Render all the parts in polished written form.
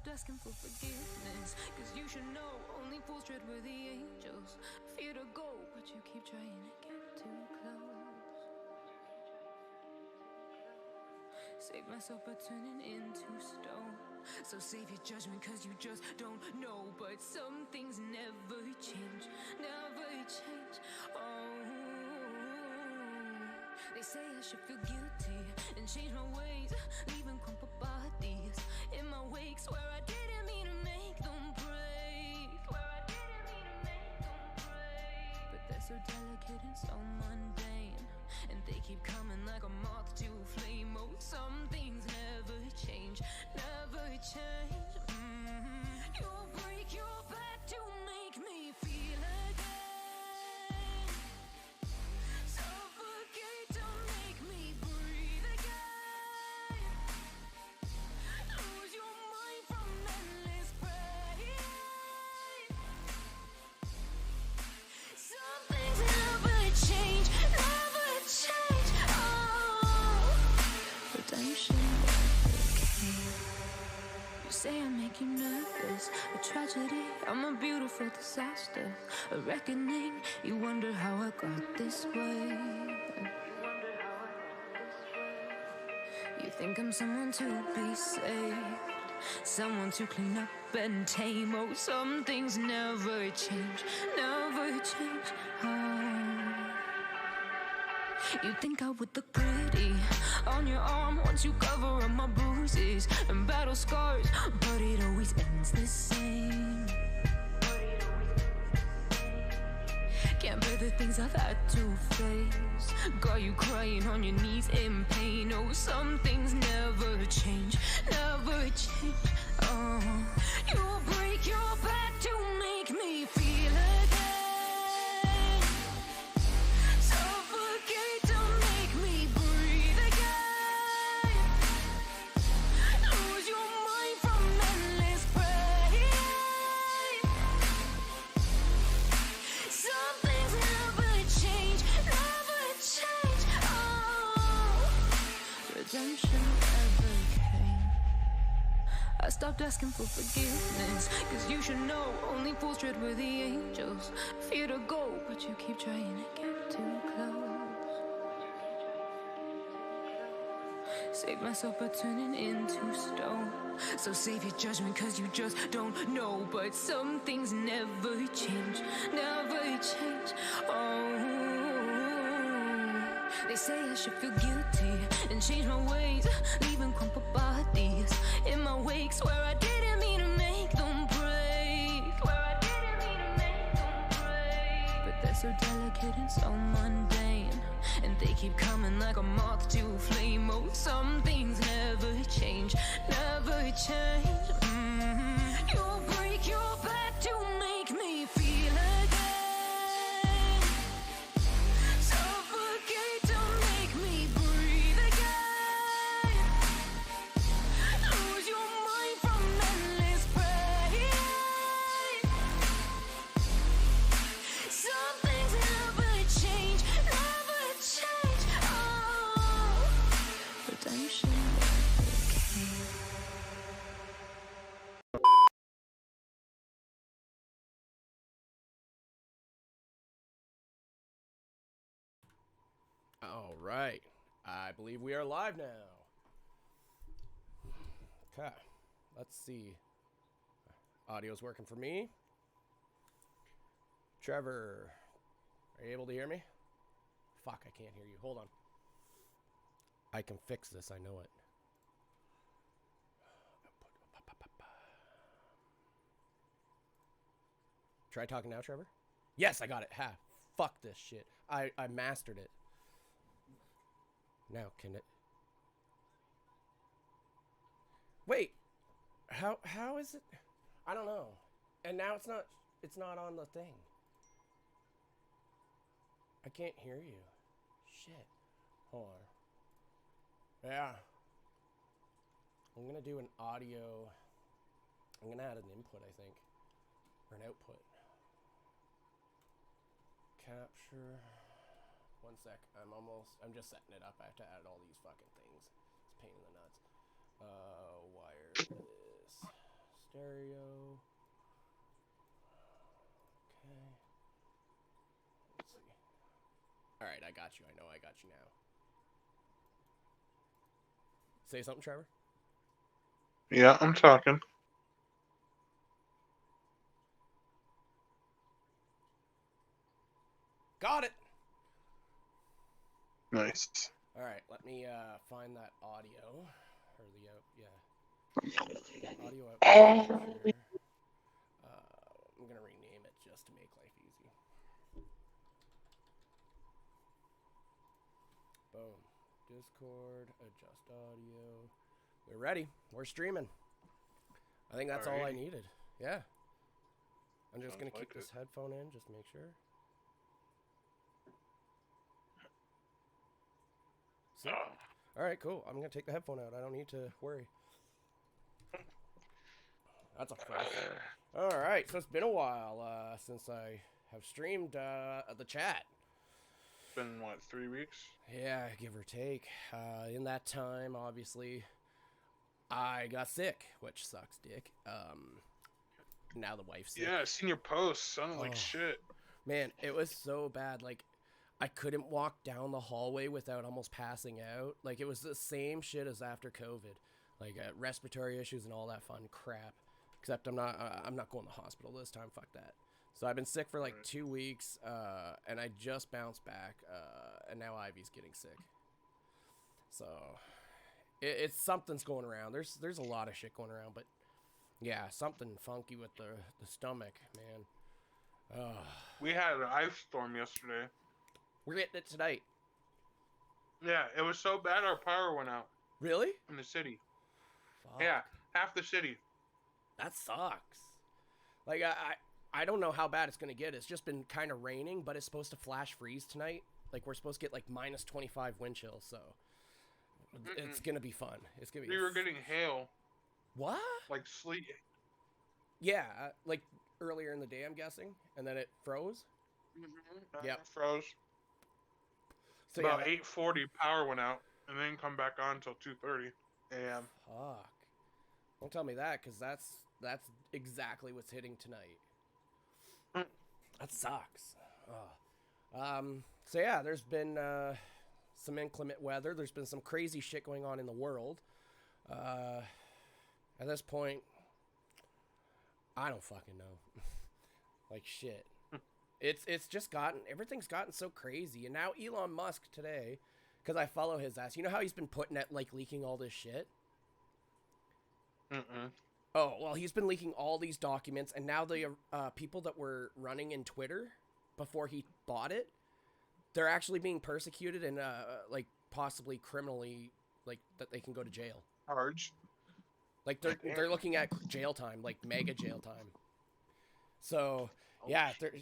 stopped asking for forgiveness, cause you should know only fools tread where the angels fear to go, but you keep trying to get too close. Save myself by turning into stone. So save your judgment cause you just don't know. But some things never change, never change. Oh, they say I should feel guilty and change my ways, leaving crumpled bodies in my wake. Swear I didn't mean to make them break. Swear I didn't mean to make them break. But they're so delicate and so mundane, and they keep coming like a moth to a flame. Oh, some things never change, never change. You break your back to make me feel again. Suffocate to make me breathe again. Lose your mind from endless pain. Some things never change, never change. Oh, redemption never came. You say I make you nervous, a tragedy, I'm a beautiful disaster, a reckoning. You wonder how I got this way. You think I'm someone to be saved, someone to clean up and tame. Oh, some things never change, never change. Oh, you think I would look pretty on your arm once you cover up my bruises and battle scars, but it always ends the same. Can't bear the things I've had to face, got you crying on your knees in pain. Oh, some things never change, never change. Oh, you break your back to make me feel again. Suffocate to make me breathe again. Lose your mind from endless pain. Some things never change, never change. Oh, redemption never came. I stopped asking for forgiveness, cause you should know only fools tread where the angels fear to go, but you keep trying to get too close. Save myself by turning into stone. So save your judgment cause you just don't know. But some things never change, never change. Oh, they say I should feel guilty and change my ways, leaving crumpled bodies in my wake. Swear I didn't mean to make them break. Swear I didn't mean to make them break. But they're so delicate and so mundane, and they keep coming like a moth to a flame. Oh, some things never change, never change. You break your back to make me feel again. Suffocate to make me breathe again. Lose your mind from endless pain. Some things never change, never change. Oh, redemption never came. All right, I believe we are live now. Okay, let's see. Audio's working for me. Trevor, are you able to hear me? Fuck, I can't hear you. Hold on. I can fix this, I know it. Try talking now, Trevor. Yes, I got it. Ha, fuck this shit. I mastered it. Now, can it... Wait. How is it? I don't know. And now it's not on the thing. I can't hear you. Shit. Hold on. Yeah. I'm gonna do an audio. I'm gonna add an input, I think. Or an output. Capture. One sec. I'm just setting it up. I have to add all these fucking things. It's a pain in the nuts. Wire this. stereo. Okay. Let's see. All right, I got you. I know I got you now. Say something, Trevor. Yeah, I'm talking. Got it. Nice. All right, let me find that audio or the audio output here. I'm gonna rename it just to make life easy. Boom. Discord, adjust audio. We're ready. We're streaming. I think that's all I needed. Yeah. I'm just gonna keep this headphone in just to make sure. See? All right, cool. I'm gonna take the headphone out. I don't need to worry. That's a first. All right, so it's been a while since I have streamed the chat. It's been what, 3 weeks? Yeah, give or take. In that time, obviously, I got sick, which sucks, dick. Now the wife's sick. Yeah, I seen your posts. Sounded like shit. Man, it was so bad. Like, I couldn't walk down the hallway without almost passing out. Like, it was the same shit as after COVID. Like, respiratory issues and all that fun crap. Except I'm not going to the hospital this time. Fuck that. So I've been sick for like 2 weeks, and I just bounced back, and now Ivy's getting sick. So it's something's going around. There's a lot of shit going around, but yeah, something funky with the stomach, man. We had an ice storm yesterday. We're getting it tonight. Yeah, it was so bad our power went out. Really? In the city. Fuck. Yeah, half the city. That sucks. Like, I don't know how bad it's going to get. It's just been kind of raining, but it's supposed to flash freeze tonight. Like, we're supposed to get, like, minus 25 wind chill, so it's going to be fun. It's going to be... We were getting hail. What? Like, sleet. Yeah, like, earlier in the day, I'm guessing, and then it froze? Mm-hmm. Yep. Froze. So about 8:40, power went out, and then come back on until 2:30 a.m. Fuck. Don't tell me that, because that's exactly what's hitting tonight. That sucks. So yeah, there's been some inclement weather. There's been some crazy shit going on in the world. At this point, I don't fucking know. Like shit. It's just everything's gotten so crazy. And now Elon Musk today, because I follow his ass. You know how he's been putting at like leaking all this shit? Oh, well, he's been leaking all these documents, and now the people that were running in Twitter before he bought it, they're actually being persecuted and, like, possibly criminally, like, that they can go to jail. Charged? Like, they're looking at jail time, like, mega jail time. So, yeah, oh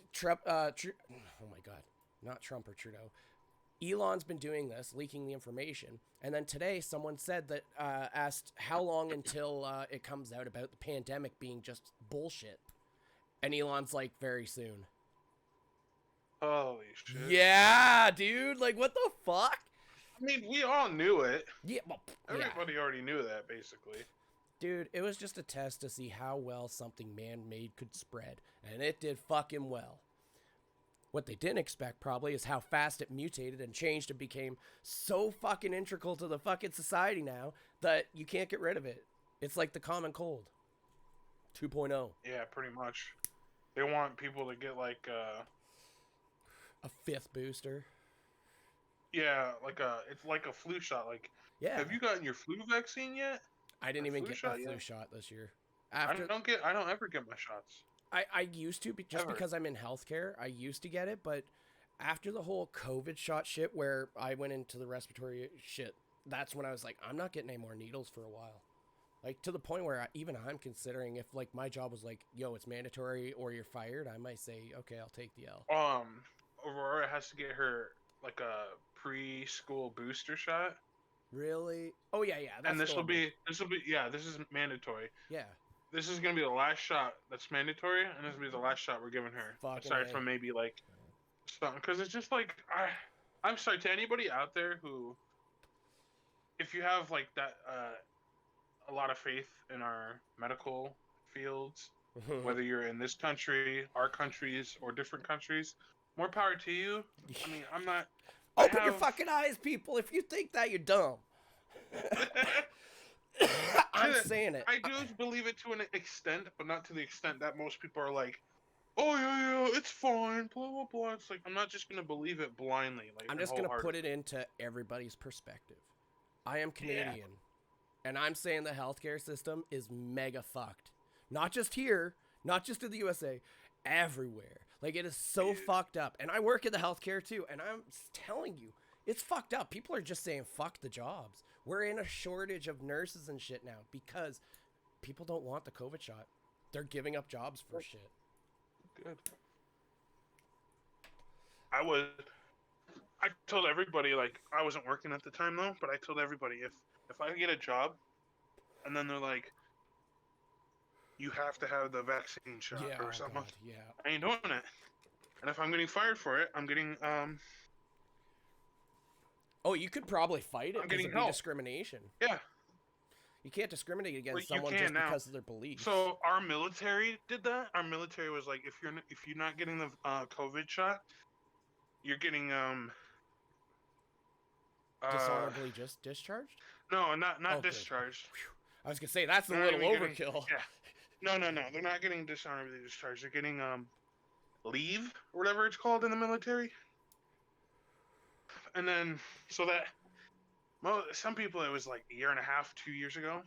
my God, not Trump or Trudeau. Elon's been doing this, leaking the information, and then today someone said that, asked how long until it comes out about the pandemic being just bullshit, and Elon's like, very soon. Holy shit. Yeah, dude, like, what the fuck? I mean, we all knew it. Yeah, well, Everybody already knew that, basically. Dude, it was just a test to see how well something man-made could spread, and it did fucking well. What they didn't expect, probably, is how fast it mutated and changed and became so fucking integral to the fucking society now that you can't get rid of it. It's like the common cold 2.0. Yeah, pretty much. They want people to get, like, a fifth booster. Yeah, it's like a flu shot. Like, yeah. Have you gotten your flu vaccine yet? I didn't even get a flu shot this year. I don't ever get my shots. I used to, just because I'm in healthcare, I used to get it, but after the whole COVID shot shit where I went into the respiratory shit, that's when I was like, I'm not getting any more needles for a while. Like, to the point where I'm considering if, like, my job was like, yo, it's mandatory or you're fired, I might say, okay, I'll take the L. Aurora has to get her, like, a preschool booster shot. Really? Oh, yeah. And this is mandatory. Yeah. This is going to be the last shot that's mandatory, and this will be the last shot we're giving her. Aside from maybe, like, something. Because it's just, like, I'm sorry, to anybody out there who, if you have, like, that, a lot of faith in our medical fields, whether you're in this country, our countries, or different countries. More power to you. I mean, I'm not. Open your fucking eyes, people. If you think that, you're dumb. I'm saying it. I do believe it to an extent, but not to the extent that most people are like, "Oh yeah, it's fine." Blah blah blah. It's like I'm not just gonna believe it blindly. Like I'm just gonna put it into everybody's perspective. I am Canadian, and I'm saying the healthcare system is mega fucked. Not just here, not just in the USA, everywhere. Like, it is so fucked up. And I work in the healthcare too, and I'm telling you, it's fucked up. People are just saying fuck the jobs. We're in a shortage of nurses and shit now because people don't want the COVID shot. They're giving up jobs for shit. Good. I told everybody, like, I wasn't working at the time though, but I told everybody if I get a job and then they're like, you have to have the vaccine shot or something. God, yeah. I ain't doing it. And if I'm getting fired for it, I'm getting Oh, you could probably fight it because it'd be discrimination. Yeah. You can't discriminate against someone just because of their beliefs. So our military did that. Our military was like, if you're not getting the COVID shot, you're getting dishonorably just discharged? No, not discharged. I was gonna say that's a little overkill. No. They're not getting dishonorably discharged. They're getting leave or whatever it's called in the military. And then so that some people, it was like a year and a half, 2 years ago,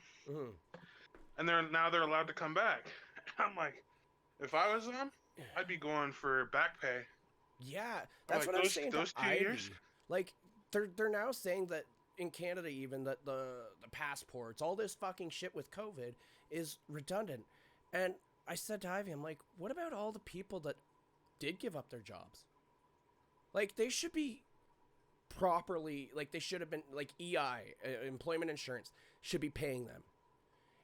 and they're allowed to come back. I'm like, if I was them, I'd be going for back pay. Yeah, that's like what I'm saying. Those 2 years, like they're now saying that in Canada, even that the passports, all this fucking shit with COVID is redundant. And I said to Ivy, I'm like, what about all the people that did give up their jobs? Like, they should be properly, like, they should have been, like, EI, employment insurance, should be paying them.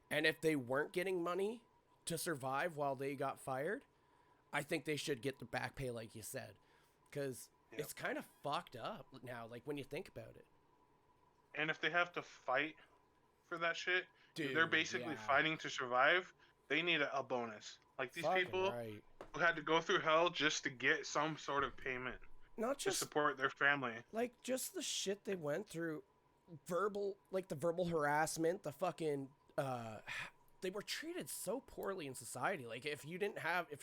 And if they weren't getting money to survive while they got fired, I think they should get the back pay, like you said. Because it's kind of fucked up now, like, when you think about it. And if they have to fight for that shit, they're basically fighting to survive. They need a bonus. Like, these people who had to go through hell just to get some sort of payment. Not just to support their family. Like, just the shit they went through. The verbal harassment, the fucking, they were treated so poorly in society. Like, if you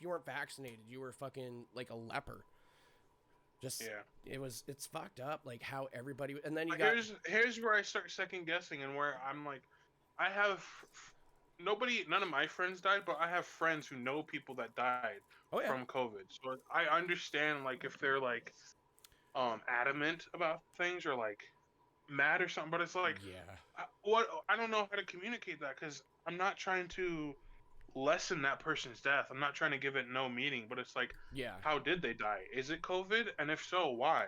weren't vaccinated, you were fucking like a leper. It's fucked up, like, how everybody, and then here's where I start second guessing, and where I'm like, I have none of my friends died, but I have friends who know people that died from COVID. So I understand, like, if they're like adamant about things or like mad or something, but it's like, I don't know how to communicate that, because I'm not trying to lessen that person's death. I'm not trying to give it no meaning, but it's like, how did they die? Is it COVID? And if so, why?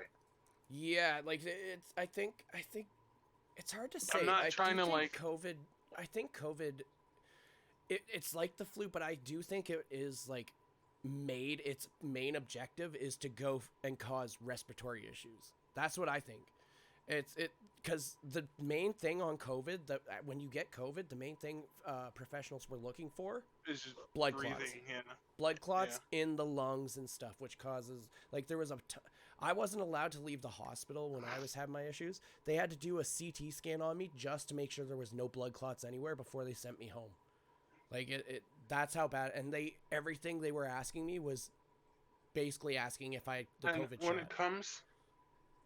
Yeah, like, I think it's hard to say. I'm not trying to, like, COVID. I think COVID, it's like the flu, but I do think it is, like, its main objective is to go and cause respiratory issues. That's what I think. Because the main thing on COVID, that when you get COVID, the main thing professionals were looking for is blood breathing, clots. Blood clots in the lungs and stuff, which causes, like, there was I wasn't allowed to leave the hospital when I was having my issues. They had to do a CT scan on me just to make sure there was no blood clots anywhere before they sent me home. Like, that's how bad. And everything they were asking me was basically asking if I had the COVID shot.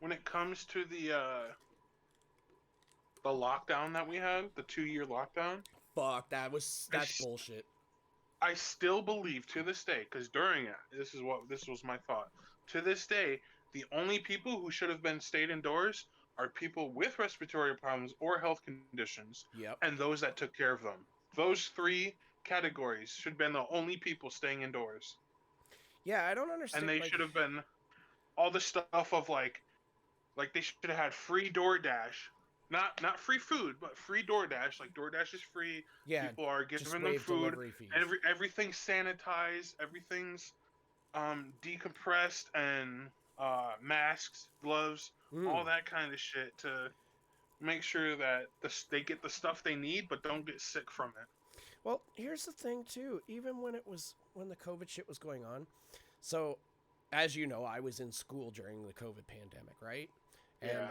When it comes to the lockdown that we had, the 2-year lockdown. Fuck, that's bullshit. I still believe to this day, because during it, this was my thought. To this day, the only people who should have been stayed indoors are people with respiratory problems or health conditions, and those that took care of them. Those 3 categories should have been the only people staying indoors. Yeah, I don't understand. And they should have been all the stuff of like they should have had free DoorDash. Not free food, but free DoorDash. Like, DoorDash is free. Yeah, people are giving them food. Everything's sanitized. Everything's decompressed, and masks, gloves, all that kind of shit to make sure that they get the stuff they need, but don't get sick from it. Well, here's the thing too. Even when the COVID shit was going on, so as you know, I was in school during the COVID pandemic, right? And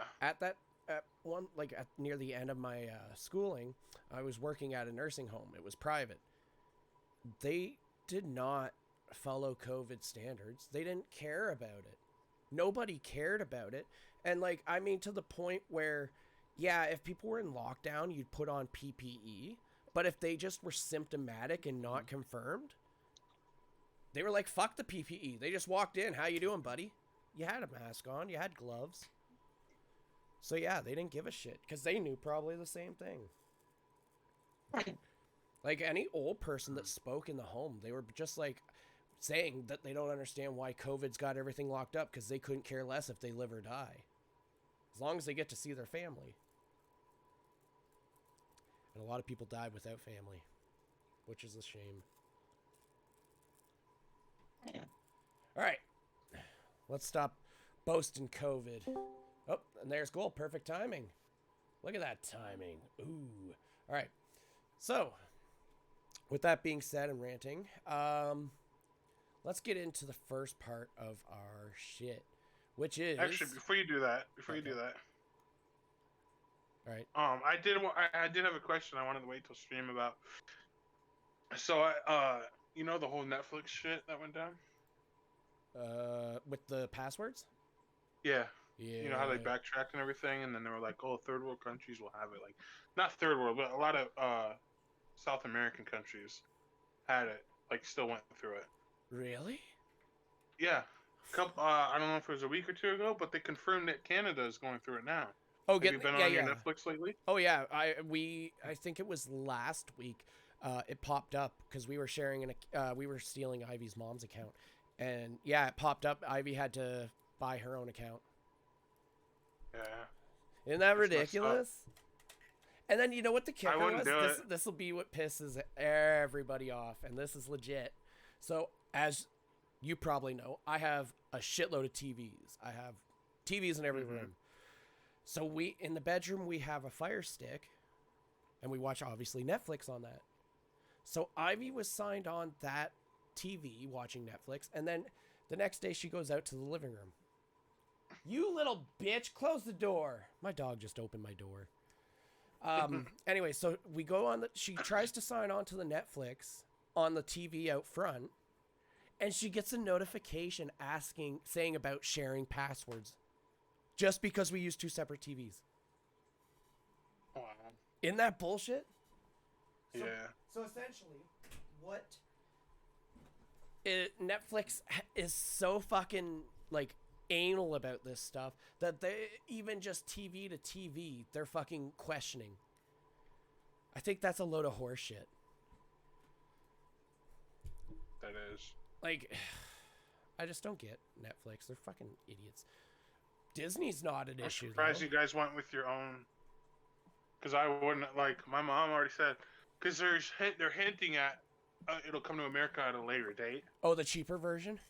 near the end of my schooling, I was working at a nursing home. It was private. They did not follow COVID standards. They didn't care about it. Nobody cared about it. And like, I mean, to the point where, yeah, if people were in lockdown, you'd put on PPE. But if they just were symptomatic and not confirmed, they were like, fuck the PPE. They just walked in. How you doing, buddy? You had a mask on. You had gloves. So yeah, they didn't give a shit because they knew probably the same thing. Like any old person that spoke in the home, they were just like saying that they don't understand why COVID's got everything locked up because they couldn't care less if they live or die. As long as they get to see their family. And a lot of people died without family, which is a shame. Yeah. All right. Let's stop boasting COVID. Oh, and there's goal. Perfect timing. Look at that timing. Ooh. All right. So, with that being said and ranting, let's get into the first part of our shit, which is... Actually, before you do that, all right. I did have a question I wanted to wait till stream about. So, you know the whole Netflix shit that went down? With the passwords? Yeah. Yeah. You know how they backtracked and everything, and then they were like, "Oh, third world countries will have it." Like, not third world, but a lot of South American countries had it. Like, still went through it. Really? Yeah. I don't know if it was a week or two ago, but they confirmed that Canada is going through it now. Oh, have you been on your Netflix lately? Oh yeah, I think it was last week. It popped up because we were sharing we were stealing Ivy's mom's account, and yeah, it popped up. Ivy had to buy her own account. Yeah. Isn't that ridiculous? And then you know what the kicker was? This will be what pisses everybody off, and this is legit. So as you probably know, I have a shitload of TVs. I have TVs in every room. So in the bedroom, we have a Fire Stick, and we watch, obviously, Netflix on that. So Ivy was signed on that TV watching Netflix, and then the next day she goes out to the living room. You little bitch, close the door. My dog just opened my door. Anyway, so we go on she tries to sign on to the Netflix on the TV out front, and she gets a notification saying about sharing passwords. Just because we use two separate TVs. Wow. Isn't that bullshit? Yeah. So essentially, Netflix is so fucking, like, anal about this stuff that they, even just TV to TV, they're fucking questioning. I think that's a load of horse shit. That is. Like, I just don't get Netflix. They're fucking idiots. Disney's not an issue. I'm surprised you guys went with your own. Because I wouldn't, like, my mom already said, because they're hinting at it'll come to America at a later date. Oh, the cheaper version?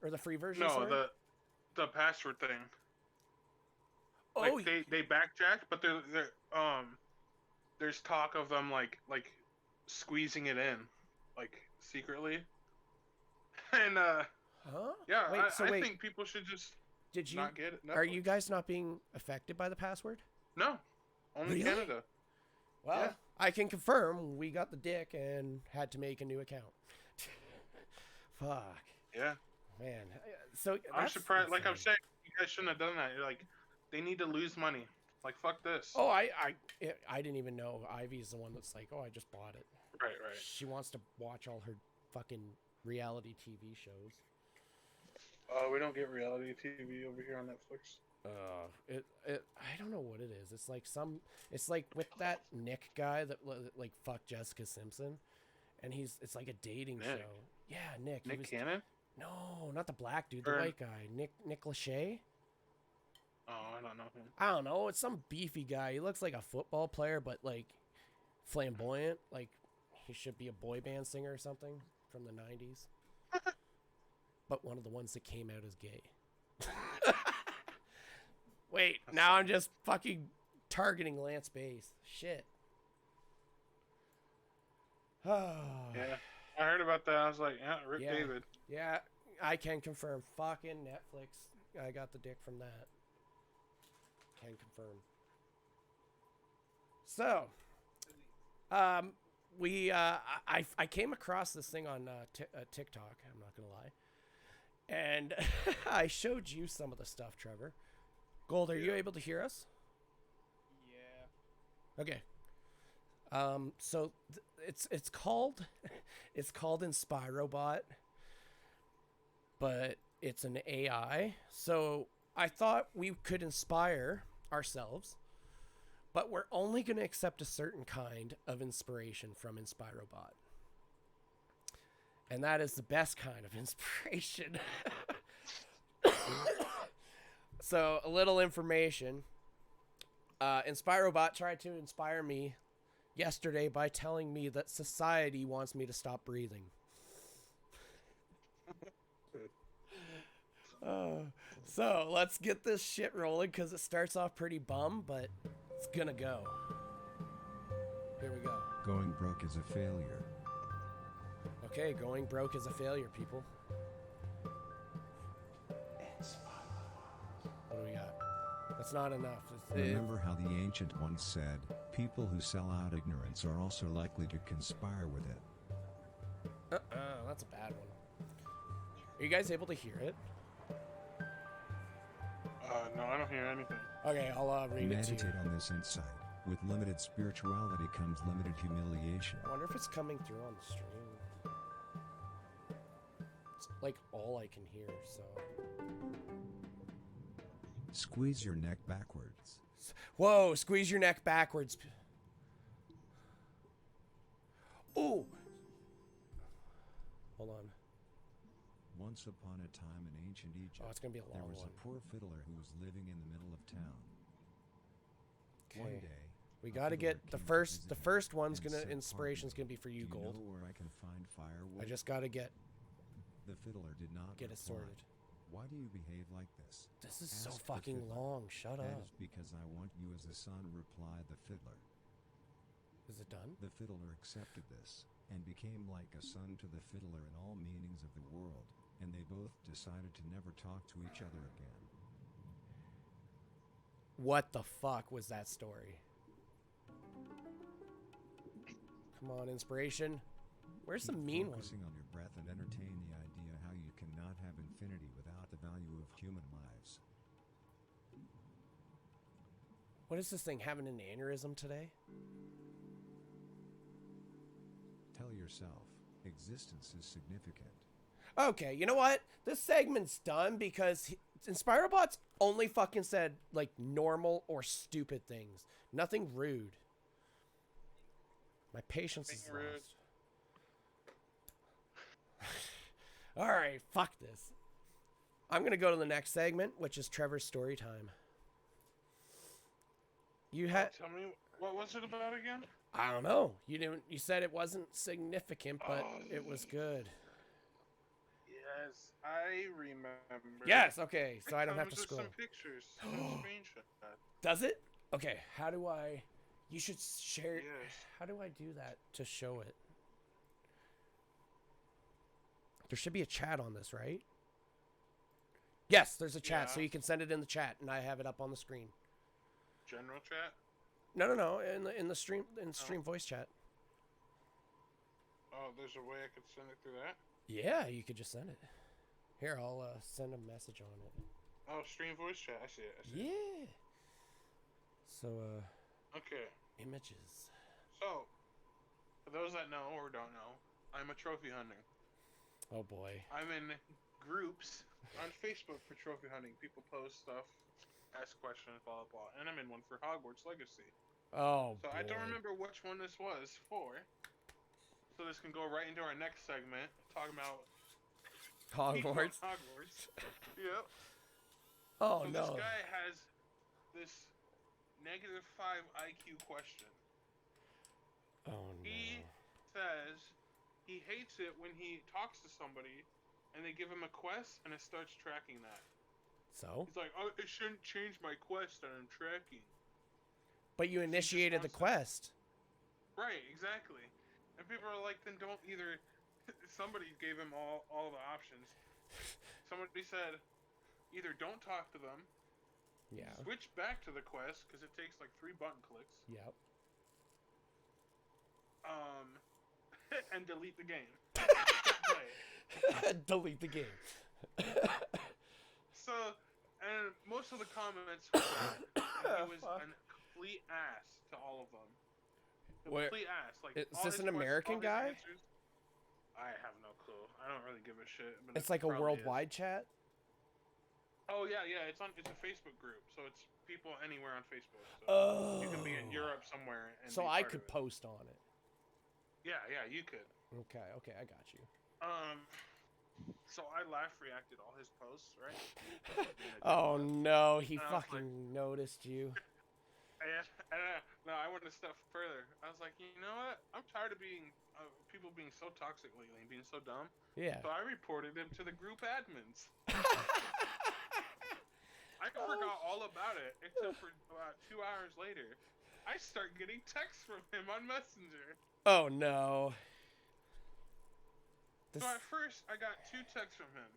Or the free version? No, sorry? the password thing. Oh, like, they backtracked, but there's talk of them like squeezing it in, like, secretly. And yeah, I think people should just not get it. Netflix. Are you guys not being affected by the password? No, only really? Canada. Well, yeah. I can confirm we got the dick and had to make a new account. Fuck. Yeah. Man, so I'm surprised. insane. Like I'm saying, you guys shouldn't have done that. You're like, they need to lose money. Like, fuck this. Oh, I didn't even know. Ivy's the one that's like, oh, I just bought it. Right. She wants to watch all her fucking reality TV shows. Oh, we don't get reality TV over here on Netflix. I don't know what it is. It's like with that Nick guy that like fucked Jessica Simpson, and it's like a dating show. Yeah, Nick. Nick Cannon? No, not the black dude, the white guy. Nick Lachey? Oh, I don't know him. I don't know. It's some beefy guy. He looks like a football player, but like flamboyant. Like he should be a boy band singer or something from the 90s. But one of the ones that came out as gay. Wait, now I'm just fucking targeting Lance Bass. Shit. Yeah, I heard about that. I was like, yeah, Rip David. Yeah, I can confirm. Fucking Netflix. I got the dick from that. Can confirm. So, I came across this thing on TikTok. I'm not gonna lie, and I showed you some of the stuff, Trevor. Gold, are you able to hear us? Yeah. Okay. So it's called InspiroBot, but it's an AI. So I thought we could inspire ourselves, but we're only going to accept a certain kind of inspiration from InspiroBot. And that is the best kind of inspiration. So a little information. InspiroBot tried to inspire me yesterday by telling me that society wants me to stop breathing. So let's get this shit rolling because it starts off pretty bum, but it's gonna go. Here we go. Going broke is a failure. Okay, going broke is a failure, people. What do we got? That's not enough. Remember how the ancient ones said, people who sell out ignorance are also likely to conspire with it. That's a bad one. Are you guys able to hear it? No, I don't hear anything. Okay, I'll read it to you. Meditate on this insight. With limited spirituality comes limited humiliation. I wonder if it's coming through on the stream. It's like all I can hear, so... Squeeze your neck backwards. Whoa, squeeze your neck backwards. Ooh! Hold on. Once upon a time in ancient Egypt, Oh, it's gonna be a long there was one. a poor fiddler who was living in the middle of town. One Okay. day, We a gotta fiddler get the came to first. The visit him first one's and gonna said, inspiration's "Pardon gonna be for me, you, do Gold. know where I can find firewood?" I just gotta get The fiddler did not it reply. sorted. Why do you behave like this? This is so Asked the fucking fiddler. long. Shut That up. is because I want you as a son, replied the fiddler. Is it done? The fiddler accepted this, and became like a son to the fiddler in all meanings of the world, and they both decided to never talk to each other again. What the fuck was that story? Come on, inspiration. Where's the Keep mean one? focusing on your breath and entertain the idea how you cannot have infinity without the value of human lives. What is this thing, having an aneurysm today? Tell yourself, existence is significant. Okay, you know what? This segment's done because InspiroBot's only fucking said, like, normal or stupid things. Nothing rude. My patience is Being rude. lost. Alright, fuck this. I'm gonna go to the next segment, which is Trevor's story time. You had... Tell me, what was it about again? I don't know. You didn't. You said it wasn't significant, but it was good. Yes, I remember. Yes. Okay. So It I don't have to comes with scroll. some pictures, some screenshot. Does it? Okay. How do I? You should share. Yes. How do I do that to show it? There should be a chat on this, right? Yes, there's a chat, so Yeah. you can send it in the chat, and I have it up on the screen. General chat? No. In the stream voice chat. Oh, there's a way I could send it through that? Yeah, you could just send it. Here, I'll send a message on it. Oh, stream voice chat. I see it. I see it. Yeah. So, Okay. images. So, for those that know or don't know, I'm a trophy hunter. Oh boy. I'm in groups on Facebook for trophy hunting. People post stuff, ask questions, blah, blah, blah. And I'm in one for Hogwarts Legacy. Oh So boy. I don't remember which one this was for. So this can go right into our next segment, talking about people in Hogwarts. Hogwarts. Yep. Oh So no. this guy has this -5 IQ question. Oh no. He says he hates it when he talks to somebody and they give him a quest and it starts tracking that. So? He's like, oh, it shouldn't change my quest that I'm tracking. But you initiated the wants to- quest. Right, exactly. And people are like, then don't either. Somebody gave him all the options. Somebody said, either don't talk to them. Yeah. Switch back to the quest because it takes like 3 button clicks. Yep. And delete the game. Delete the game. So, and most of the comments were that he was a complete ass to all of them. Complete ass. Like, is this an American guy? Answers, I have no clue. I don't really give a shit. But it's like a worldwide chat? Oh, yeah. It's a Facebook group. So it's people anywhere on Facebook. So you can be in Europe somewhere. And so I could post on it. Yeah, you could. Okay, I got you. So I reacted all his posts, right? Oh no, he fucking noticed you. No, I went a step further. I was like, you know what? I'm tired of people being so toxic lately and being so dumb. Yeah. So I reported him to the group admins. I forgot all about it, except for about 2 hours later, I start getting texts from him on Messenger. Oh no. So at first, I got 2 texts from him.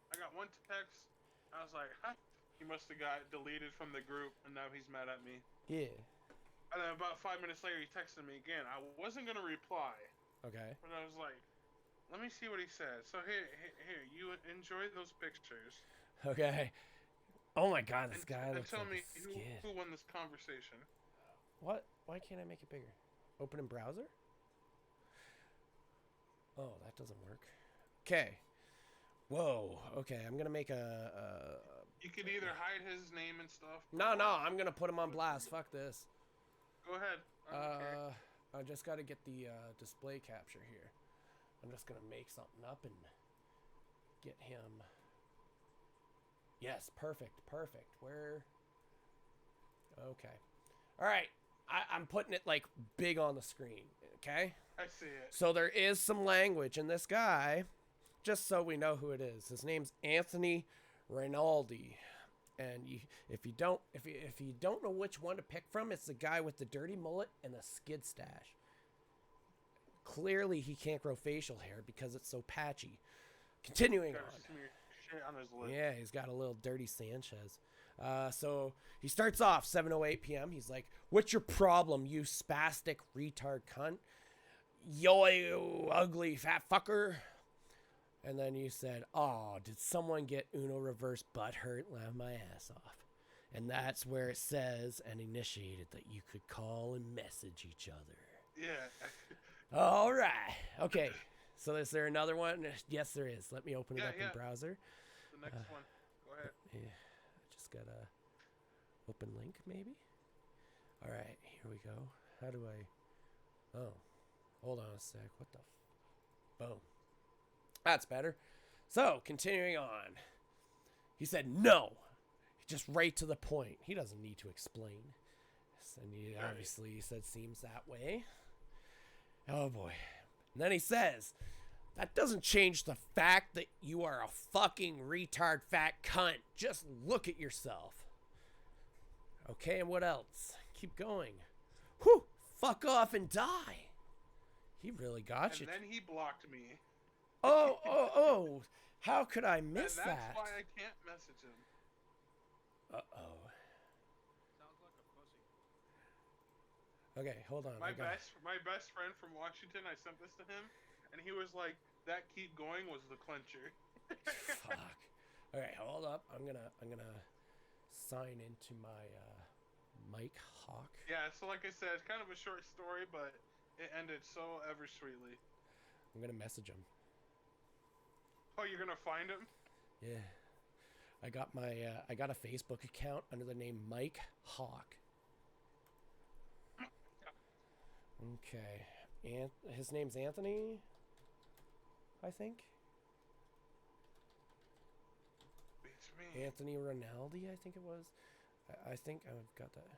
I got 1 text. I was like, huh? He must have got deleted from the group, and now he's mad at me. Yeah. And then about 5 minutes later, he texted me again. I wasn't going to reply. Okay. But I was like, let me see what he said. So here, you enjoy those pictures. Okay. Oh my god, this guy looks tell like me a skid. who won this conversation. What? Why can't I make it bigger? Open in browser? Oh, that doesn't work. Okay. Whoa. Okay, I'm gonna make a You could either hide his name and stuff. No, I'm gonna put him on blast. Fuck this. Go ahead. I just gotta get the display capture here. I'm just gonna make something up and get him. Yes, perfect. Where? Okay. All right. I'm putting it like big on the screen. Okay. I see it. So there is some language in this guy, just so we know who it is. His name's Anthony Rinaldi, and if you don't know which one to pick from, it's the guy with the dirty mullet and the skid stash. Clearly, he can't grow facial hair because it's so patchy. Continuing on. His lip. Yeah, he's got a little dirty Sanchez. So he starts off 7:08 p.m. He's like, "What's your problem, you spastic retard cunt? Yo, you ugly fat fucker." And then you said, "Oh, did someone get Uno reverse butt hurt? Laugh my ass off." And that's where it says and initiated that you could call and message each other. Yeah. All right. Okay. So is there another one? Yes, there is. Let me open it up in browser. The next one. Go ahead. Yeah. I just got a open link, maybe. All right. Here we go. How do I? Oh, hold on a sec. What the? Boom. That's better. So continuing on, he said no. Just right to the point. He doesn't need to explain. And he obviously he said seems that way. Oh boy. And then he says, that doesn't change the fact that you are a fucking retard fat cunt. Just look at yourself. Okay, and what else? Keep going. Whew, fuck off and die. He really got you. And then he blocked me. Oh. How could I miss that? And that's why I can't message him. Uh-oh. Sounds like a pussy. Okay, hold on. My best friend from Washington, I sent this to him, and he was like, that keep going was the clincher. Fuck. Alright, hold up. I'm gonna sign into my Mike Hawk. Yeah, so like I said, it's kind of a short story, but it ended so ever sweetly. I'm gonna message him. Oh, you're gonna find him? Yeah. I got a Facebook account under the name Mike Hawk. Okay. And his name's Anthony, I think. Beats me. Anthony Rinaldi, I think it was. I think I've got that.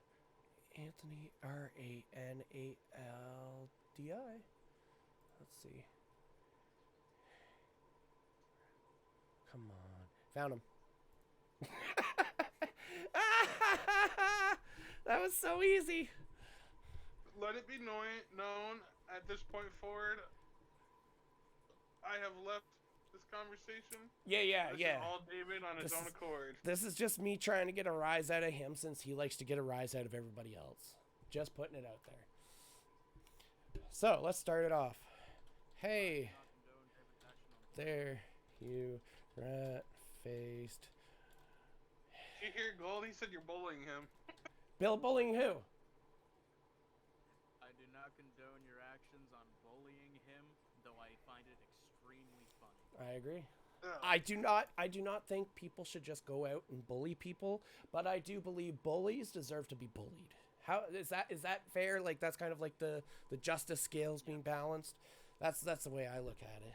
Anthony Ranaldi. Let's see. Come on. Found him. That was so easy. Let it be known at this point forward, I have left this conversation. Yeah. This is all David on his own accord. This is just me trying to get a rise out of him since he likes to get a rise out of everybody else. Just putting it out there. So, let's start it off. Hey. There, you rat-faced. Did you hear Gold? He said you're bullying him. Bill, bullying who? I do not condone your actions on bullying him, though I find it extremely funny. I agree. Yeah. I do not think people should just go out and bully people, but I do believe bullies deserve to be bullied. How is that fair? Like, that's kind of like the justice scales being balanced. That's the way I look at it.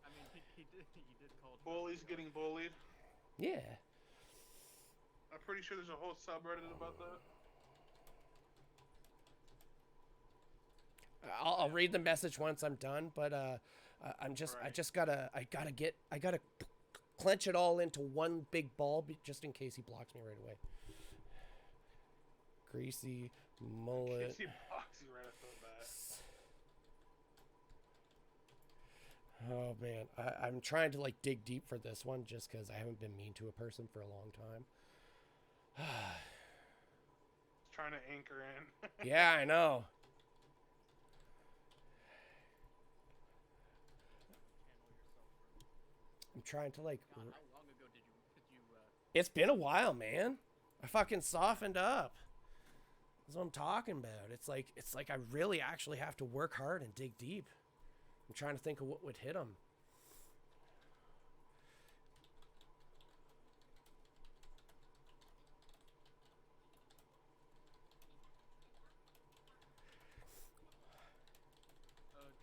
I mean, he did call Bullies getting bullied. Yeah. I'm pretty sure there's a whole subreddit about that. I'll read the message once I'm done, but I'm just Right. I gotta clench it all into one big ball just in case he blocks me right away. Greasy mullet. He blocks you right off the bat. Oh man, I'm trying to like dig deep for this one just because I haven't been mean to a person for a long time. Trying to anchor in. Yeah, I know. I'm trying to like. God, how long ago did you It's been a while, man. I fucking softened up. That's what I'm talking about. It's like I really actually have to work hard and dig deep. I'm trying to think of what would hit him.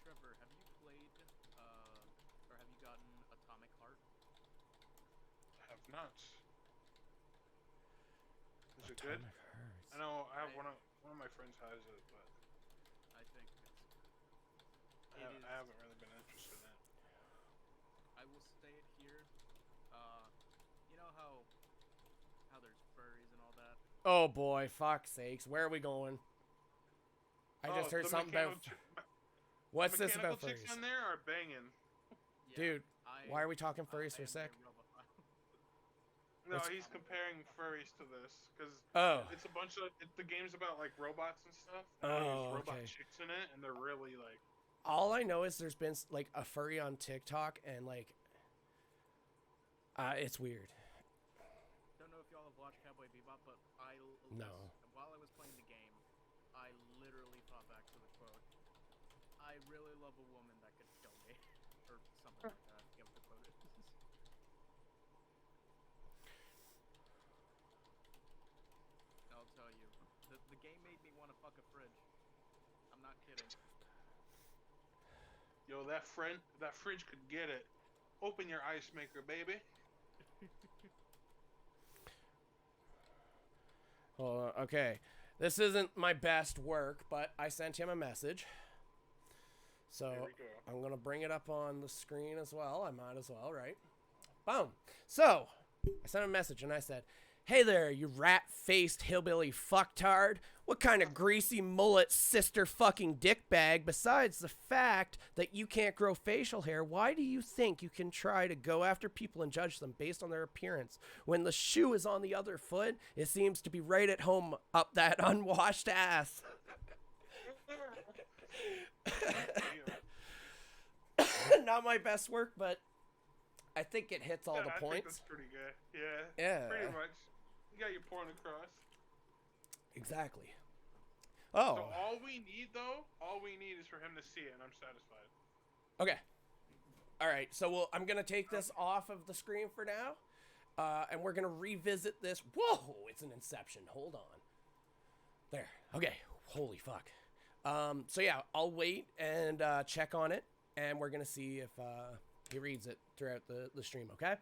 Trevor, have you played, or have you gotten Atomic Heart? I have not. Is it good? I know I have one of my friends has it, but I think I haven't really been interested in it. I will say it here. You know how there's furries and all that? Oh boy, fuck's sakes. Where are we going? I just heard the something about. What's this mechanical about chicks furries? on there are banging. Yeah, Dude, why are we talking furries for a I am sec? their robophile. No, What's- he's comparing furries to this because Oh. it's a bunch of the game's about like robots and stuff. Oh, there's robot okay. chicks in it, and they're really like. All I know is there's been like a furry on TikTok and like. It's weird. Don't know if y'all have watched Cowboy Bebop, but No. While I was playing the game, I literally thought back to the quote. I really love a woman that could kill me, or something like that. I forget what the quote is. I'll tell you, the game made me want to fuck a fridge. I'm not kidding. Yo, that fridge could get it. Open your ice maker, baby. Hold on. Okay. This isn't my best work, but I sent him a message. So Here we go. I'm going to bring it up on the screen as well. I might as well, right? Boom. So I sent him a message and I said, "Hey there, you rat-faced hillbilly fucktard. What kind of greasy mullet sister fucking dickbag, besides the fact that you can't grow facial hair, why do you think you can try to go after people and judge them based on their appearance? When the shoe is on the other foot, it seems to be right at home up that unwashed ass." Not my best work, but I think it hits all the I think points. that's pretty good. Yeah. Yeah. Pretty much. You got your point across. Exactly. Oh. So all we need is for him to see it, and I'm satisfied. Okay. All right. So I'm gonna take this off of the screen for now, and we're gonna revisit this. Whoa! It's an Inception. Hold on. There. Okay. Holy fuck. So yeah, I'll wait and check on it, and we're gonna see if he reads it throughout the stream. Okay. Okay.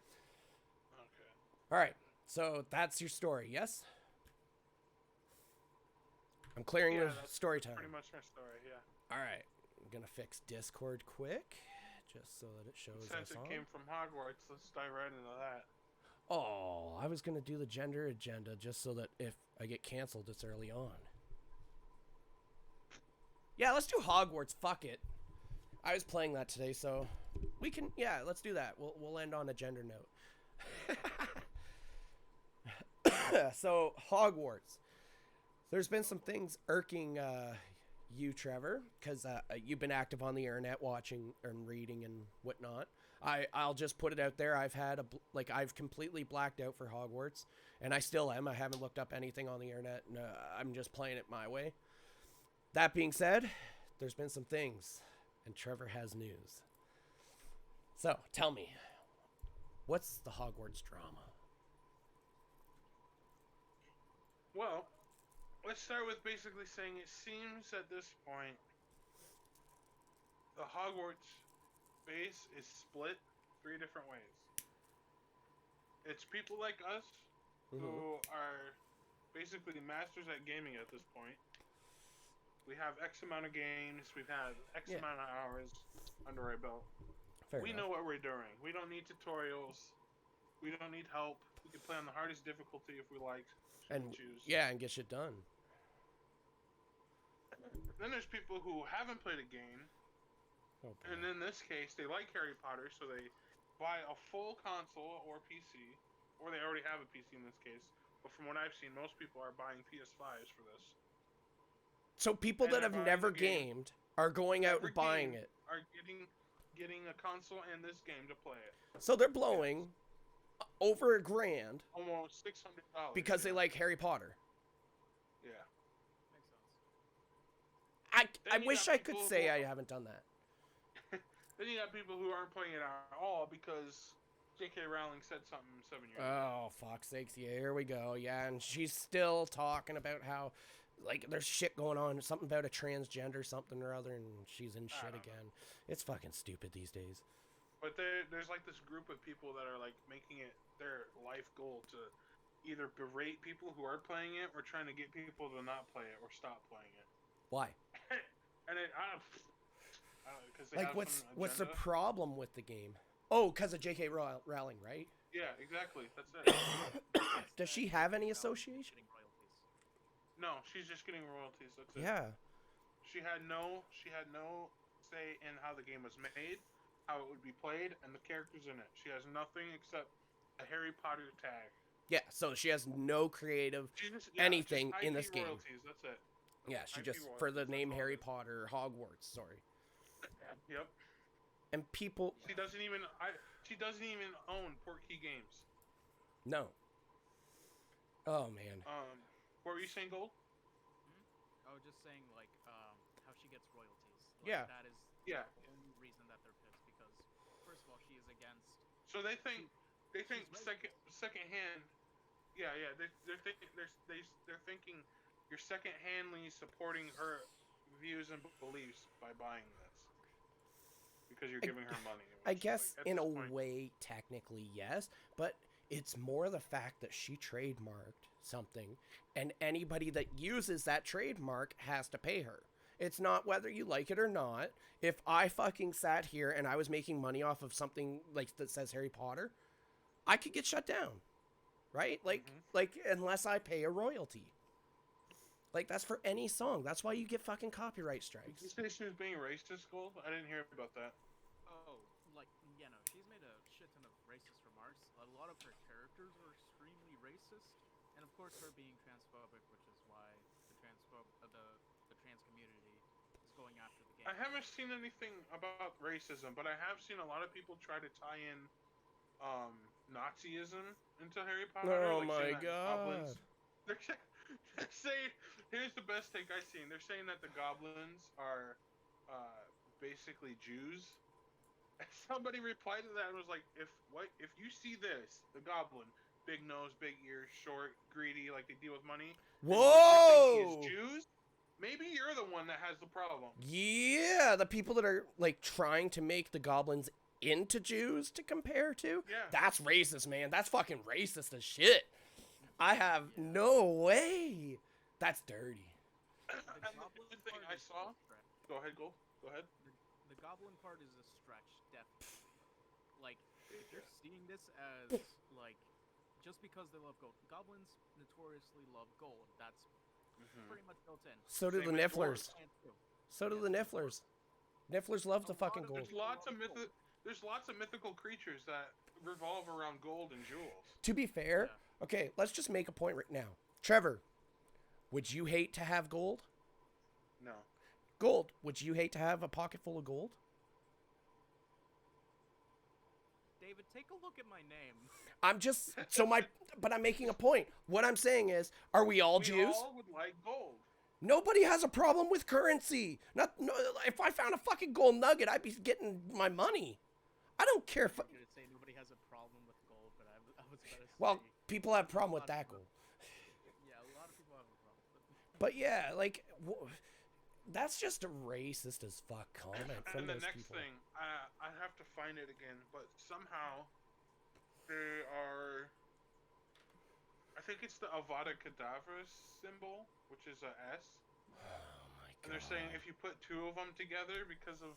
All right. So that's your story. Yes. I'm clearing Yeah, the that's story time. Pretty much my story, yeah. All right. I'm gonna fix Discord quick, just so that it shows Since us it on. came from Hogwarts, let's dive right into that. Oh, I was gonna do the gender agenda just so that if I get canceled, it's early on. Yeah, let's do Hogwarts. Fuck it. I was playing that today, so we can. Yeah, let's do that. We'll end on a gender note. So Hogwarts. There's been some things irking you, Trevor, because you've been active on the internet, watching and reading and whatnot. I'll just put it out there. I've completely blacked out for Hogwarts, and I still am. I haven't looked up anything on the internet, and I'm just playing it my way. That being said, there's been some things, and Trevor has news. So, tell me, what's the Hogwarts drama? Well, let's start with basically saying it seems at this point the Hogwarts base is split 3 different ways. It's people like us who are basically masters at gaming at this point. We have X amount of games, we've had X amount of hours under our belt. We know what we're doing. We don't need tutorials. We don't need help. We can play on the hardest difficulty if we like. And choose. Yeah, and get shit done. Then there's people who haven't played a game, and in this case, they like Harry Potter, so they buy a full console or PC, or they already have a PC in this case. But from what I've seen, most people are buying PS5s for this. So people that have never gamed are going out and buying it. Are getting a console and this game to play it. So they're blowing over $1,000 almost $600 because they like Harry Potter. Yeah. Makes sense. I wish I could say I haven't done that. Then you got people who aren't playing it at all because J.K. Rowling said something 7 years ago. Oh, fuck's sakes. Yeah, here we go. Yeah, and she's still talking about how, like, there's shit going on. Something about a transgender something or other, and she's in shit again. It's fucking stupid these days. But there's, like, this group of people that are, like, making it their life goal to either berate people who are playing it or trying to get people to not play it or stop playing it. Why? And I don't because like, what's the problem with the game? Oh, because of J.K. Rowling, right? Yeah, exactly. That's it. Does she have any association? No, she's just getting royalties. That's it. Yeah. She had no say in how the game was made, how it would be played, and the characters in it. She has nothing except a Harry Potter tag. Yeah, so she has no creative anything in this game. Royalties, that's it. Yeah, she just for the name Harry Potter, Hogwarts. Sorry. Yep. And people. She doesn't even own Portkey Games. No. Oh man. What were you saying, Gold? I was just saying, like, how she gets royalties. Like, yeah. That is the only reason that they're pissed, because first of all, she is against. So they think secondhand. Yeah. They're thinking you're secondhandly supporting her views and beliefs by buying this because you're giving her money. I guess in a way, technically yes, but it's more the fact that she trademarked something, and anybody that uses that trademark has to pay her. It's not whether you like it or not. If I fucking sat here and I was making money off of something like that says Harry Potter, I could get shut down, right? Like unless I pay a royalty. Like, that's for any song. That's why you get fucking copyright strikes. Did you say she was being racist, Gold? I didn't hear about that. Oh, like, yeah, no, she's made a shit ton of racist remarks. A lot of her characters are extremely racist, and of course her being transphobic, which is why the trans community is going after the game. I haven't seen anything about racism, but I have seen a lot of people try to tie in Nazism into Harry Potter. Oh my god. They're saying, here's the best take I've seen. They're saying that the goblins are basically Jews. And somebody replied to that and was like, if you see this, the goblin, big nose, big ears, short, greedy, like they deal with money. Whoa! Is Jews? Maybe you're the one that has the problem. Yeah, the people that are like trying to make the goblins into Jews to compare to. Yeah. That's racist, man. That's fucking racist as shit. I have no way. That's dirty. And the thing I saw. Go ahead, Go ahead. The goblin part is a stretch, definitely. Like, if you're seeing this as like just because they love gold, goblins notoriously love gold. That's pretty much built in. So do the Nifflers. So do the Nifflers. Nifflers love the fucking gold. There's lots of mythical creatures that revolve around gold and jewels. To be fair, okay, let's just make a point right now. Trevor, would you hate to have gold? No. Gold, would you hate to have a pocket full of gold? David, take a look at my name. But I'm making a point. What I'm saying is, are we all Jews? We all would like gold. Nobody has a problem with currency. If I found a fucking gold nugget, I'd be getting my money. I don't care if. I was going to say nobody has a problem with gold, but I was about to say. Well, people have a problem with that gold. Yeah, a lot of people have a problem with it. But yeah, like, that's just a racist as fuck comment from those people. And the next thing, I have to find it again, but somehow they are. I think it's the Avada Kedavra symbol, which is a S. Oh my god! And they're saying if you put two of them together because of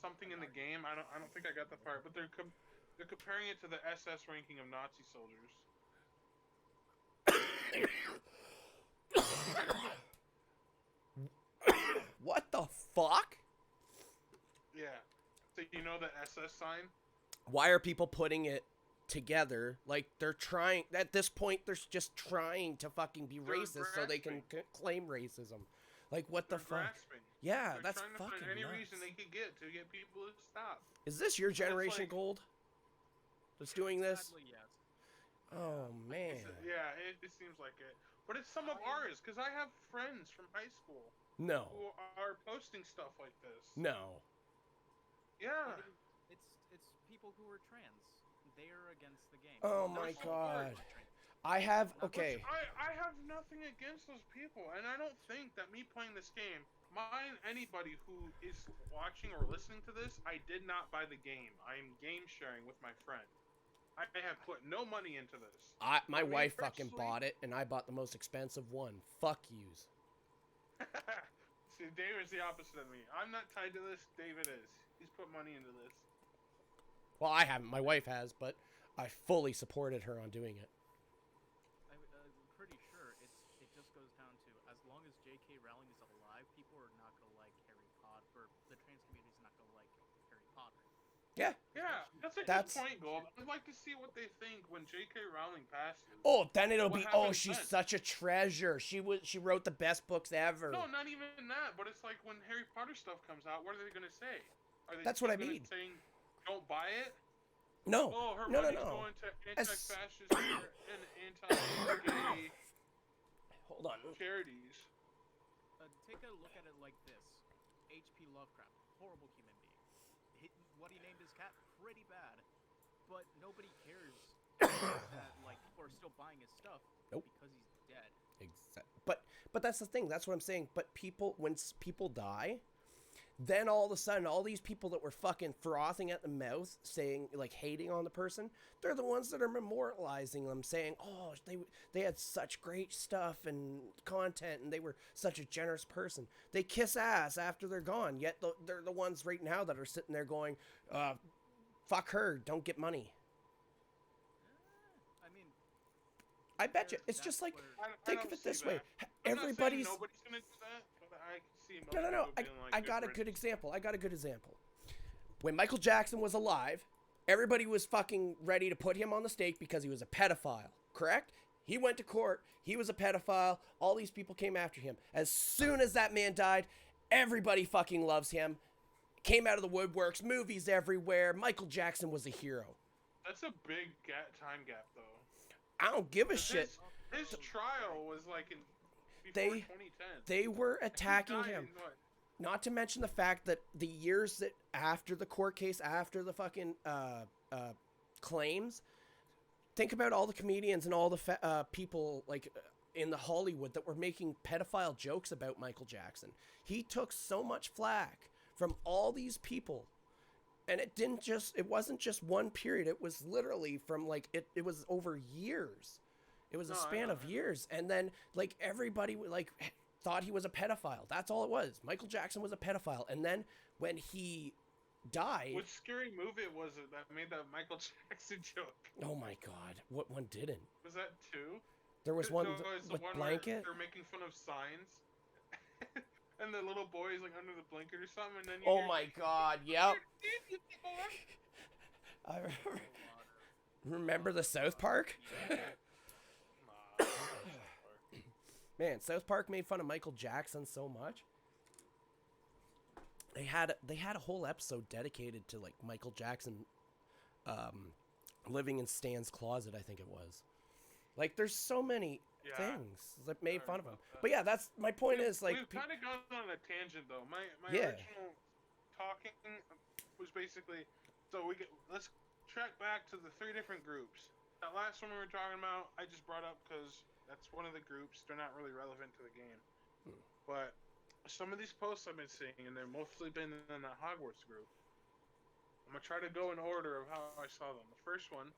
something in the game, I don't think I got the part, but they're comparing it to the SS ranking of Nazi soldiers. What the fuck? Yeah. So you know the SS sign? Why are people putting it together? Like, they're trying, at this point, they're just trying to fucking be racist so they can claim racism. Like, what the fuck? Grasping. Yeah, they're that's trying to fucking find any nuts. reason they could get to get people to stop. Is this your generation gold that's doing this? Sadly, yes. Oh, man. Yeah, it seems like it. But it's some of ours, because I have friends from high school No. who are posting stuff like this. No. Yeah. It's people who are trans. They are against the game. Oh my god. I have, okay. I have nothing against those people, and I don't think that me playing this game, anybody who is watching or listening to this, I did not buy the game. I am game sharing with my friend. I have put no money into this. My wife fucking bought it, and I bought the most expensive one. Fuck yous. See, David's the opposite of me. I'm not tied to this. David is. He's put money into this. Well, I haven't. My wife has, but I fully supported her on doing it. I'm pretty sure it just goes down to, as long as J.K. Rowling is alive, people are not going to like Harry Potter, or the trans community is not going to like Harry Potter. Yeah. Yeah, that's a good point, Gold. I'd like to see what they think when J.K. Rowling passes. Oh, then it'll be, she's such a treasure. She wrote the best books ever. No, not even that, but it's like when Harry Potter stuff comes out, what are they going to say? Are they That's what I mean. saying, don't buy it? No. Oh, her no. money's going to anti-fascist and anti-gay Hold on. charities. Take a look at it like this. H.P. Lovecraft, horrible human being. What he named his cat, pretty bad. But nobody cares that, like, people are still buying his stuff because he's dead. Exactly. But that's the thing. That's what I'm saying. But when people die, then all of a sudden, all these people that were fucking frothing at the mouth, saying, like, hating on the person, they're the ones that are memorializing them, saying, oh, they had such great stuff and content, and they were such a generous person. They kiss ass after they're gone, yet they're the ones right now that are sitting there going, fuck her, don't get money. I mean, I bet you, it's just like, think of it this way. Everybody's... Nobody's gonna do that, but I can see most No. people being like, I got a good example. When Michael Jackson was alive, everybody was fucking ready to put him on the stake because he was a pedophile, correct? He went to court. He was a pedophile. All these people came after him. As soon as that man died, everybody fucking loves him. Came out of the woodworks, movies everywhere. Michael Jackson was a hero. That's a big time gap, though. I don't give a shit. His trial was like before 2010. They were attacking him. Not to mention the fact that the years that after the court case, after the fucking claims, think about all the comedians and all the people like in the Hollywood that were making pedophile jokes about Michael Jackson. He took so much flack from all these people, and it wasn't just one period. It was literally from like it was over years. It was a span of years, and then like everybody like thought he was a pedophile. That's all it was. Michael Jackson was a pedophile, and then when he died, what scary movie was it that made that Michael Jackson joke? Oh my god, what one didn't? Was that two? There was one with Blanket. They're making fun of signs. and the little boy is like under the blanket or something, and then you Oh hear, my god, yep. I A remember, lot of remember the South Park? Nah. Man, South Park made fun of Michael Jackson so much. They had a whole episode dedicated to like Michael Jackson living in Stan's closet, I think it was. Like there's so many things that made fun of him. But yeah, that's my point is like we've kind of gone on a tangent though. My Yeah. original talking was basically let's track back to the 3 different groups. That last one we were talking about, I just brought up because that's one of the groups. They're not really relevant to the game, but some of these posts I've been seeing, and they're mostly been in the Hogwarts group. I'm gonna try to go in order of how I saw them. The first one,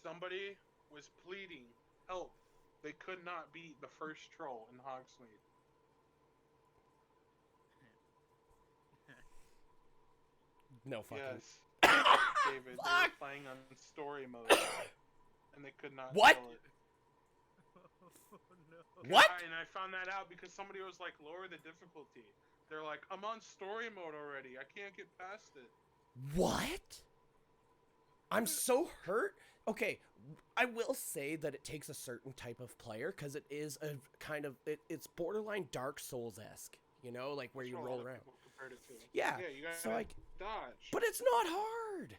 somebody was pleading help. They could not beat the first troll in Hogsmeade. no fucking. Yes, David. They were playing on story mode, and they could not. What? Kill it. Oh, no. What? And I found that out because somebody was like, lower the difficulty. They're like, I'm on story mode already. I can't get past it. What? I'm so hurt. Okay, I will say that it takes a certain type of player because it is a kind of it's borderline Dark Souls-esque, you know, like where you That's what a roll lot of around. people compared it to. Yeah. Yeah, you gotta So like, dodge. but it's not hard.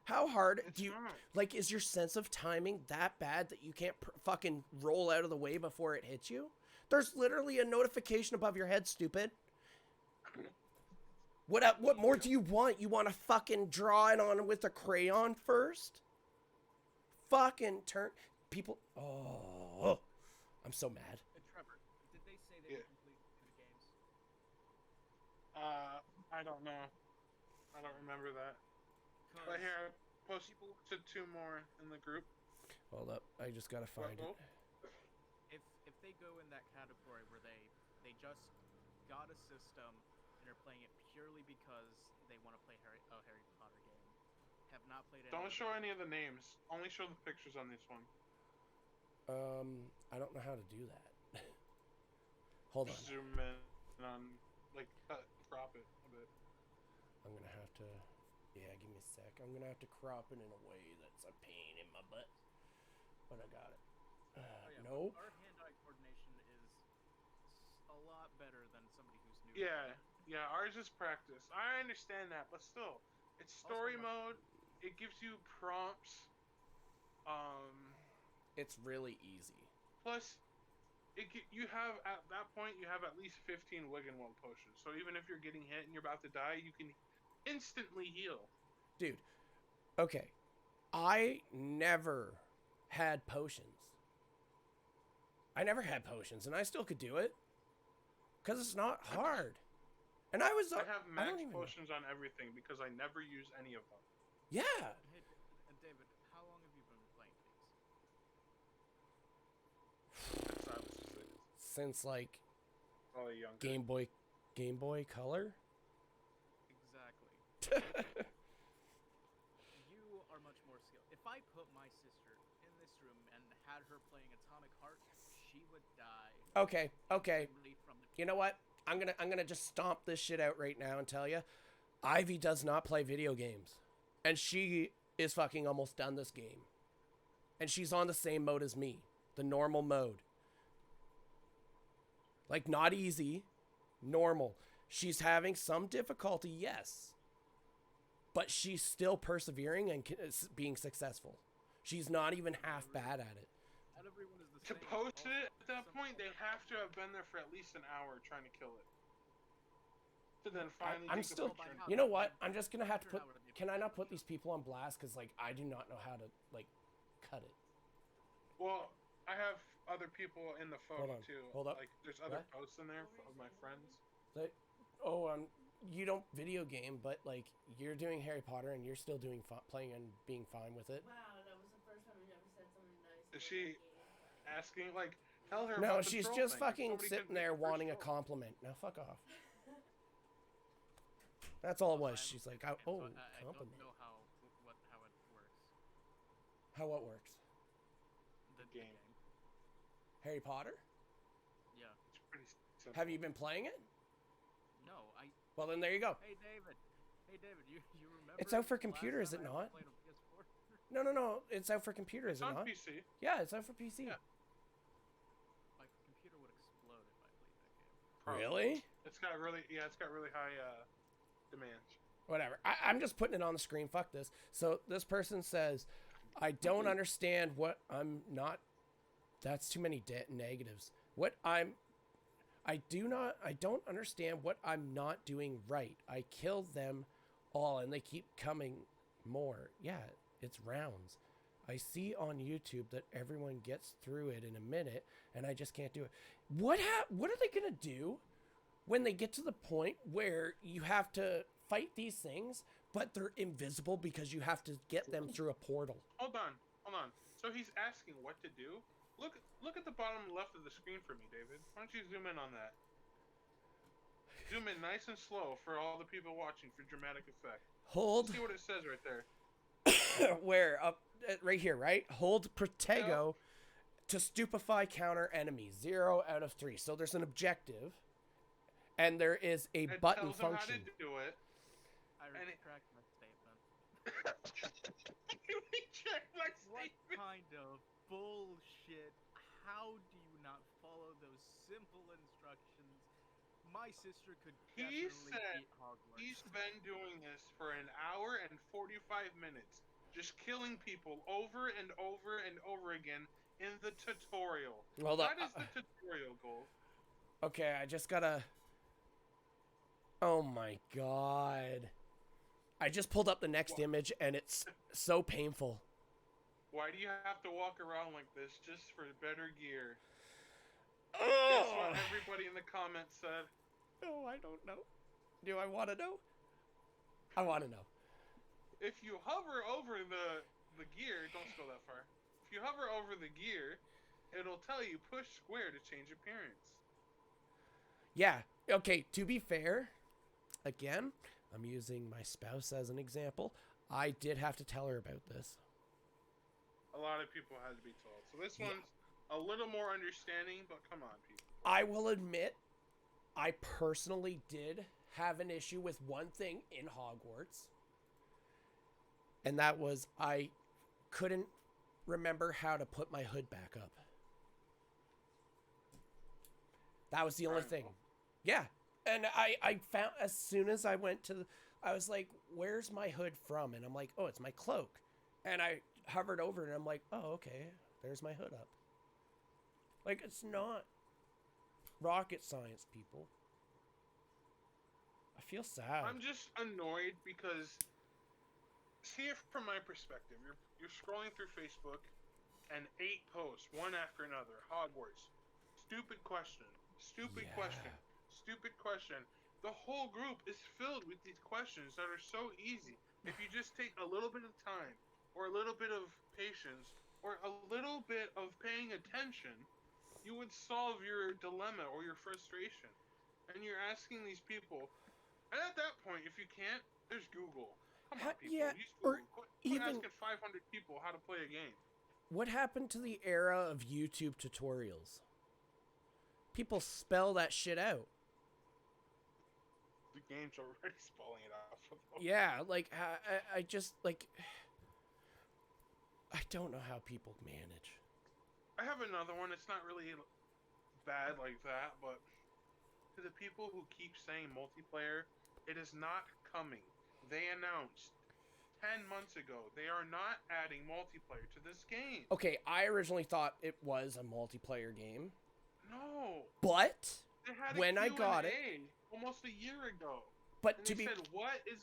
How hard It's do you not. like? Is your sense of timing that bad that you can't fucking roll out of the way before it hits you? There's literally a notification above your head, stupid. What more do you want? You want to fucking draw it on with a crayon first? Fucking turn people. Oh, I'm so mad. Trevor, did they say they Yeah. were complete the games? I don't know. I don't remember that. But here, I posted 2 more in the group. Hold up, I just gotta find it. If they go in that category where they just got a system and are playing it purely because they want to play a Harry Potter game, have not played any. Don't show any of the names. Only show the pictures on this one. I don't know how to do that. Hold on. Zoom in on, like, crop it a bit. I'm gonna have to. Yeah, give me a sec. I'm gonna have to crop it in a way that's a pain in my butt. But I got it. Nope. Our hand-eye coordination is a lot better than somebody who's new. Yeah, ours is practice. I understand that, but still, it's story mode. It gives you prompts. It's really easy. Plus, you have at that point you have at least 15 Wiggenweld potions. So even if you're getting hit and you're about to die, you can instantly heal. Dude, okay. I never had potions. I never had potions, and I still could do it. Because it's not hard. And I I have don't max even know. potions on everything because I never use any of them. Yeah. Hey, David, how long have you been playing these? Since I was 6. Since like Probably younger. Game Boy Color. Exactly. You are much more skilled. If I put my sister in this room and had her playing Atomic Heart, she would die. Okay. Literally from the You know what? I'm gonna just stomp this shit out right now and tell you, Ivy does not play video games, and she is fucking almost done this game, and she's on the same mode as me, the normal mode. Like not easy, normal. She's having some difficulty, yes, but she's still persevering and being successful. She's not even half bad at it. Not everyone is the To same. post it at that Some point, they people- have to have been there for at least an hour trying to kill it. To then finally I'm take still. a picture. You know what? I'm just gonna have to put. Can I not put these people on blast? Because like I do not know how to like cut it. Well, I have other people in the photo Hold on, too. hold up. Like there's other What? posts in there of my friends. Like, oh, you don't video game, but like you're doing Harry Potter and you're still doing playing and being fine with it. Wow, that was the first time we've ever said something nice. Is she asking like tell her? No, about the she's troll just thing. fucking Somebody sitting could be there the first wanting a troll. compliment. Now fuck off. That's all it was. She's like, I oh, don't compliment. know how it works. How what works? The Game. Harry Potter? Yeah. It's pretty simple. Have you been playing it? No, Well, then there you go. Hey, David. You remember? It's out for last computer, is time it I not? played on PS4? No. It's out for computer, is It's it on not? PC. Yeah, it's out for PC. Yeah. My computer would explode if I played that game. Probably. Really? It's got really high demands. Whatever. I'm just putting it on the screen. Fuck this. So this person says, I don't understand what I'm not. That's too many negatives. I don't understand what I'm not doing right. I killed them all and they keep coming more. Yeah, it's rounds. I see on YouTube that everyone gets through it in a minute and I just can't do it. What are they going to do when they get to the point where you have to fight these things, but they're invisible because you have to get them through a portal? Hold on. So he's asking what to do. Look at the bottom left of the screen for me, David. Why don't you zoom in on that? Zoom in nice and slow for all the people watching for dramatic effect. Hold. See what it says right there. Where? Up right here, right? Hold Protego to stupefy counter enemies. 0 out of 3. So there's an objective, and there is a It button tells him function. how to do it. I And it- retract my statement. You reject my What statement. kind of bullshit? How do you not follow those simple instructions? My sister could He definitely said beat Hogwarts. he's been doing this for an hour and 45 minutes, just killing people over and over and over again in the tutorial. Hold That on. is the tutorial goal. Okay, I just gotta. Oh my god. I just pulled up the next image and it's so painful. Why do you have to walk around like this just for better gear? Guess Oh, what everybody in the comments said? no, I don't know. Do I want to know? I want to know. If you hover over the gear, don't scroll that far. If you hover over the gear, it'll tell you push square to change appearance. Yeah. Okay, to be fair, again, I'm using my spouse as an example. I did have to tell her about this. A lot of people had to be told. So this Yeah. one's a little more understanding, but come on, people. I will admit, I personally did have an issue with one thing in Hogwarts. And that was I couldn't remember how to put my hood back up. That was the only thing. Yeah. And I found, as soon as I went to, I was like, where's my hood from? And I'm like, oh, it's my cloak. And I hovered over it and I'm like, oh, okay, there's my hood up. Like, it's not rocket science, people. I feel sad. I'm just annoyed because, see it from my perspective. You're scrolling through Facebook and 8 posts, one after another. Hogwarts. Stupid question. Stupid Yeah. question. Stupid question. The whole group is filled with these questions that are so easy. If you just take a little bit of time, or a little bit of patience, or a little bit of paying attention, you would solve your dilemma or your frustration. And you're asking these people, and at that point, if you can't, there's Google. Come on, people. Yeah, Use or Google. Quit even- asking 500 people how to play a game. What happened to the era of YouTube tutorials? People spell that shit out. The game's already spelling it out for them. Yeah, like, I just, like, I don't know how people manage. I have another one. It's not really bad like that, but to the people who keep saying multiplayer, it is not coming. They announced 10 months ago they are not adding multiplayer to this game. Okay, I originally thought it was a multiplayer game, No. but They had when I got it, Q&A almost a year ago. but And to they be, said, what is...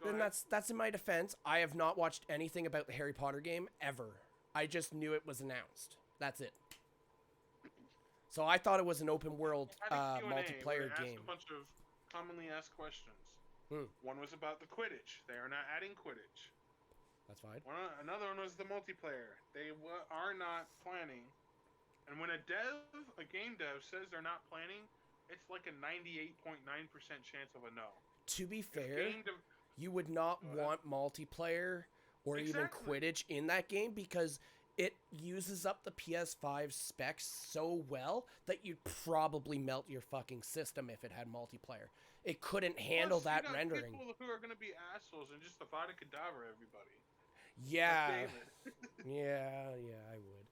Go then ahead. that's in my defense. I have not watched anything about the Harry Potter game ever. I just knew it was announced. That's it. So I thought it was an open world They had a Q&A where multiplayer they game. asked a bunch of commonly asked questions. Hmm. One was about the Quidditch. They are not adding Quidditch. That's fine. Another one was the multiplayer. They are not planning. And when a game dev says they're not planning, it's like a 98.9% chance of a no. To be If fair, game dev- you would not Go ahead. want multiplayer or even Exactly. Quidditch in that game because it uses up the PS5 specs so well that you'd probably melt your fucking system if it had multiplayer. It couldn't handle Plus, you that got rendering. People who are gonna be assholes and just Avada Kedavra everybody. Yeah. Like yeah, I would.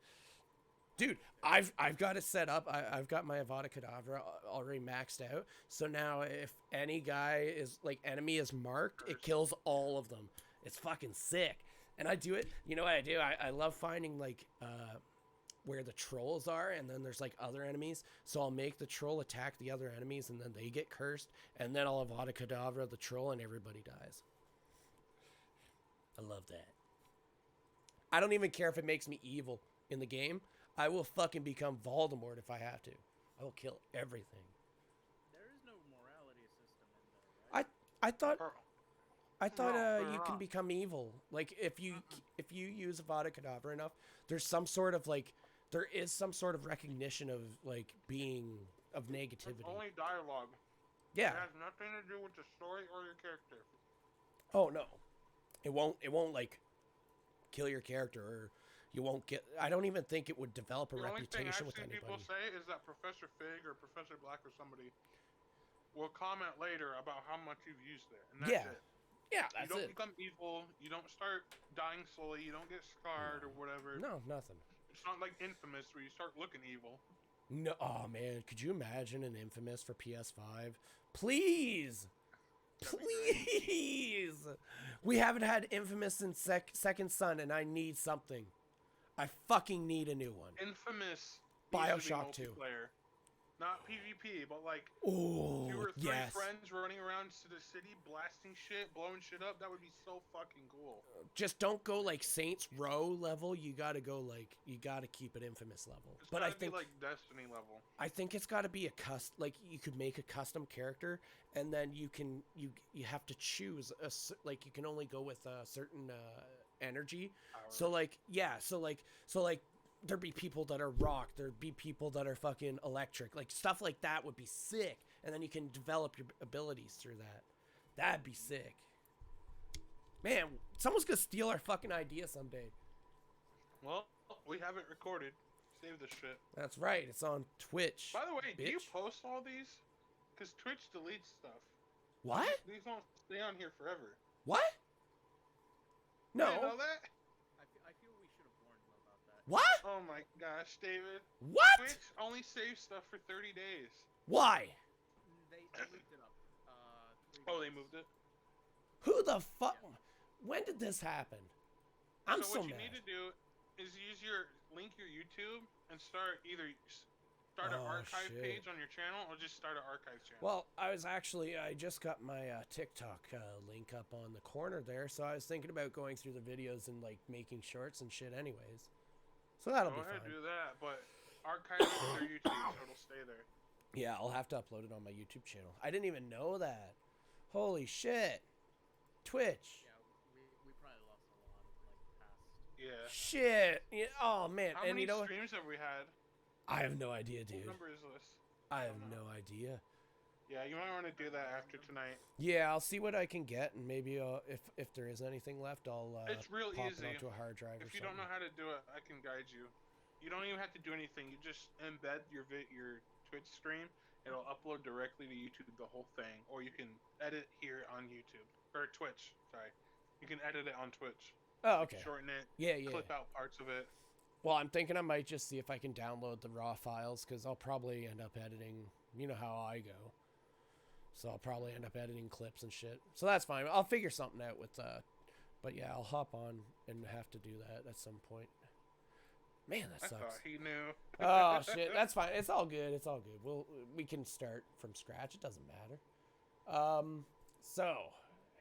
Dude, I've got it set up. I've got my Avada Kedavra already maxed out. So now if any guy is like enemy is marked, it kills all of them. It's fucking sick. And I do it. You know what I do? I love finding like where the trolls are, and then there's like other enemies. So I'll make the troll attack the other enemies, and then they get cursed, and then I'll Avada Kedavra the troll, and everybody dies. I love that. I don't even care if it makes me evil in the game. I will fucking become Voldemort if I have to. I will kill everything. There is no morality system in there, right? I thought No, you can become evil. Like if you use Avada Kedavra enough, there's some sort of like there is some sort of recognition of like being of negativity. It's only dialogue. Yeah. It has nothing to do with the story or your character. Oh no. It won't like kill your character, or you won't get. I don't even think it would develop a reputation with anybody. The only thing I've seen people say is that Professor Fig or Professor Black or somebody will comment later about how much you've used it, and that's it. Yeah, that's you don't it. become evil. You don't start dying slowly. You don't get scarred or whatever. No, nothing. It's not like Infamous where you start looking evil. No, oh man, could you imagine an Infamous for PS5? Please! Please! We haven't had Infamous since Second Son, and I need something. I fucking need a new one. Infamous. BioShock 2. Not PvP, but like Oh, 2 or 3 yes. friends running around to the city, blasting shit, blowing shit up. That would be so fucking cool. Just don't go like Saints Row level. You gotta keep it Infamous level. It's But gotta I think be like Destiny level. I think it's gotta be like you could make a custom character, and then you have to choose like you can only go with a certain energy. So like there'd be people that are rock, there'd be people that are fucking electric, like stuff like that would be sick, and then you can develop your abilities through that. That'd be sick. Man, someone's gonna steal our fucking idea someday. Well, we haven't recorded. Save this shit. That's right, it's on Twitch. By the way, do you bitch. post all these? Because Twitch deletes stuff. What? These don't stay on here forever. What? You didn't No. know that? I feel we should have warned them about that. What? Oh my gosh, David. What? Twitch only saves stuff for 30 days. Why? They moved it up. 3 Oh, they days. moved it? Who the fuck? When did this happen? I'm so so what you mad. need to do is link your YouTube and start an Oh, archive shit. page on your channel or just start an archive channel. Well, I just got my TikTok link up on the corner there, so I was thinking about going through the videos and like making shorts and shit anyways. So that'll Go be ahead fine. do that, but archive it to their YouTube so it'll stay there. Yeah, I'll have to upload it on my YouTube channel. I didn't even know that. Holy shit. Twitch. Yeah, we probably lost a lot of past. Yeah. Shit. Yeah, oh man. How And many you know what? streams have we had? I have no idea, What dude. number is this? I have no idea. Yeah, you might want to do that after tonight. Yeah, I'll see what I can get, and maybe if there is anything left, I'll It's real pop easy. it onto a hard drive or If you something. don't know how to do it, I can guide you. You don't even have to do anything. You just embed your Twitch stream. It'll upload directly to YouTube, the whole thing. Or you can edit here on YouTube. Or Twitch, sorry. You can edit it on Twitch. Oh, okay. Shorten it. Yeah, yeah. Clip out parts of it. Well, I'm thinking I might just see if I can download the raw files, because I'll probably end up editing. You know how I go. So I'll probably end up editing clips and shit. So that's fine. I'll figure something out with but yeah, I'll hop on and have to do that at some point. Man, that I sucks. thought he knew. Oh shit, that's fine. It's all good. It's all good. We can start from scratch. It doesn't matter. So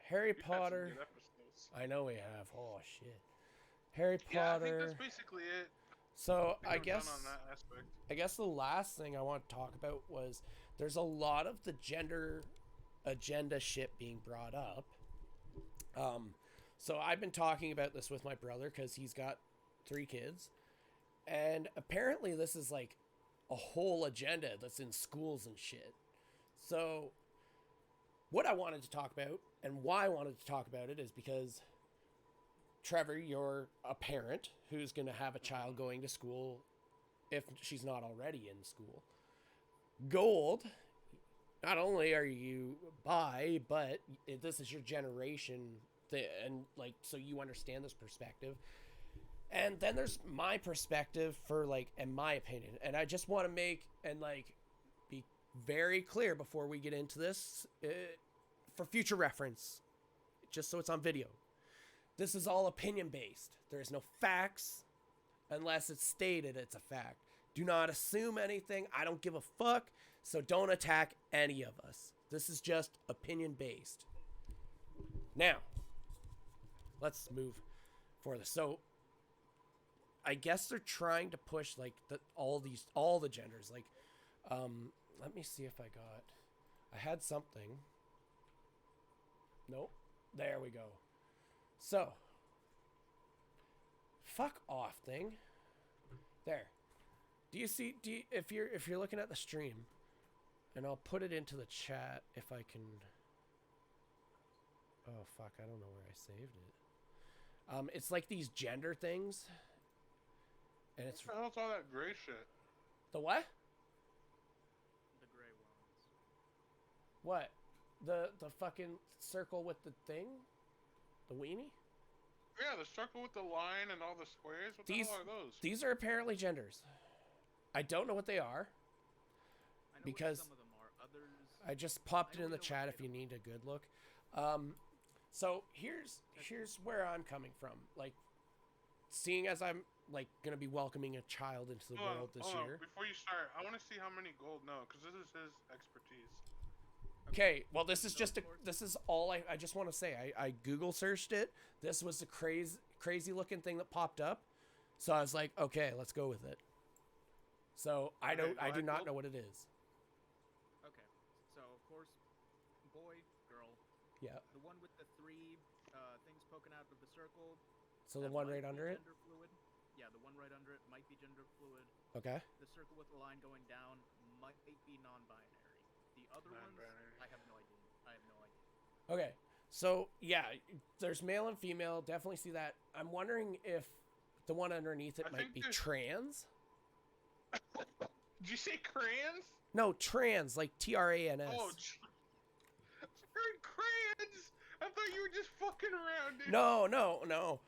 Harry We've had some Potter. good episodes. I know we have. Oh shit. Harry Yeah, I Potter. think that's basically it. So I I think we're guess done on that aspect. I guess the last thing I want to talk about was there's a lot of the gender agenda shit being brought up. So I've been talking about this with my brother because he's got 3 kids, and apparently this is like a whole agenda that's in schools and shit. So what I wanted to talk about and why I wanted to talk about it is because Trevor, you're a parent who's going to have a child going to school if she's not already in school. Gold, not only are you bi, but this is your generation, and like, so you understand this perspective. And then there's my perspective for like, in my opinion, and I just want to make and like be very clear before we get into this, for future reference, just so it's on video. This is all opinion based. There is no facts unless it's stated it's a fact. Do not assume anything. I don't give a fuck. So don't attack any of us. This is just opinion based. Now, let's move for this. So I guess they're trying to push like all the genders. Like, let me see if I had something. Nope. There we go. So, fuck off thing. There. Do you see? If you're looking at the stream, and I'll put it into the chat if I can. Oh fuck! I don't know where I saved it. It's like these gender things, and it's. What the hell's all that gray shit? The what? The gray ones. What? The fucking circle with the thing? The weenie? Yeah, the circle with the line and all the squares. What the hell are those? These are apparently genders. I don't know what they are. I know Because what some of them are. Others. I just popped it in the chat if you need a good look. So here's where I'm coming from. Like, seeing as I'm like gonna be welcoming a child into the world this year. Before you start, I want to see how many gold know, because this is his expertise. Okay, well, this is all I just want to say. I Google searched it. This was the crazy looking thing that popped up. So I was like, okay, let's go with it. So I do not know what it is. Okay, so of course, boy, girl. Yeah. The one with the three things poking out of the circle. So the one right under it? Gender fluid. Yeah, the one right under it might be gender fluid. Okay. The circle with the line going down might be non-binary. The other ones, I have no idea. Okay, so yeah, there's male and female. Definitely see that. I'm wondering if the one underneath it might be trans. Did you say crayons? No, trans, like TRANS. Oh, crayons! I thought you were just fucking around, dude. No.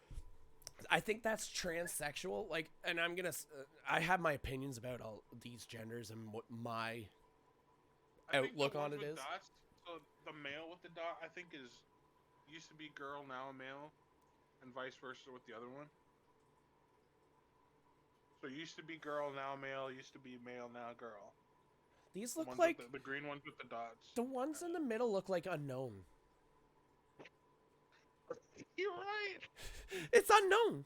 I think that's transsexual. Like, and I'm gonna. I have my opinions about all these genders and what my outlook on it is. Dots, so the male with the dot, I think, used to be girl, now a male, and vice versa with the other one. So used to be girl, now male. Used to be male, now girl. These look like the green ones with the dots. The ones in the middle look like unknown. You're right. It's unknown.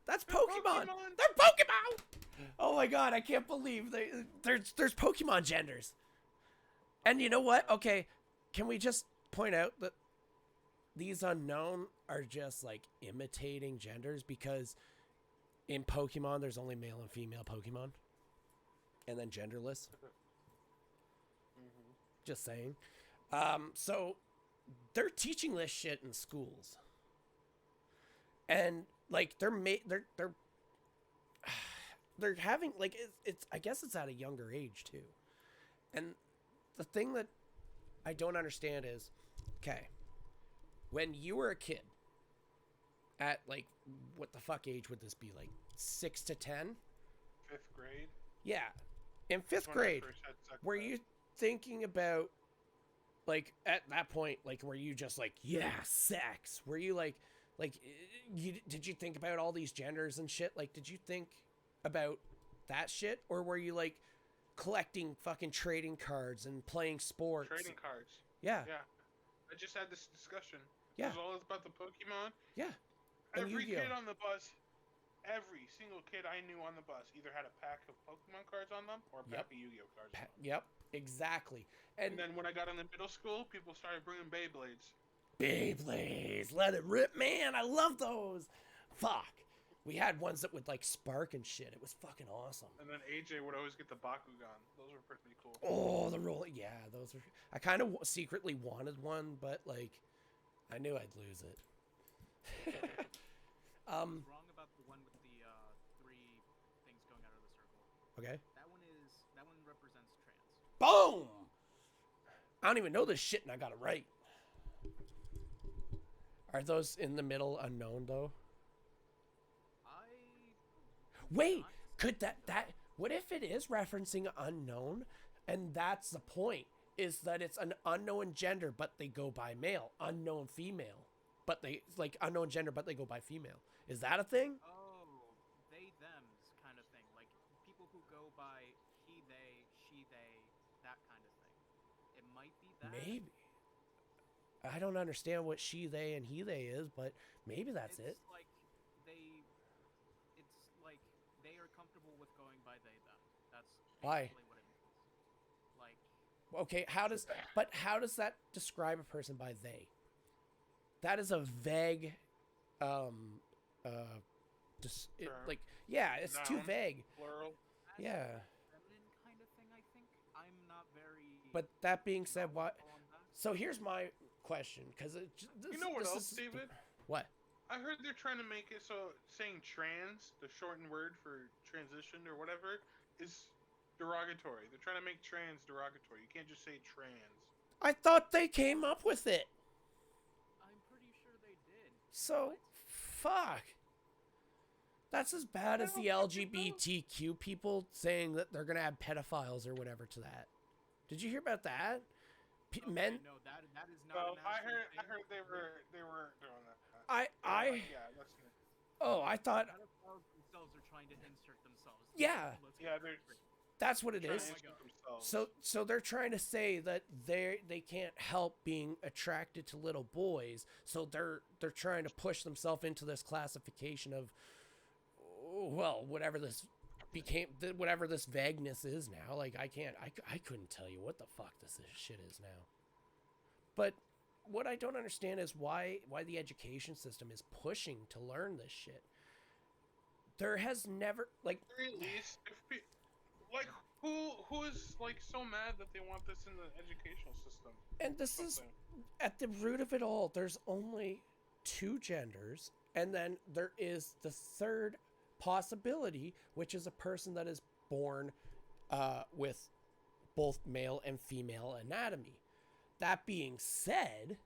That's Pokemon. They're Pokemon. Oh my god, I can't believe there's Pokemon genders. And you know what? Okay, can we just point out that these unknown are just like imitating genders, because in Pokemon there's only male and female Pokemon, and then genderless. Just saying. So they're teaching this shit in schools, and like they're having like it's I guess it's at a younger age too. And the thing that I don't understand is, okay, when you were a kid, at like, what the fuck age would this be, like 6 to 10? 5th grade. Yeah, in 5th grade, were you thinking about, like, at that point, like, were you just like, yeah, sex? Were you like did you think about all these genders and shit? Like, did you think about that shit, or were you like collecting fucking trading cards and playing sports? Trading cards. Yeah. Yeah. I just had this discussion. Yeah. It was all about the Pokemon. Yeah. And Every Yu-Gi-Oh. kid on the bus, every single kid I knew on the bus either had a pack of Pokemon cards on them or a pack of Yu-Gi-Oh cards on them. Yep, exactly. And then when I got into middle school, people started bringing Beyblades. Beyblades, let it rip, man. I love those. Fuck. We had ones that would like spark and shit. It was fucking awesome. And then AJ would always get the Bakugan. Those were pretty cool. Oh, the roll. Yeah, those were. I kind of secretly wanted one, but like, I knew I'd lose it. I was wrong about the one with the 3 things going out of the circle. Okay. That one represents trans. Boom! I don't even know this shit, and I got it right. Are those in the middle unknown though? Wait, could that what if it is referencing unknown, and that's the point, is that it's an unknown gender but they go by male, unknown female, but they like unknown gender but they go by female. Is that a thing? Oh, they thems kind of thing, like people who go by he they, she they, that kind of thing. It might be that. Maybe. I don't understand what she they and he they is, but maybe that's it. It's like they are comfortable with going by they them. That's Why? basically what it means. Like, Okay, how does that describe a person by they? That is a vague like, yeah, it's too Noun, vague. Plural. Yeah. feminine kind of thing, I think. I'm not very. But that being said, what? knowledgeable on that. So here's my question, because You know what else, David? What? I heard they're trying to make it so saying trans, the shortened word for transitioned or whatever, is derogatory. They're trying to make trans derogatory. You can't just say trans. I thought they came up with it. I'm pretty sure they did. So, fuck. That's as bad as the LGBTQ people saying that they're gonna add pedophiles or whatever to that. Did you hear about that? Men. No, that is not. Well, an I actual heard thing. they were doing that. Yeah, that's good. Oh, I thought. Pedophiles themselves are trying to insert themselves. Yeah. Yeah, they're That's what it trying is. to insert themselves. So they're trying to say that they can't help being attracted to little boys. So they're trying to push themselves into this classification of, well, whatever this vagueness is now. Like I couldn't tell you what the fuck this shit is now. But what I don't understand is why the education system is pushing to learn this shit. There has never, like, At least, who is like so mad that they want this in the educational system? and this is at the root of it all. There's only 2 genders, and then there is the third possibility, which is a person that is born with both male and female anatomy. That being said,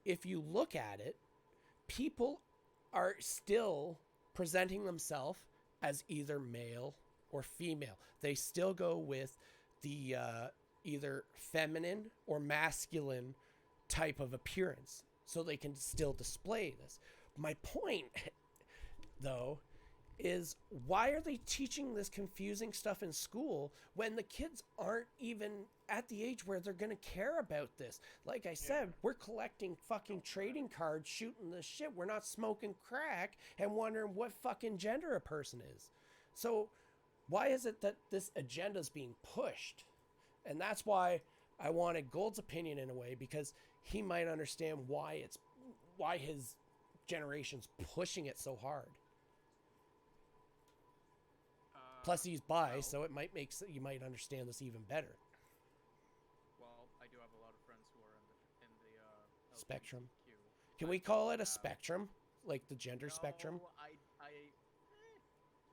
if you look at it, people are still presenting themselves as either male or female. They still go with the either feminine or masculine type of appearance, so they can still display this. My point, though, is why are they teaching this confusing stuff in school when the kids aren't even at the age where they're going to care about this? Like I said, we're collecting fucking trading cards, shooting this shit. We're not smoking crack and wondering what fucking gender a person is. So why is it that this agenda is being pushed? And that's why I wanted Gold's opinion in a way, because he might understand why his generation's pushing it so hard. Plus, he's bi, so it might you might understand this even better. Well, I do have a lot of friends who are in the Spectrum. LGBTQ. Can we call it a spectrum, like the gender spectrum?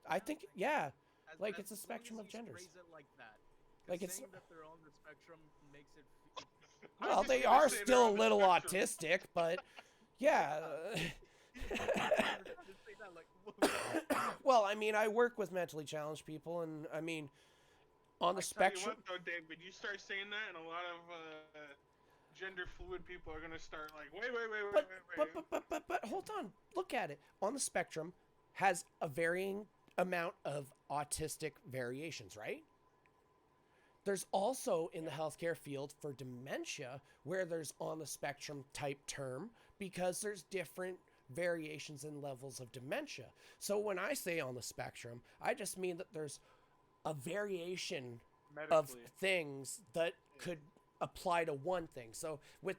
I think, yeah, like it's a as long spectrum as of you genders. phrase it like that. 'Cause Like it's. saying that they're on the spectrum makes it. Well, just they gonna are say they're still a on the little spectrum. autistic, but yeah. Just say that like. Well, I mean, I work with mentally challenged people, and I mean, on the spectrum. Tell you what, though, David, you start saying that, and a lot of gender fluid people are gonna start like, wait. But hold on, look at it. On the spectrum has a varying amount of autistic variations, right? There's also in the healthcare field for dementia where there's on the spectrum type term, because there's different variations and levels of dementia. So when I say on the spectrum, I just mean that there's a variation of Medically. things that could apply to one thing. So with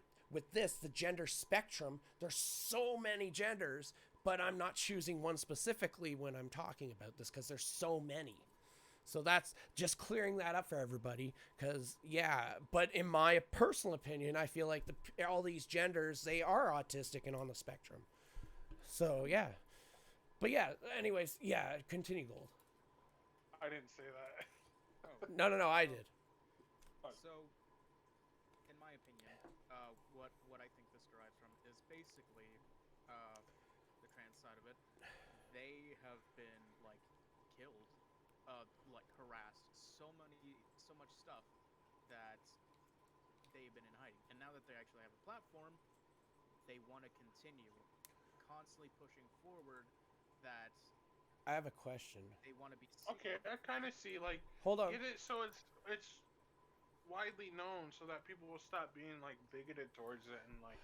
this, the gender spectrum, there's so many genders, but I'm not choosing one specifically when I'm talking about this because there's so many. So that's just clearing that up for everybody, because but in my personal opinion, I feel like all these genders, they are autistic and on the spectrum. So yeah, But yeah, anyways, yeah, continue, Gold. I didn't say that. Oh, No, I did. so, in my opinion, what I think this derives from is basically the trans side of it. They have been like killed, like harassed, so much stuff that they've been in hiding. And now that they actually have a platform, they want to continue constantly pushing forward that I have a question. they want to be seen. Okay, I kind of see like Hold on. get it so it's widely known so that people will stop being like bigoted towards it and like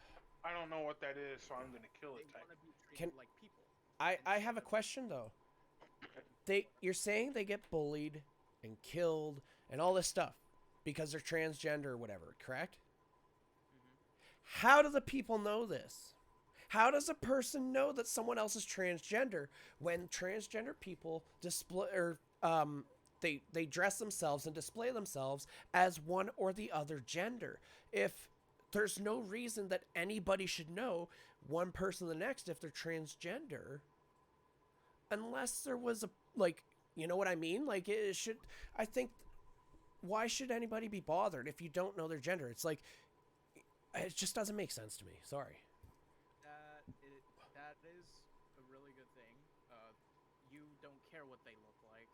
I don't know what that is, so I'm gonna kill They it type. want to be treated like people. I have a question though. You're saying they get bullied and killed and all this stuff because they're transgender or whatever, correct? How do the people know this? How does a person know that someone else is transgender when transgender people display or they dress themselves and display themselves as one or the other gender? If there's no reason that anybody should know one person or the next if they're transgender, unless there was a like, you know what I mean? Like it should. I think. Why should anybody be bothered if you don't know their gender? It's like it just doesn't make sense to me. Sorry. That is a really good thing. You don't care what they look like.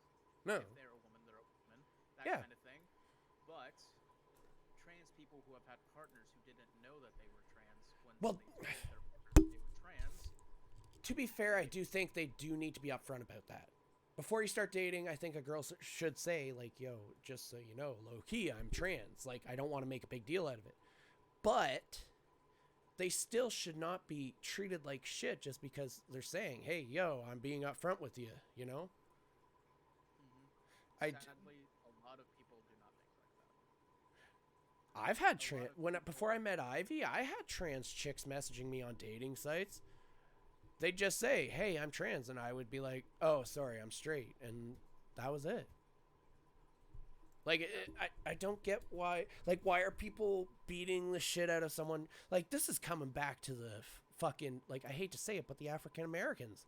No. If they're a woman, they're a woman. That Yeah. kind of thing. But trans people who have had partners who didn't know that they were trans when Well, they told their partners they were trans. To be fair, I do think they do need to be upfront about that. Before you start dating, I think a girl should say, like, yo, just so you know, low key, I'm trans. Like, I don't want to make a big deal out of it. But they still should not be treated like shit just because they're saying, hey, yo, I'm being upfront with you, you know? Sadly, a lot of people do not think like that. I've had before I met Ivy, I had trans chicks messaging me on dating sites. They'd just say, hey, I'm trans, and I would be like, oh, sorry, I'm straight, and that was it. Like, I don't get why, like, why are people beating the shit out of someone? Like, this is coming back to the fucking, like, I hate to say it, but the African Americans.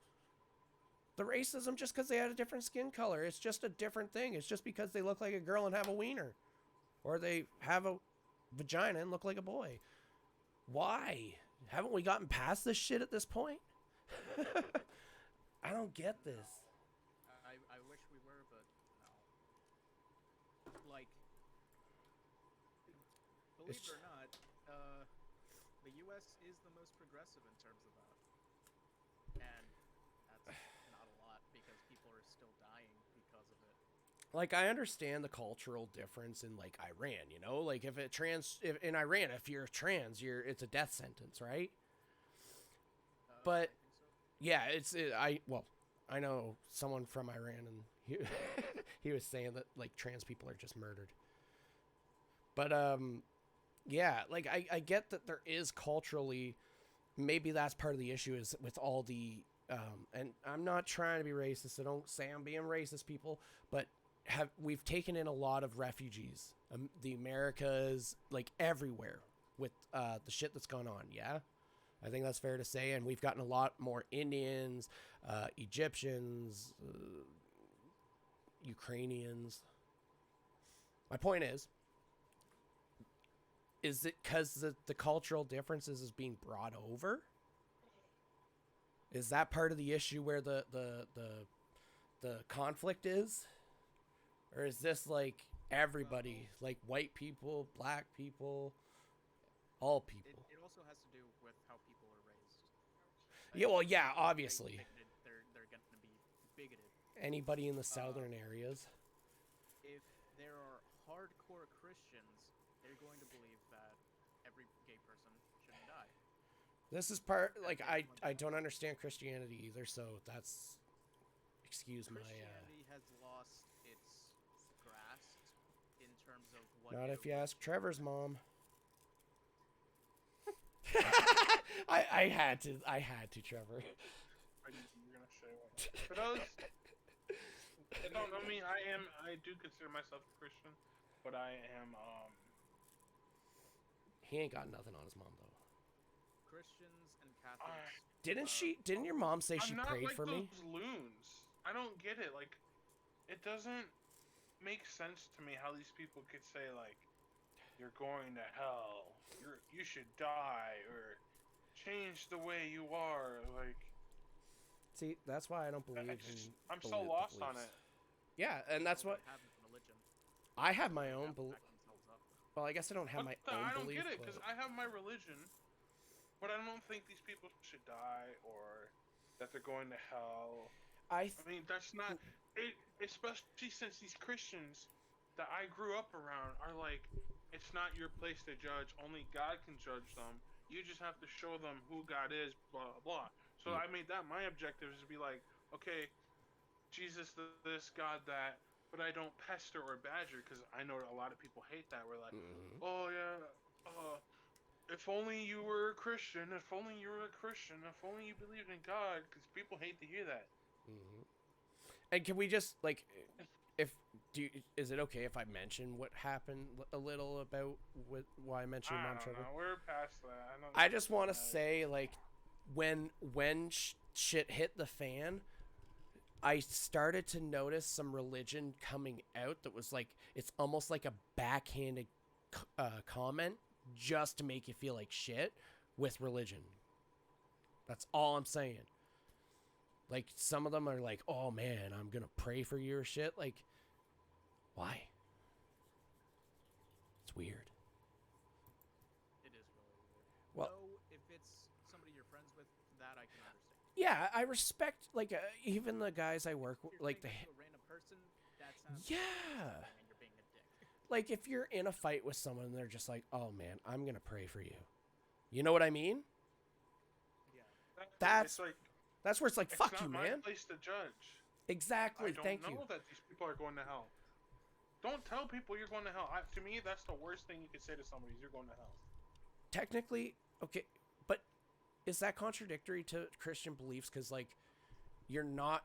The racism just because they had a different skin color. It's just a different thing. It's just because they look like a girl and have a wiener. Or they have a vagina and look like a boy. Why? Haven't we gotten past this shit at this point? I don't get this. I wish we were, but no. Like, believe it or not, the U.S. is the most progressive in terms of that. And that's not a lot because people are still dying because of it. Like, I understand the cultural difference in, like, Iran, you know? Like, if in Iran, if you're trans, it's a death sentence, right? But yeah, I know someone from Iran, and he was saying that like trans people are just murdered. But yeah, like I get that there is culturally, maybe that's part of the issue is with all the and I'm not trying to be racist, so don't say I'm being racist, people, but we've taken in a lot of refugees, the Americas, like everywhere with the shit that's gone on, yeah? I think that's fair to say, and we've gotten a lot more Indians, Egyptians, Ukrainians. My point is it because the cultural differences is being brought over? Is that part of the issue where the conflict is? Or is this like everybody, like white people, black people, all people? It also has to do with how people are raised. Yeah, well, yeah, obviously. They're going to be bigoted. Anybody in the southern areas. If there are hardcore Christians, they're going to believe that every gay person should die. This is part, like, I don't understand Christianity either, so that's, excuse my, Christianity has lost its grasp in terms of what... Not if you ask Trevor's mom. I had to, Trevor. You're gonna say what? For those, I mean, I do consider myself a Christian, but I am, He ain't got nothing on his mom, though. Christians and Catholics. Didn't your mom say she I'm not prayed like for me? those loons. I don't get it. Like, it doesn't make sense to me how these people could say like, "You're going to hell. You should die," or "Change the way you are." Like, See, that's why I don't believe I'm so lost on it. Yeah, and that's what Religion. I have my own belief. Well, I guess I don't have my own I don't belief. get it because I have my religion, but I don't think these people should die or that they're going to hell. I mean, that's not it. Especially since these Christians that I grew up around are like, it's not your place to judge. Only God can judge them. You just have to show them who God is. Blah blah. So I made that my objective is to be like, okay, Jesus this, God that, but I don't pester or badger because I know a lot of people hate that. We're like, oh yeah, if only you were a Christian, if only you were a Christian, if only you believed in God, because people hate to hear that. And can we just like, is it okay if I mention what happened a little about why I mentioned Mom Trevor? No, we're past that. I just want to say like, when shit hit the fan, I started to notice some religion coming out that was like, it's almost like a backhanded comment just to make you feel like shit with religion. That's all I'm saying. Like, some of them are like, oh man, I'm gonna pray for you or shit. Like, why? It's weird. It is really weird. Well, so if it's somebody you're friends with, that I can understand. Yeah, I respect, like, even the guys I work with, like, a random person, that sounds yeah. And you're being a dick. Like, if you're in a fight with someone and they're just like, oh man, I'm gonna pray for you. You know what I mean? Yeah. That's like, that's where it's like, fuck you, man. It's not my place to judge. Exactly. Thank you. I don't know that these people are going to hell. Don't tell people you're going to hell. To me, that's the worst thing you could say to somebody is you're going to hell. Technically, okay, but is that contradictory to Christian beliefs? Because, like, you're not,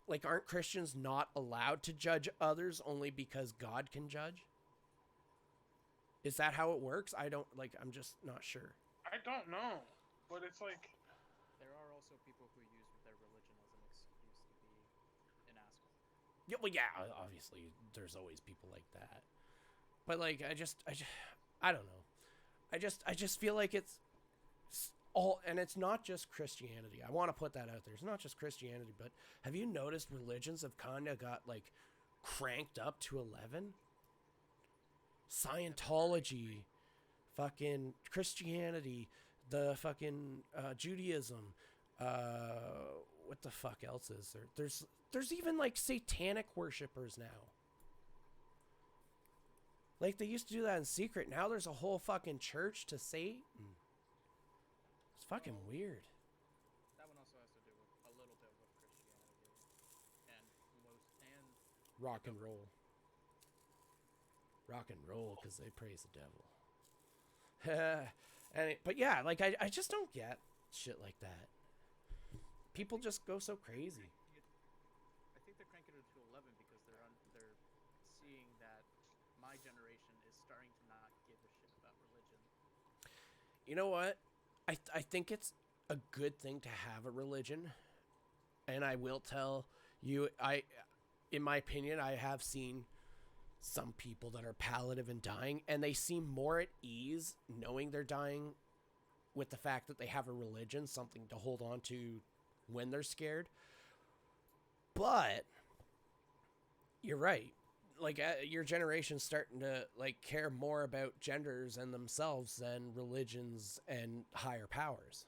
like, aren't Christians not allowed to judge others only because God can judge? Is that how it works? I'm just not sure. I don't know, but it's like... There are also people who use their religion as an excuse to be an asshole. Yeah, well, yeah, obviously, there's always people like that. But, like, I don't know. I just feel like it's all, and it's not just Christianity. I want to put that out there. It's not just Christianity, but have you noticed religions have kind of got, like, cranked up to 11? Scientology, fucking Christianity, the fucking Judaism, what the fuck else is there? There's even, like, satanic worshippers now. Like, they used to do that in secret. Now there's a whole fucking church to Satan. It's fucking weird. That one also has to do with a little bit with Christianity and rock and roll. Rock and roll, because they praise the devil. But yeah, like, I just don't get shit like that. People just go so crazy. I think they're cranking it to 11 because they're seeing that my generation is starting to not give a shit about religion. You know what? I think it's a good thing to have a religion. And I will tell you, in my opinion, I have seen some people that are palliative and dying, and they seem more at ease knowing they're dying with the fact that they have a religion, something to hold on to when they're scared. But you're right. Like, your generation's starting to, like, care more about genders and themselves than religions and higher powers.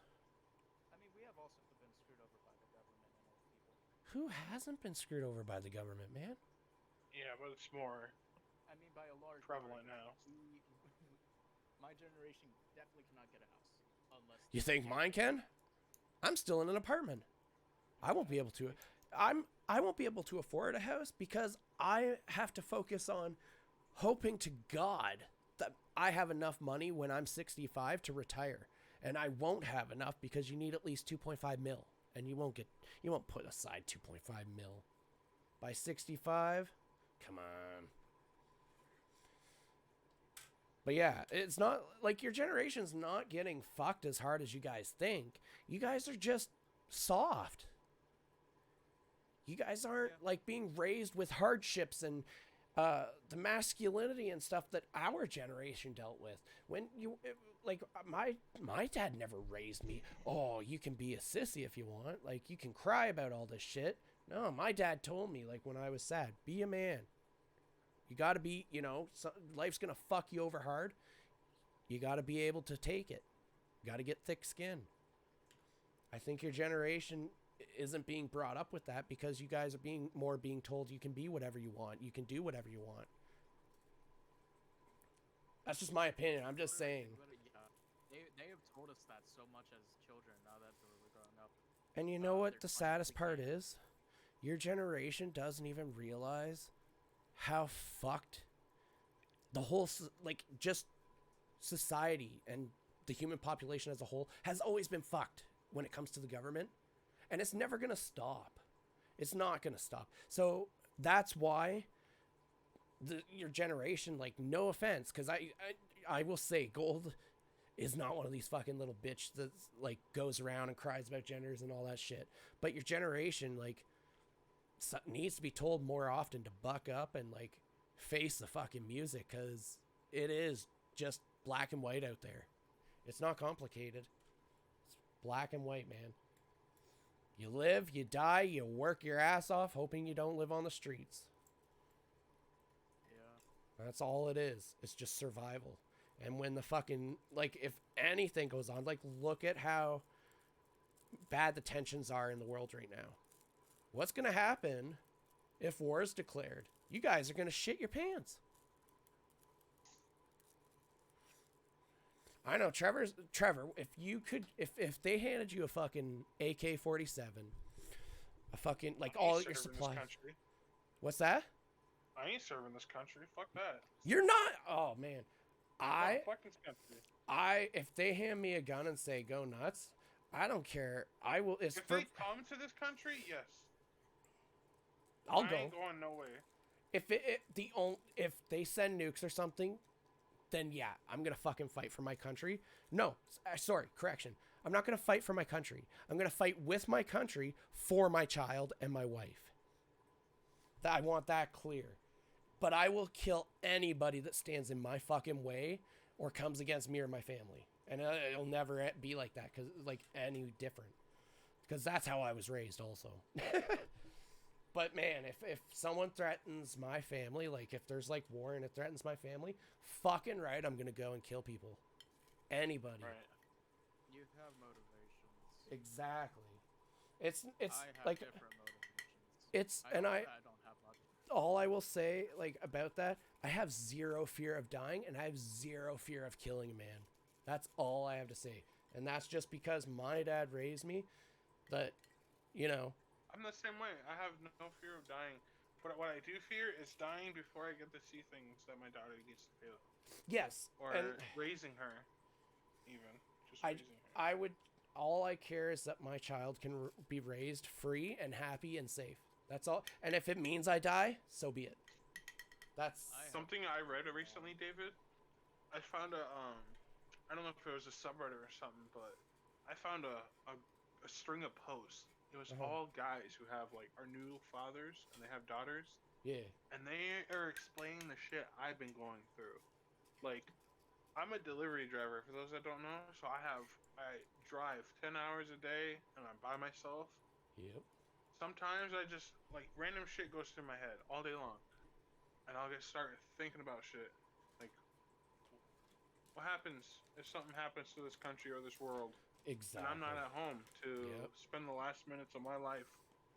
I mean, we have also been screwed over by the government and old people. Who hasn't been screwed over by the government, man? Yeah, but it's more... I mean, by a large prevalent now. My generation definitely cannot get a house unless... You think mine can? I'm still in an apartment. I won't be able to. I won't be able to afford a house because I have to focus on hoping to God that I have enough money when I'm 65 to retire. And I won't have enough because you need at least 2.5 mil. And you won't put aside 2.5 mil by 65. Come on. But yeah, it's not like your generation's not getting fucked as hard as you guys think. You guys are just soft. You guys aren't like being raised with hardships and the masculinity and stuff that our generation dealt with. When you like my dad never raised me. Oh, you can be a sissy if you want. Like you can cry about all this shit. No, my dad told me like when I was sad, be a man. You got to be, life's going to fuck you over hard. You got to be able to take it. You got to get thick skin. I think your generation isn't being brought up with that because you guys are being told you can be whatever you want. You can do whatever you want. That's just my opinion. I'm just saying. They have told us that so much as children now that we're growing up. And you know what the saddest part is? Your generation doesn't even realize how fucked the whole, just society and the human population as a whole has always been fucked when it comes to the government. And it's never going to stop. It's not going to stop. So that's why your generation, no offense, because I will say Gold is not one of these fucking little bitch that goes around and cries about genders and all that shit. But your generation, needs to be told more often to buck up and face the fucking music, because it is just black and white out there. It's not complicated. It's black and white, man. You live, you die, you work your ass off hoping you don't live on the streets. Yeah. That's all it is. It's just survival. And when the fucking if anything goes on, look at how bad the tensions are in the world right now. What's going to happen if war is declared? You guys are going to shit your pants. I know, Trevor, if you could, if they handed you a fucking AK-47, a fucking, all your supplies. What's that? I ain't serving this country. Fuck that. You're not? Oh, man. If they hand me a gun and say, go nuts, I don't care. I will. If they come to this country, yes. I'll I go. Ain't going nowhere. If they send nukes or something, then yeah, I'm gonna fucking fight for my country. No, sorry, correction. I'm not gonna fight for my country. I'm gonna fight with my country for my child and my wife. I want that clear. But I will kill anybody that stands in my fucking way or comes against me or my family. And it'll never be like that, because any different. Because that's how I was raised also. But man, if someone threatens my family, if there's war and it threatens my family, fucking right, I'm gonna go and kill people. Anybody. Right. You have motivations. Exactly. It's I have different motivations. It's I don't have much. All I will say about that, I have zero fear of dying and I have zero fear of killing a man. That's all I have to say. And that's just because my dad raised me that, I'm the same way. I have no fear of dying. But what I do fear is dying before I get to see things that my daughter gets to feel. Yes. Or raising her, even. Just raising her. All I care is that my child can be raised free and happy and safe. That's all. And if it means I die, so be it. That's something I read recently, David. I found I don't know if it was a subreddit or something, but I found a string of posts. It was all guys who have are new fathers and they have daughters. Yeah. And they are explaining the shit I've been going through. I'm a delivery driver, for those that don't know. So I drive 10 hours a day and I'm by myself. Yep. Sometimes I just random shit goes through my head all day long. And I'll start thinking about shit. What happens if something happens to this country or this world? Exactly. And I'm not at home to spend the last minutes of my life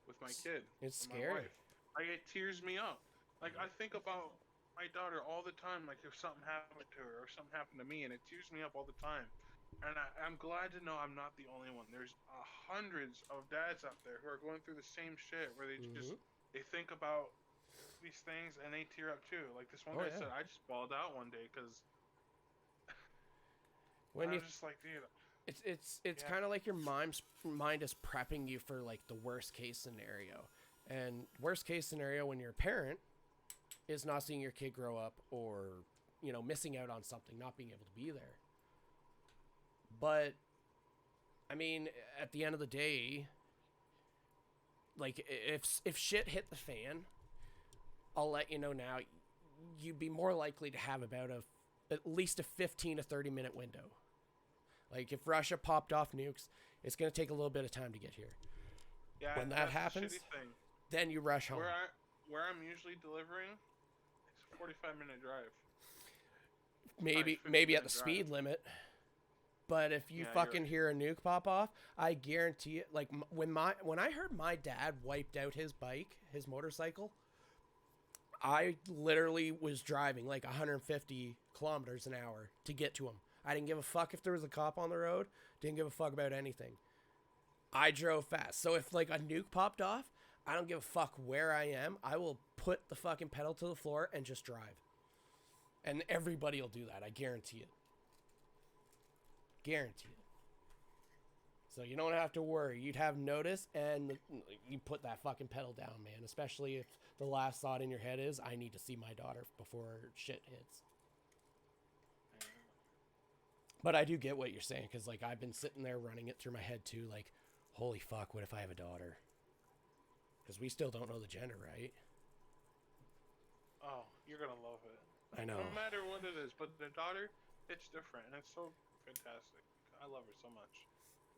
with my kid. It's scary. My wife. It tears me up. I think about my daughter all the time. If something happened to her or something happened to me, and it tears me up all the time. And I'm glad to know I'm not the only one. There's hundreds of dads out there who are going through the same shit, where they they think about these things and they tear up too. This one guy said, I just bawled out one day because I was just dude. It's kind of like your mind is prepping you for the worst case scenario. And worst case scenario when you're a parent is not seeing your kid grow up or missing out on something, not being able to be there. But, I mean, at the end of the day, like, if shit hit the fan, I'll let you know now, you'd be more likely to have about at least a 15 to 30 minute window. Like, if Russia popped off nukes, it's going to take a little bit of time to get here. Yeah, when that happens, then you rush home. Where I'm usually delivering, it's a 45-minute drive. Maybe at the speed limit. But if you fucking hear a nuke pop off, I guarantee it. Like, when I heard my dad wiped out his motorcycle, I literally was driving like 150 kilometers an hour to get to him. I didn't give a fuck if there was a cop on the road. Didn't give a fuck about anything. I drove fast. So if like a nuke popped off, I don't give a fuck where I am. I will put the fucking pedal to the floor and just drive. And everybody will do that. I guarantee it. Guarantee it. So you don't have to worry. You'd have notice and you put that fucking pedal down, man. Especially if the last thought in your head is, I need to see my daughter before shit hits. But I do get what you're saying, because like I've been sitting there running it through my head too, like, holy fuck, what if I have a daughter? Because we still don't know the gender, right? Oh, you're gonna love it. I know. No matter what it is, but the daughter, it's different, and it's so fantastic. I love her so much.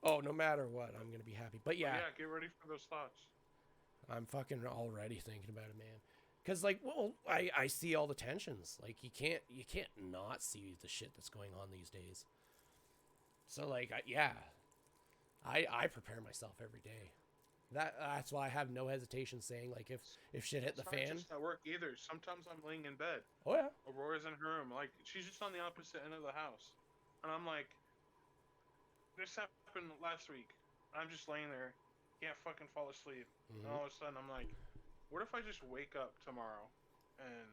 Oh, no matter what, I'm gonna be happy. But yeah. Yeah, get ready for those thoughts. I'm fucking already thinking about it, man. Because like, well, I see all the tensions. Like you can't not see the shit that's going on these days. So like, I prepare myself every day. That's why I have no hesitation saying like if shit hit the fan. It's not just at work either. Sometimes I'm laying in bed. Oh yeah. Aurora's in her room. Like she's just on the opposite end of the house, and I'm like, this happened last week. I'm just laying there, can't fucking fall asleep, and all of a sudden I'm like, what if I just wake up tomorrow and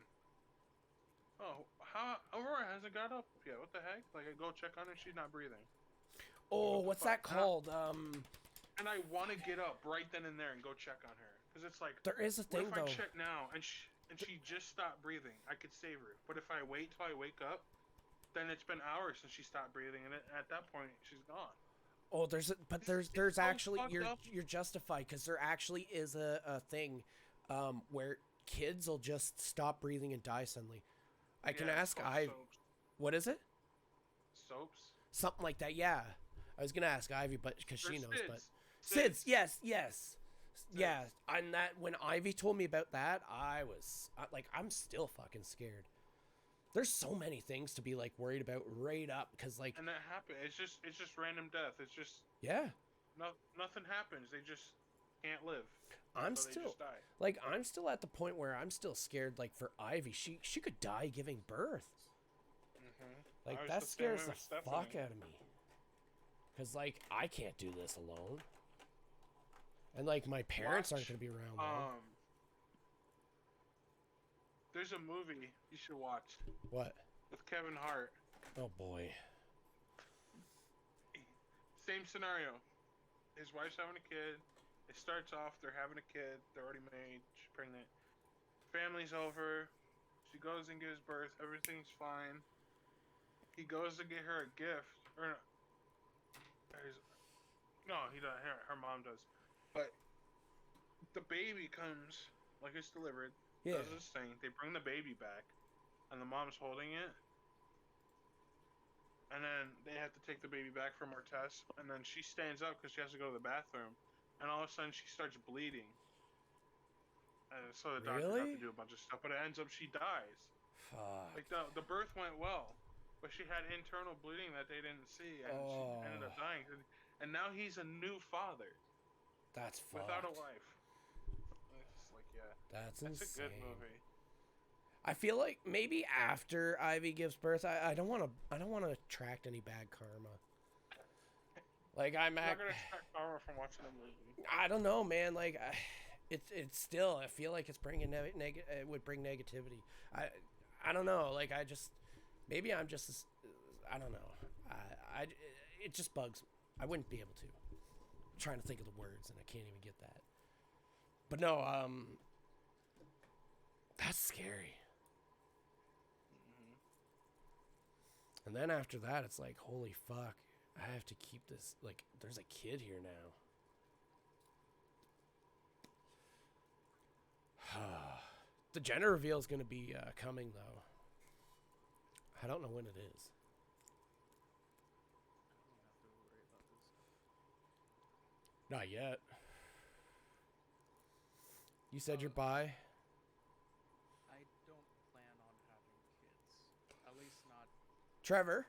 Aurora hasn't got up yet? What the heck? Like I go check on her, she's not breathing. Oh, what's that called? And I want to get up right then and there and go check on her, because it's like, there is a thing what if though. I check now and she just stopped breathing? I could save her. But if I wait till I wake up, then it's been hours since she stopped breathing, and at that point she's gone. Oh, there's actually you're justified, because there actually is a thing where kids will just stop breathing and die suddenly. I can ask Ivy. What is it? Soaps. Something like that. Yeah, I was gonna ask Ivy, but because she knows. SIDS. But SIDS. yes. SIDS. Yeah. And that when Ivy told me about that, I was like, I'm still fucking scared. There's so many things to be like worried about right up, because like. And that happened. It's just random death. It's just. Yeah. Nothing happens. They just can't live. I'm so still they just die. like, I'm still at the point where I'm still scared, like for Ivy, she could die giving birth. Like that scares the fuck out of me. Cause like I can't do this alone. And like my parents aren't gonna be around long. There's a movie you should watch. What? With Kevin Hart. Oh boy. Same scenario. His wife's having a kid. It starts off, they're having a kid. They're already married. She's pregnant. Family's over. She goes and gives birth. Everything's fine. He goes to get her a gift. No, he doesn't. Her mom does. But the baby comes, like it's delivered. Yeah. Does this thing. They bring the baby back. And the mom's holding it. And then they have to take the baby back from her test. And then she stands up because she has to go to the bathroom. And all of a sudden she starts bleeding. And so the doctor has to do a bunch of stuff. But it ends up she dies. Fuck. Like the birth went well. But she had internal bleeding that they didn't see. And she ended up dying. And now he's a new father. That's fucked. Without a wife. It's like, yeah. That's insane. insane. A good movie. I feel like maybe after Ivy gives birth, I don't want to attract any bad karma. Like I'm not gonna attract karma from watching a movie. I don't know, man. Like it's still. I feel like it's bringing it would bring negativity. I don't know. Like maybe I'm just. I don't know. It just bugs me. I wouldn't be able to. I'm trying to think of the words and I can't even get that. But no, that's scary. And then after that, it's like, holy fuck, I have to keep this. Like, there's a kid here now. The gender reveal is going to be coming, though. I don't know when it is. Not yet. You said you're bi? I don't plan on having kids. At least not. Trevor?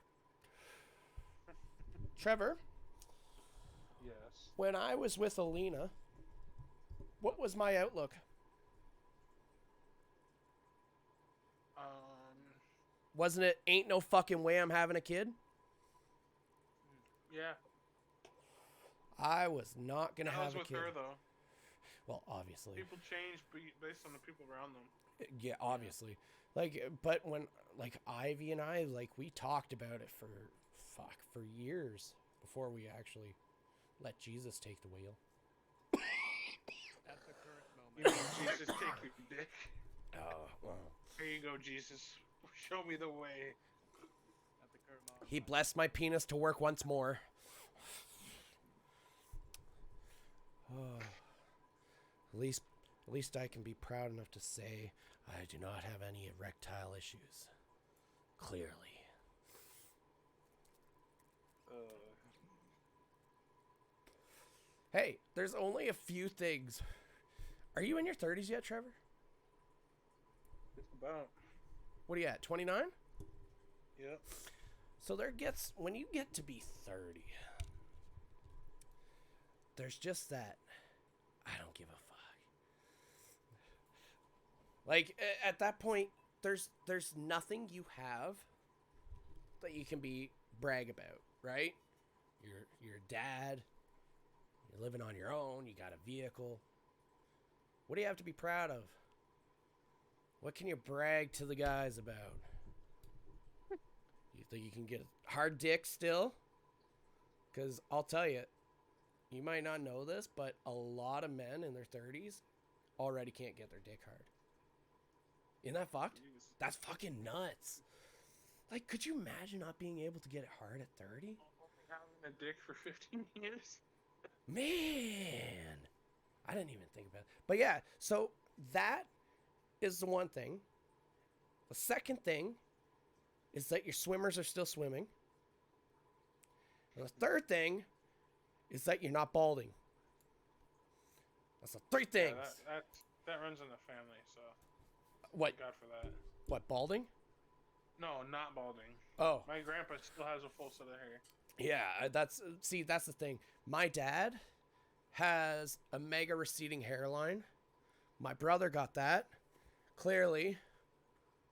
Trevor? Yes. When I was with Alina, what was my outlook? Wasn't it, ain't no fucking way I'm having a kid? Yeah. I was not going to have a with kid. her, though. Well, obviously. People change based on the people around them. Yeah, obviously. Like, but when, like, Ivy and I, like, we talked about it for years before we actually let Jesus take the wheel. At the current moment. You know, Jesus, take your dick. Oh, well. Here you go, Jesus. Show me the way. At the current moment. He blessed my penis to work once more. Oh. At least I can be proud enough to say I do not have any erectile issues. Clearly. Hey, there's only a few things. Are you in your 30s yet, Trevor? It's about. What are you at, 29? Yep. So when you get to be 30, there's just that, I don't give a fuck. Like, at that point, there's nothing you have that you can brag about, right? You're a dad, you're living on your own, you got a vehicle. What do you have to be proud of? What can you brag to the guys about? You think you can get a hard dick still? Because I'll tell you, you might not know this, but a lot of men in their 30s already can't get their dick hard. Isn't that fucked? Jeez. That's fucking nuts. Like, could you imagine not being able to get it hard at 30? Having a dick for 15 years? Man, I didn't even think about it. But yeah, so that is the one thing. The second thing is that your swimmers are still swimming. And the third thing is that you're not balding. That's the three things. Yeah, that runs in the family, so What? thank God for that. What, balding? No, not balding. Oh. My grandpa still has a full set of hair. Yeah, that's the thing. My dad has a mega receding hairline. My brother got that. Clearly,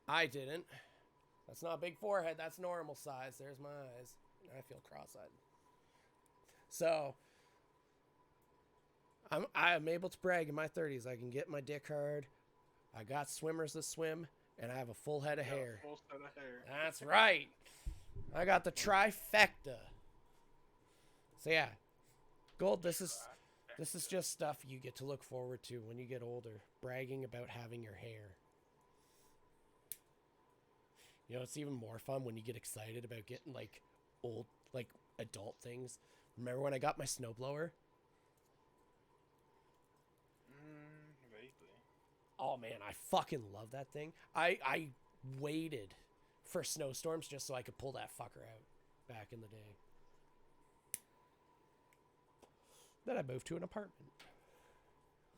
I didn't. That's not a big forehead. That's normal size. There's my eyes. I feel cross-eyed. So, I'm able to brag in my 30s. I can get my dick hard. I got swimmers that swim, and I have a full head of hair. Full set of hair. That's right. I got the trifecta. So yeah, Gold, this is just stuff you get to look forward to when you get older. Bragging about having your hair. You know, it's even more fun when you get excited about getting like old, like adult things. Remember when I got my snowblower? Vaguely. Oh man, I fucking love that thing. I waited for snowstorms just so I could pull that fucker out back in the day. Then I moved to an apartment.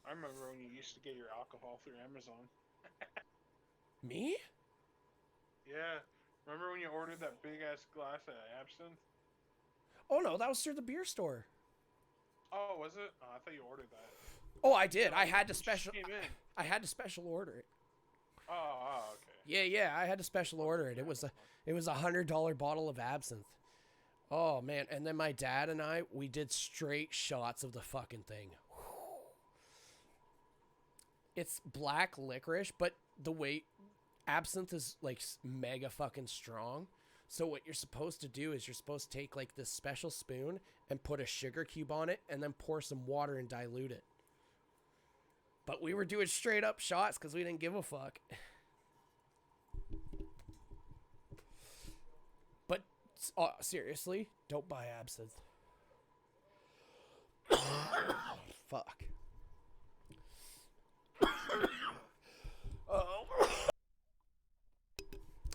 I remember when you used to get your alcohol through Amazon. Me? Yeah. Remember when you ordered that big ass glass of absinthe? Oh no, that was through the beer store. Oh, was it? Oh, I thought you ordered that. Oh, I did. I had to special. Came in. I had to special order it. Oh, okay. Yeah, I had to special order it. It was a $100 bottle of absinthe. Oh man, and then my dad and we did straight shots of the fucking thing. It's black licorice, but the way absinthe is like mega fucking strong. So what you're supposed to do is you're supposed to take like this special spoon and put a sugar cube on it and then pour some water and dilute it. But we were doing straight up shots because we didn't give a fuck. But Seriously, don't buy absinthe. Fuck. Oh.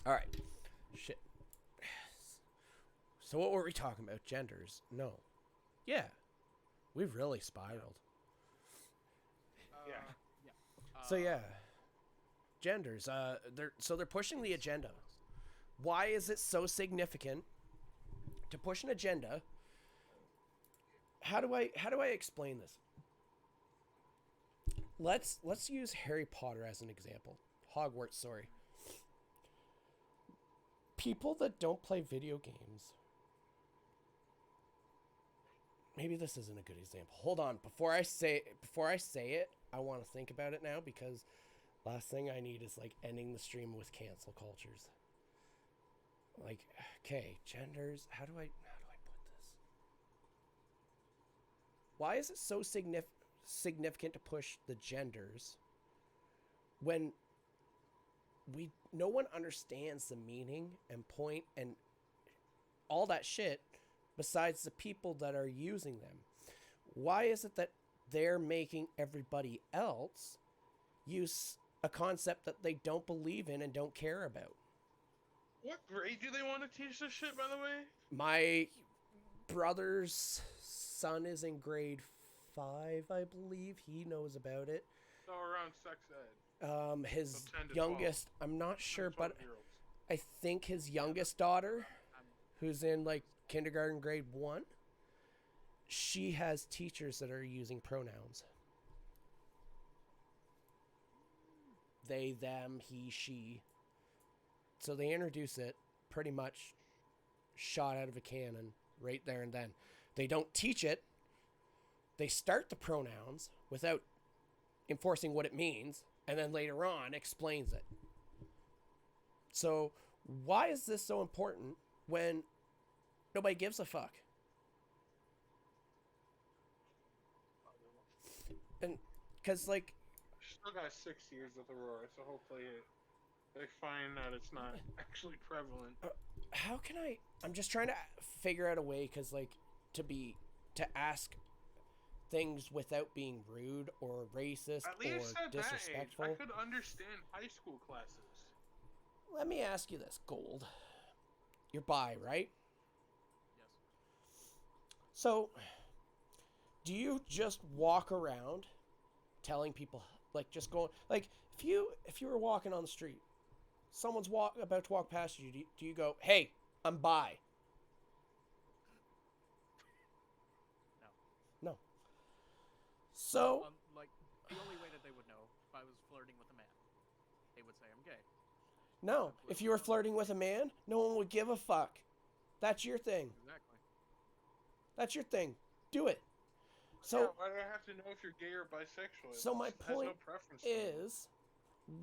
All right. Shit. So what were we talking about? Genders? No. Yeah. We've really spiraled. Yeah. So yeah. Genders. They're pushing the agenda. Why is it so significant to push an agenda? How do I explain this? Let's use Harry Potter as an example. Hogwarts, sorry. People that don't play video games. Maybe this isn't a good example. Hold on, before I say it, I want to think about it now, because last thing I need is like ending the stream with cancel cultures. Like, okay, genders. How do I put this? Why is it so significant to push the genders when no one understands the meaning and point and all that shit besides the people that are using them? Why is it that they're making everybody else use a concept that they don't believe in and don't care about? What grade do they want to teach this shit, by the way? My brother's son is in grade 5, I believe. He knows about it. So around sex ed. His So 10 to youngest, I'm not sure, but 12-year-olds. I think his youngest daughter, who's in like kindergarten grade 1, she has teachers that are using pronouns. They, them, he, she. So they introduce it pretty much shot out of a cannon right there and then. They don't teach it. They start the pronouns without enforcing what it means, and then later on explains it. So why is this so important when nobody gives a fuck? And because like, Still got 6 years with Aurora, so hopefully they find that it's not actually prevalent. how can I'm just trying to figure out a way, because like to ask things without being rude or racist At least or at that age, disrespectful. I could understand high school classes. Let me ask you this, Gold. You're bi, right? Yes. So, do you just walk around telling people, like, just going, like, if you were walking on the street, someone's about to walk past you, do you go, hey, I'm bi? No. No. So, Like, the only way that they would know if I was flirting with a man, they would say I'm gay. no. If you were flirting with a man, no one would give a fuck. That's your thing. Exactly. That's your thing. Do it. So, Yeah, why do I have to know if you're gay or bisexual? so my It has point no preference to me. is,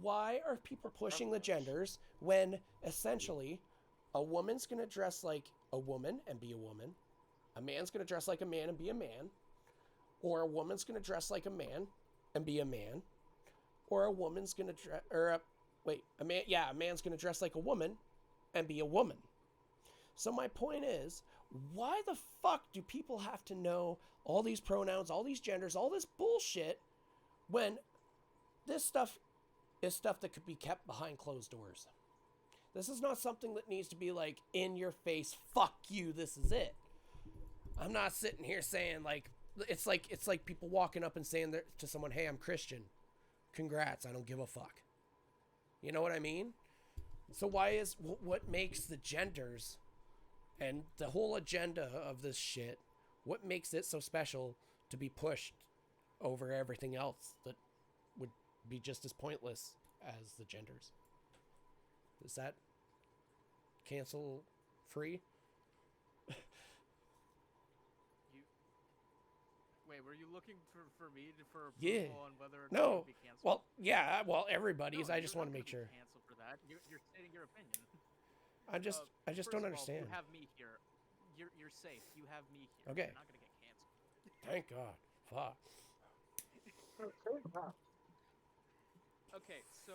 why are people pushing the genders when essentially a woman's going to dress like a woman and be a woman, a man's going to dress like a man and be a man, or a woman's going to dress like a man and be a man, or a woman's going to dress, a man's going to dress like a woman and be a woman. So my point is, why the fuck do people have to know all these pronouns, all these genders, all this bullshit, when this stuff is stuff that could be kept behind closed doors? This is not something that needs to be like in your face, fuck you, this is it. I'm not sitting here saying like, it's like people walking up and saying to someone, hey, I'm Christian. Congrats, I don't give a fuck. You know what I mean? So what makes the genders and the whole agenda of this shit, what makes it so special to be pushed over everything else that would be just as pointless as the genders? Is that cancel free? Wait, were you looking for me for approval Yeah. on whether or not No. to be canceled? Well, yeah. Well, everybody's. No, I just you're want to not make gonna sure. be canceled for that. You're stating your opinion. I just First don't of all, understand. You have me here. You're safe. You have me here. Okay. You're not gonna get canceled. Thank God. Fuck. Okay, so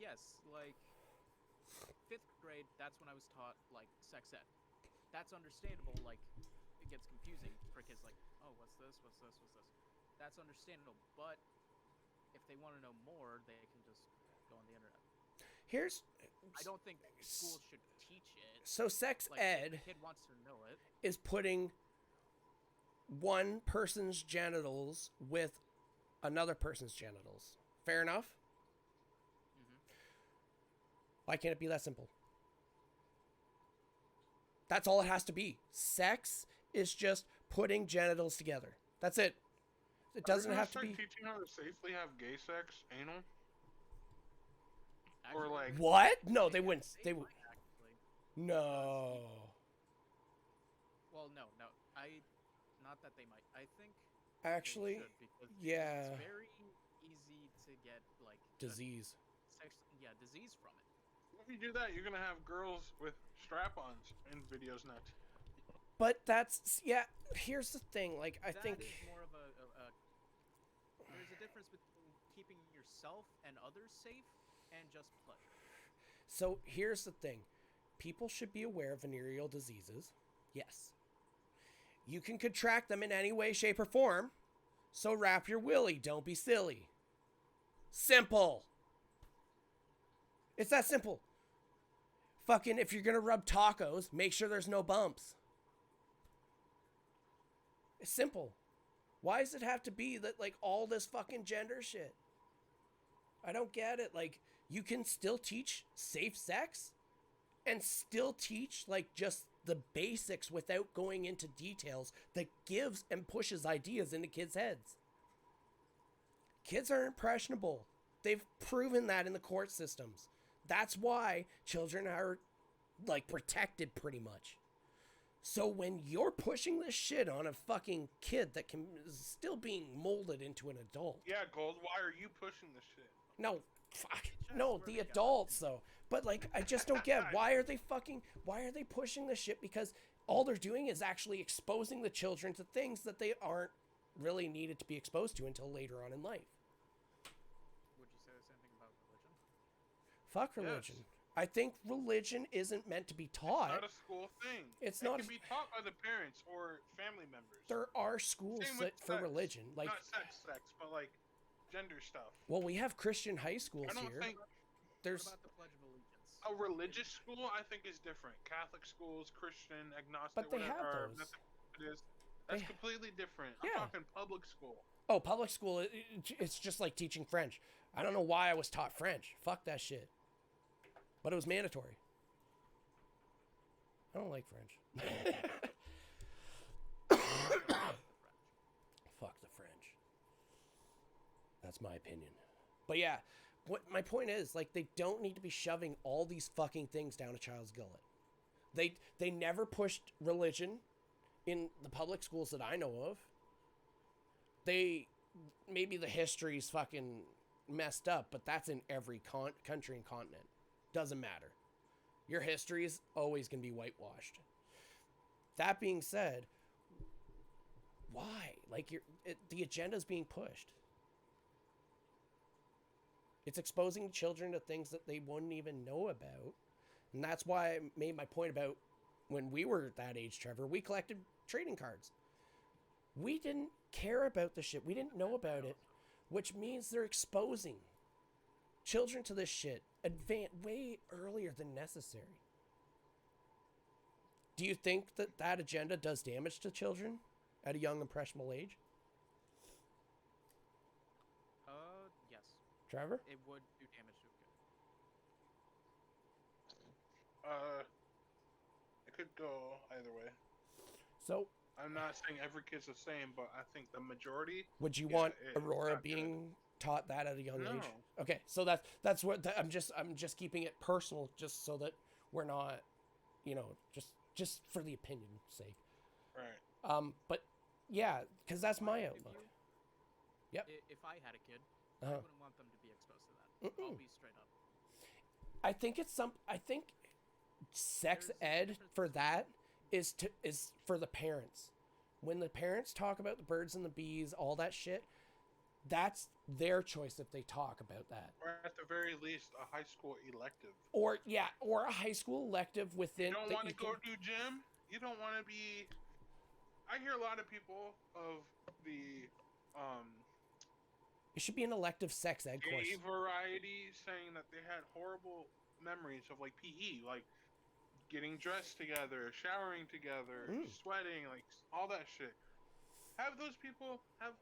yes, like 5th grade, that's when I was taught, like, sex ed. That's understandable, like, it gets confusing for kids, like, oh, what's this, what's this, what's this? That's understandable, but if they want to know more, they can just go on the internet. I don't think schools should teach it. So sex like, ed if the kid wants to know it. Is putting one person's genitals with another person's genitals. Fair enough? Mm-hmm. Why can't it be that simple? That's all it has to be. Sex is just putting genitals together. That's it. It doesn't have to be teaching how to safely have gay sex, anal. Actually, or like what? No, they wouldn't. They would. Actually. No. Well, no. Not that they might. I think. Actually, they should, because yeah. It's very easy to get like disease. Disease from it. If you do that, you're gonna have girls with strap-ons in videos next. But that's here's the thing. Like I think that is more of a there's a difference between keeping yourself and others safe and just pleasure. So here's the thing. People should be aware of venereal diseases. Yes. You can contract them in any way, shape, or form. So wrap your willy. Don't be silly. Simple. It's that simple. Fucking, if you're gonna rub tacos, make sure there's no bumps. It's simple. Why does it have to be that, like, all this fucking gender shit? I don't get it. Like, you can still teach safe sex and still teach, like, just the basics without going into details that gives and pushes ideas into kids' heads. Kids are impressionable. They've proven that in the court systems. That's why children are, like, protected pretty much. So when you're pushing this shit on a fucking kid that is still being molded into an adult. Yeah, Gold, why are you pushing this shit? No, fuck. No, the adults, though. But, like, I just don't get why are they pushing this shit? Because all they're doing is actually exposing the children to things that they aren't really needed to be exposed to until later on in life. Would you say the same thing about religion? Fuck religion. Yes. I think religion isn't meant to be taught. It's not a school thing. It can be taught by the parents or family members. There are schools for religion, like not sex, but like gender stuff. Well, we have Christian high schools here. There's what about the Pledge of Allegiance? A religious school, I think, is different. Catholic schools, Christian, agnostic, but they have those. That's completely different. I'm talking public school. Oh, public school, it's just like teaching French. I don't know why I was taught French. Fuck that shit. But it was mandatory. I don't like French. Fuck the French. That's my opinion. But yeah, what my point is, like, they don't need to be shoving all these fucking things down a child's gullet. They never pushed religion in the public schools that I know of. Maybe the history's fucking messed up, but that's in every country and continent. Doesn't matter. Your history is always going to be whitewashed. That being said, why? Like, the agenda's being pushed. It's exposing children to things that they wouldn't even know about. And that's why I made my point about when we were at that age, Trevor, we collected trading cards. We didn't care about the shit. We didn't know about it, which means they're exposing children to this shit way earlier than necessary. Do you think that agenda does damage to children at a young, impressionable age? Yes. Trevor? It would do damage to a kid. It could go either way. So, I'm not saying every kid's the same, but I think the majority. Would you want Aurora being taught that at a young age? Okay, so that's what I'm just keeping it personal, just so that we're not, just for the opinion's sake. Right. But yeah, because that's my outlook. Yep. If I had a kid, I wouldn't want them to be exposed to that. I'll be straight up. I think sex ed for that is for the parents. When the parents talk about the birds and the bees, all that shit, that's their choice if they talk about that. Or at the very least, a high school elective. Or a high school elective within. You don't want to go do gym. You don't want to be. I hear a lot of people of the It should be an elective sex ed course. gay variety saying that they had horrible memories of like PE, like getting dressed together, showering together, sweating, like all that shit. Have those people have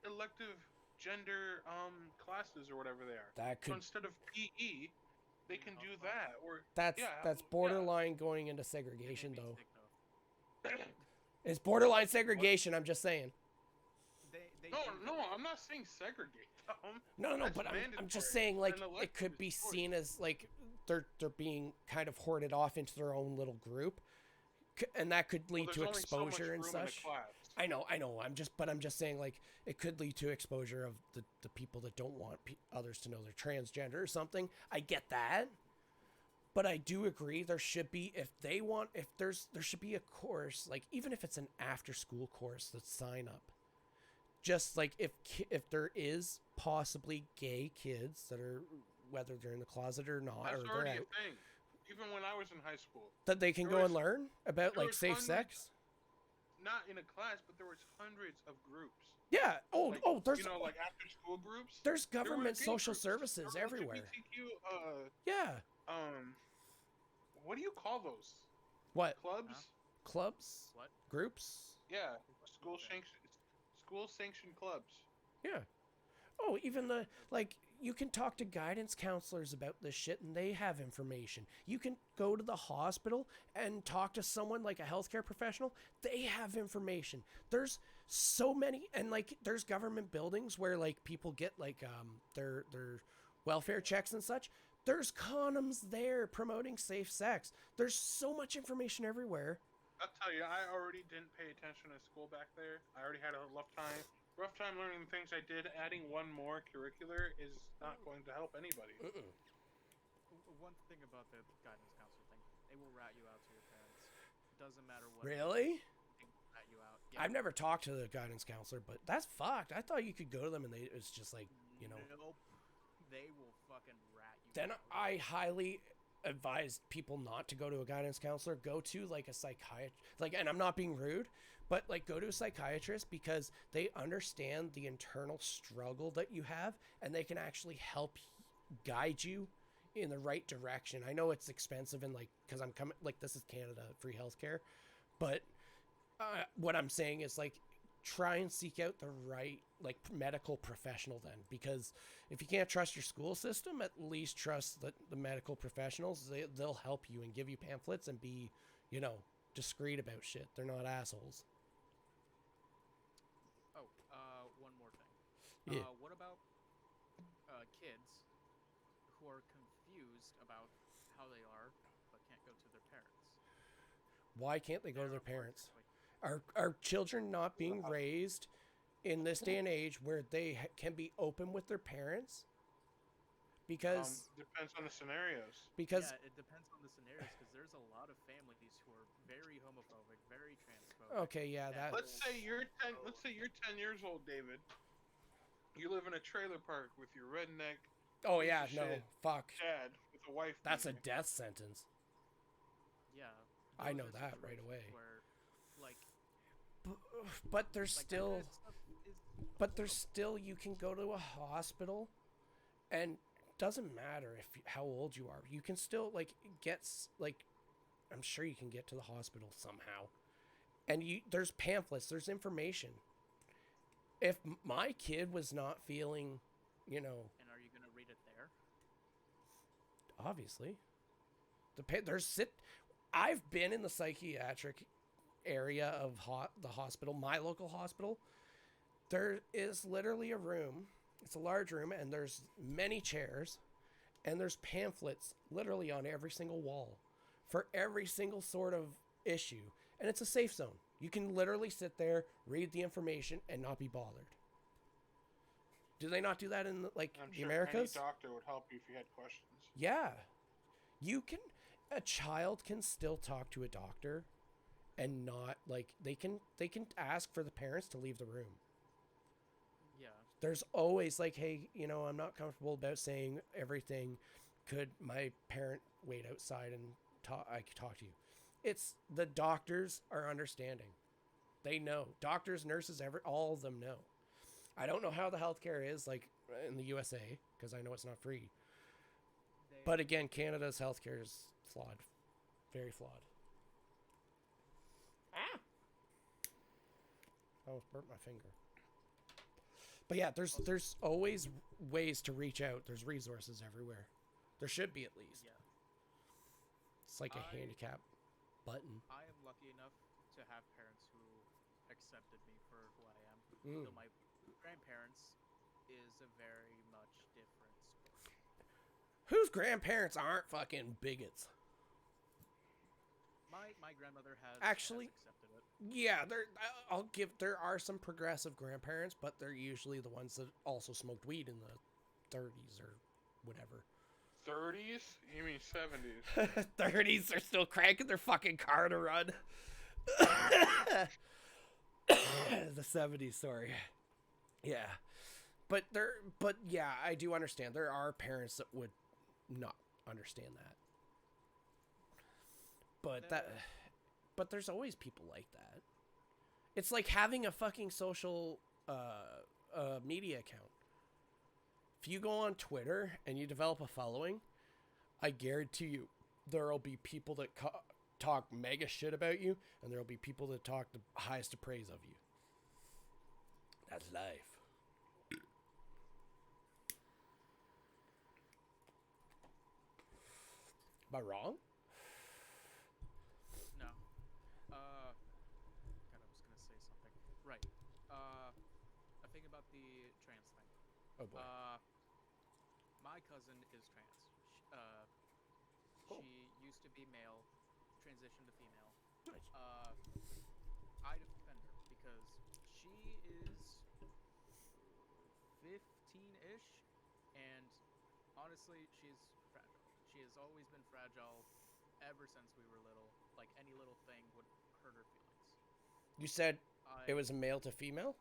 elective gender classes or whatever they are. So instead of PE, they can do that. Or that's borderline going into segregation though. It's borderline segregation. I'm just saying. No, I'm not saying segregate. No, but I'm just saying like it could be seen as like they're being kind of hoarded off into their own little group, and that could lead to exposure and such. I know. I'm just saying like it could lead to exposure of the people that don't want others to know they're transgender or something. I get that. But I do agree there should be, there should be a course, like even if it's an after school course, that sign up. Just like if there is possibly gay kids that are, whether they're in the closet or not, that's or already they're out, a thing. Even when I was in high school, that they can go and learn about like safe sex. Not in a class, but there was hundreds of groups. Yeah. There's like after school groups. There's government social services everywhere. LGBTQ, yeah. What do you call those? What? Clubs? Huh? Clubs? What? Groups? Yeah. School sanctioned clubs. Yeah. Oh, even you can talk to guidance counselors about this shit and they have information. You can go to the hospital and talk to someone like a healthcare professional. They have information. There's so many, and like there's government buildings where like people get like their welfare checks and such. There's condoms there promoting safe sex. There's so much information everywhere. I'll tell you, I already didn't pay attention to school back there. I already had a rough time learning the things I did. Adding one more curricular is not going to help anybody. One thing about the guidance counselor thing, they will rat you out to your parents. Doesn't matter what. Really? They will rat you out. Yeah. I've never talked to the guidance counselor, but that's fucked. I thought you could go to them and it's just like, Nope. They will fucking rat you Then out. I highly advise people not to go to a guidance counselor. Go to like a psychiatrist, and I'm not being rude, but like go to a psychiatrist because they understand the internal struggle that you have and they can actually help guide you in the right direction. I know it's expensive and like, cause I'm coming, like this is Canada, free healthcare, but what I'm saying is like, try and seek out the right like medical professional then, because if you can't trust your school system, at least trust the medical professionals. They'll help you and give you pamphlets and be, discreet about shit. They're not assholes. Oh, one more thing. Yeah. What about kids who are confused about how they are but can't go to their parents? Why can't they go to their parents? Are children not being raised in this day and age where they can be open with their parents? Because depends on the scenarios. Because it depends on the scenarios. Because there's a lot of families who are very homophobic, very transphobic. Okay, yeah, that. Let's say you're 10 years old, David. You live in a trailer park with your redneck. Oh yeah, no, fuck. Dad with a wife. That's a death sentence. Yeah. I know that right away. Where, like. But there's still. But there's still, you can go to a hospital, and doesn't matter how old you are. You can still I'm sure you can get to the hospital somehow. And there's pamphlets, there's information. If my kid was not feeling, And are you gonna read it there? Obviously. I've been in the psychiatric area of the hospital, my local hospital. There is literally a room. It's a large room, and there's many chairs, and there's pamphlets literally on every single wall for every single sort of issue. And it's a safe zone. You can literally sit there, read the information, and not be bothered. Do they not do that in the Americas? Any doctor would help you if you had questions. Yeah. A child can still talk to a doctor and not they can ask for the parents to leave the room. Yeah. There's always like, hey, you know, I'm not comfortable about saying everything. Could my parent wait outside and I could talk to you? It's the doctors are understanding. They know. Doctors, nurses, all of them know. I don't know how the healthcare is like in the USA because I know it's not free. But again, Canada's healthcare is flawed. Very flawed. Ah! I almost burnt my finger. But yeah, there's always ways to reach out. There's resources everywhere. There should be at least. Yeah. It's like a handicap button. I am lucky enough to have parents who accepted me for who I am. Though my grandparents is a very much different story. Whose grandparents aren't fucking bigots? My grandmother has Actually, accepted it. yeah, there are some progressive grandparents, but they're usually the ones that also smoked weed in the 30s or whatever. 30s? You mean 70s? 30s, they're still cranking their fucking car to run. The 70s, sorry. Yeah. But yeah, I do understand. There are parents that would not understand that. But there's always people like that. It's like having a fucking social media account. If you go on Twitter and you develop a following, I guarantee you there'll be people that talk mega shit about you, and there'll be people that talk the highest of praise of you. That's life. Am I wrong? No. God, I was gonna say something. Right. I think about the trans thing. Oh boy. My cousin is trans. Cool. She used to be male, transitioned to female. Nice. I defend her because she is 15-ish, and honestly, she's fragile. She has always been fragile ever since we were little. Like, any little thing would hurt her feelings. You said it was a male to female?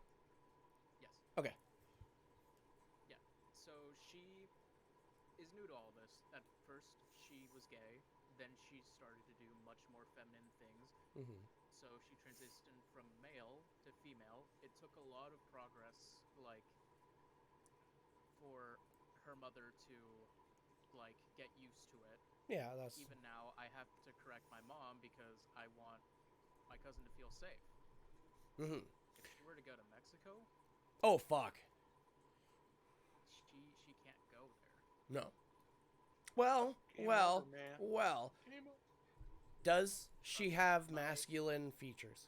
Yes. Okay. Yeah. So she is new to all this. At first, she was gay. Then she started to do much more feminine things. Mm-hmm. So she transitioned from male to female. It took a lot of progress, like, for her mother to, like, get used to it. Yeah, that's... Even now, I have to correct my mom because I want my cousin to feel safe. Mm-hmm. If she were to go to Mexico... Oh, fuck. She can't go there. No. Well. Does she have masculine features?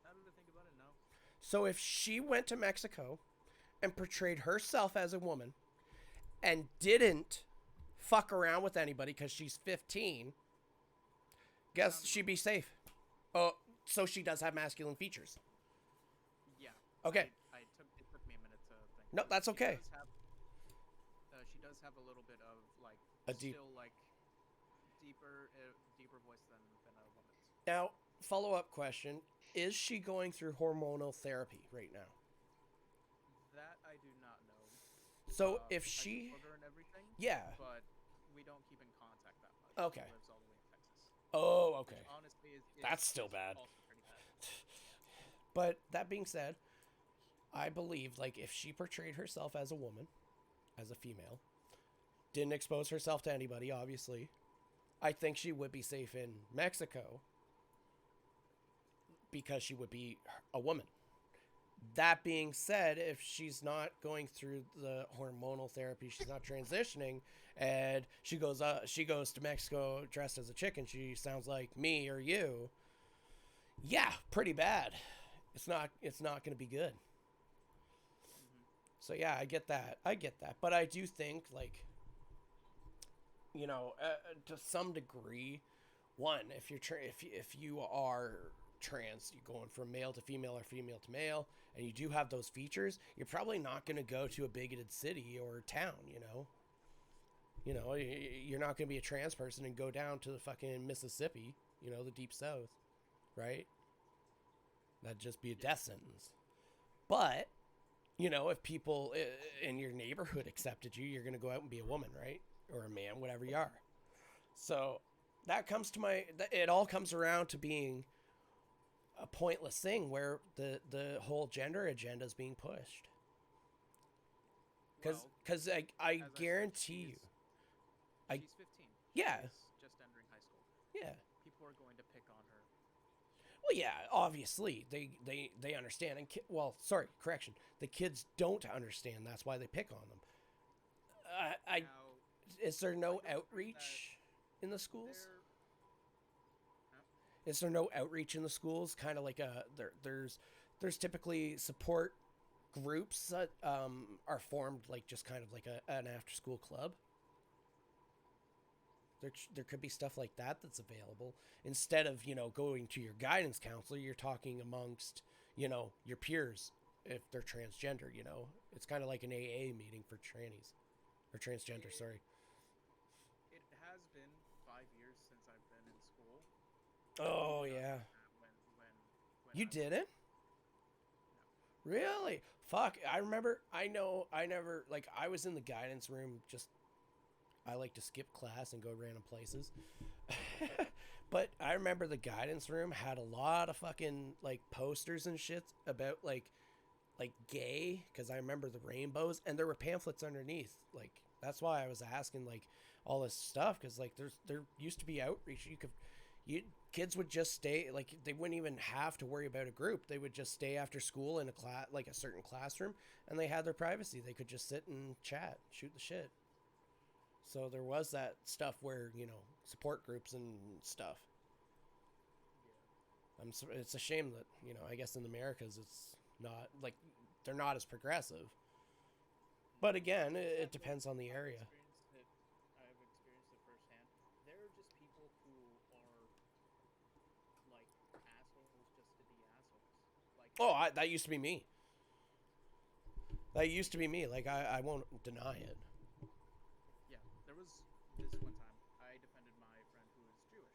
Now that I think about it, no. So if she went to Mexico and portrayed herself as a woman and didn't fuck around with anybody because she's 15, guess she'd be safe. Oh, so she does have masculine features. Yeah. Okay. It took me a minute to think. No, that's okay. She does have a little bit of, like, still, like, deeper voice than a woman's. Now, follow-up question. Is she going through hormonal therapy right now? That I do not know. So if I she... support her and everything, yeah. But we don't keep in contact that much. Okay. She lives all the way in Texas. Oh, okay. Which honestly is that's still bad. Also pretty bad. But that being said, I believe, like, if she portrayed herself as a woman, as a female, didn't expose herself to anybody, obviously, I think she would be safe in Mexico because she would be a woman. That being said, if she's not going through the hormonal therapy, she's not transitioning, and she goes to Mexico dressed as a chick, and she sounds like me or you, yeah, pretty bad. It's not going to be good. Mm-hmm. So yeah, I get that. But I do think, like, you know, to some degree, one, if you are trans, you're going from male to female or female to male, and you do have those features, you're probably not going to go to a bigoted city or town, you know, you're not going to be a trans person and go down to the fucking Mississippi, you know, the deep south, right? That'd just be a death sentence. But, you know, if people in your neighborhood accepted you, you're going to go out and be a woman, right? Or a man, whatever you are. So that comes to it all comes around to being a pointless thing where the whole gender agenda is being pushed. Because I guarantee you. She's 15. Yeah. She's just entering high school. Yeah. People are going to pick on her. Well, yeah, obviously they understand. And correction. The kids don't understand. That's why they pick on them. Now, is there no outreach in the schools? Is there no outreach in the schools? Kind of like there's typically support groups that are formed like just kind of like an after school club. There could be stuff like that that's available instead of, you know, going to your guidance counselor. You're talking amongst, you know, your peers if they're transgender. You know, it's kind of like an AA meeting for trannies or transgender. Sorry. It has been 5 years since I've been in school. Oh yeah. When you didn't? No. Really? Fuck. I remember. I never I was in the guidance room just. I like to skip class and go random places. But I remember the guidance room had a lot of fucking like posters and shit about like gay, because I remember the rainbows, and there were pamphlets underneath. Like that's why I was asking like all this stuff, because like there used to be outreach. Kids would just stay, like they wouldn't even have to worry about a group. They would just stay after school in a class, like a certain classroom, and they had their privacy. They could just sit and chat, shoot the shit. So there was that stuff where, you know, support groups and stuff. Yeah. It's a shame that, you know, I guess in the Americas it's not, like, they're not as progressive. But again, it depends on the area. I've experienced it firsthand. There are just people who are, like, assholes just to be assholes. Like, that used to be me. Like, I won't deny it. There was this one time I defended my friend who is Jewish.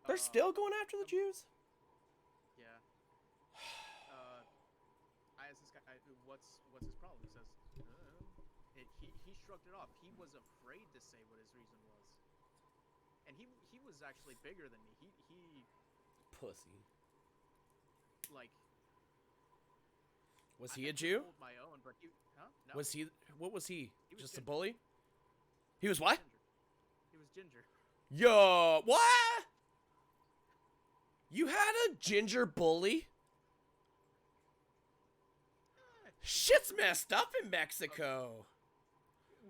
They're still going after the Jews? Yeah. I asked this guy, what's his problem? He says, he shrugged it off. He was afraid to say what his reason was. And he was actually bigger than me. He pussy. Like, was he a Jew? My own, but huh? No. What was he? He was just ginger. A bully? He was what? He was ginger. Yo, what? You had a ginger bully? Shit's messed up in Mexico.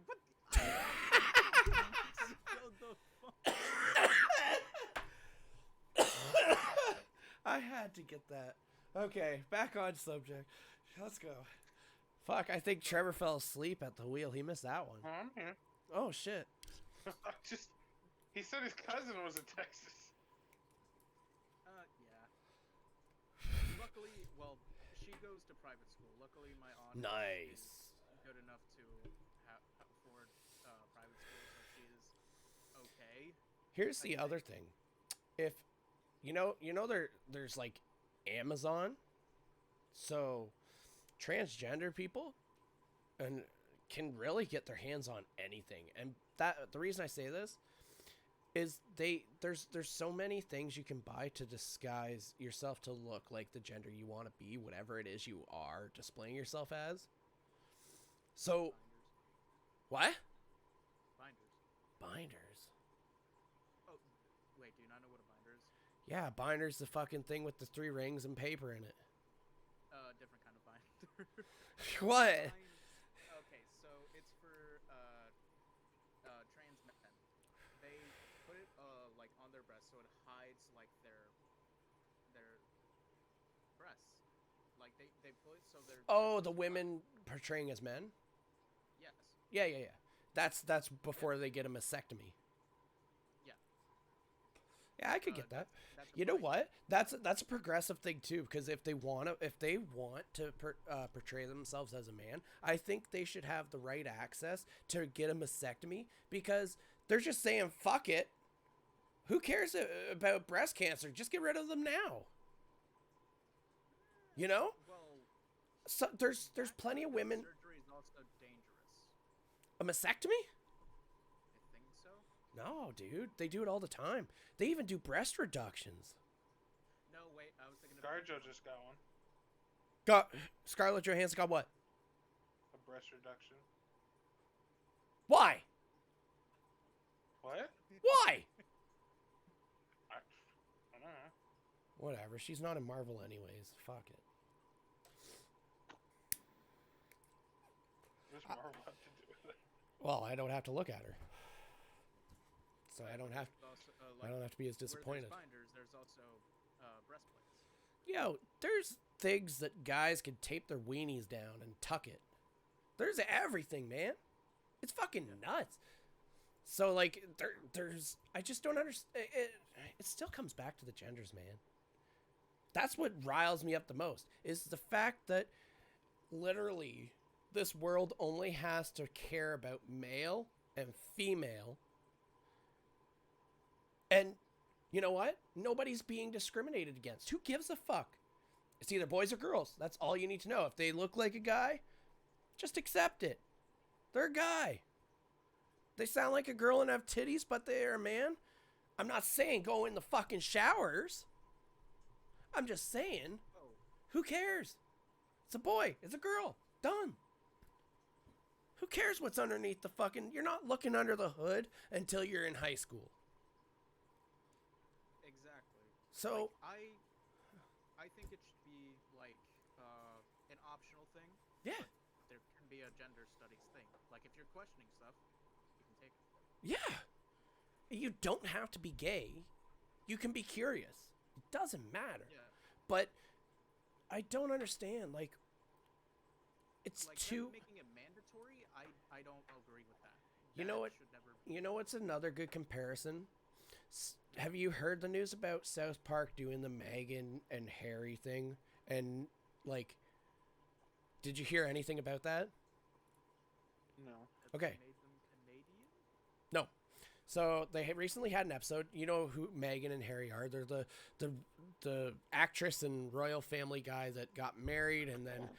What? I had to get that. Okay, back on subject. Let's go. Fuck, I think Trevor fell asleep at the wheel. He missed that one. I'm here. Oh, shit. He said his cousin was in Texas. Yeah. Luckily, well, she goes to private school. Luckily, my aunt is good enough to afford private school, so she is okay. Here's the other thing. If there's like Amazon, so transgender people and can really get their hands on anything. And that the reason I say this is there's so many things you can buy to disguise yourself to look like the gender you want to be, whatever it is you are displaying yourself as. So Binders. What? Binders. Oh, wait, do you not know what a binder is? Yeah, binder's the fucking thing with the 3 rings and paper in it. Different kind of binder. What? Okay, so it's for trans men. They put it like on their breast, so it hides like their breasts. Like they put so they're. Oh, the women portraying as men? Yes. Yeah. That's before they get a mastectomy. Yeah. Yeah, I could get that. You know what? That's a progressive thing too, because if they want to portray themselves as a man, I think they should have the right access to get a mastectomy, because they're just saying fuck it. Who cares about breast cancer? Just get rid of them now. You know? Well, So there's plenty of women. surgery is also dangerous. A mastectomy? I think so. No, dude. They do it all the time. They even do breast reductions. No, wait, I was thinking of Scarjo just got one. Got Scarlett Johansson got what? A breast reduction. Why? What? Why? I don't know. Whatever. She's not in Marvel anyways. Fuck it. What does Marvel have to do with it? Well, I don't have to look at her, so I don't have also, I don't have to be as where disappointed. there's binders, there's also breastplates. Yo, there's things that guys can tape their weenies down and tuck it. There's everything, man. It's fucking nuts. So like, there's I just don't understand. It still comes back to the genders, man. That's what riles me up the most, is the fact that literally this world only has to care about male and female. And you know what? Nobody's being discriminated against. Who gives a fuck? It's either boys or girls. That's all you need to know. If they look like a guy, just accept it. They're a guy. They sound like a girl and have titties, but they're a man. I'm not saying go in the fucking showers. I'm just saying, who cares? It's a boy. It's a girl. Done. Who cares what's underneath the fucking... You're not looking under the hood until you're in high school. Exactly. So... Like, I think it should be, like, an optional thing. Yeah. But there can be a gender studies thing. Like, if you're questioning stuff, you can take it. Yeah. You don't have to be gay. You can be curious. It doesn't matter. Yeah. But I don't understand. Like, it's Like, too... making it mandatory, I don't agree with that. You know what? Should never be. You know what's another good comparison? Have you heard the news about South Park doing the Meghan and Harry thing? And, like, did you hear anything about that? No. That Okay. Made them Canadian? No. So they recently had an episode. You know who Meghan and Harry are? They're the actress and royal family guy that got married, and then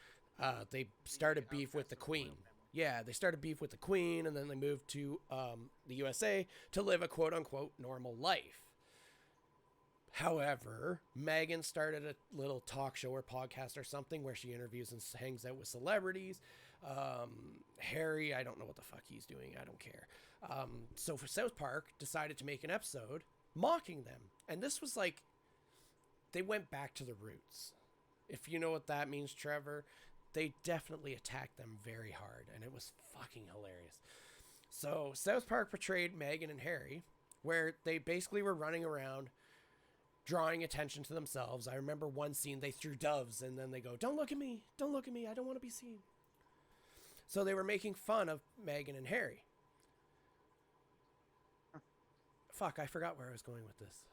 they started beef with the Queen. Yeah, they started beef with the Queen, and then they moved to the USA to live a quote-unquote normal life. However, Meghan started a little talk show or podcast or something where she interviews and hangs out with celebrities. Harry, I don't know what the fuck he's doing. I don't care. So for South Park, decided to make an episode mocking them. And this was like, they went back to the roots. If you know what that means, Trevor, they definitely attacked them very hard. And it was fucking hilarious. So South Park portrayed Meghan and Harry, where they basically were running around drawing attention to themselves. I remember one scene, they threw doves and then they go, "Don't look at me. Don't look at me. I don't want to be seen." So they were making fun of Meghan and Harry. Fuck, I forgot where I was going with this.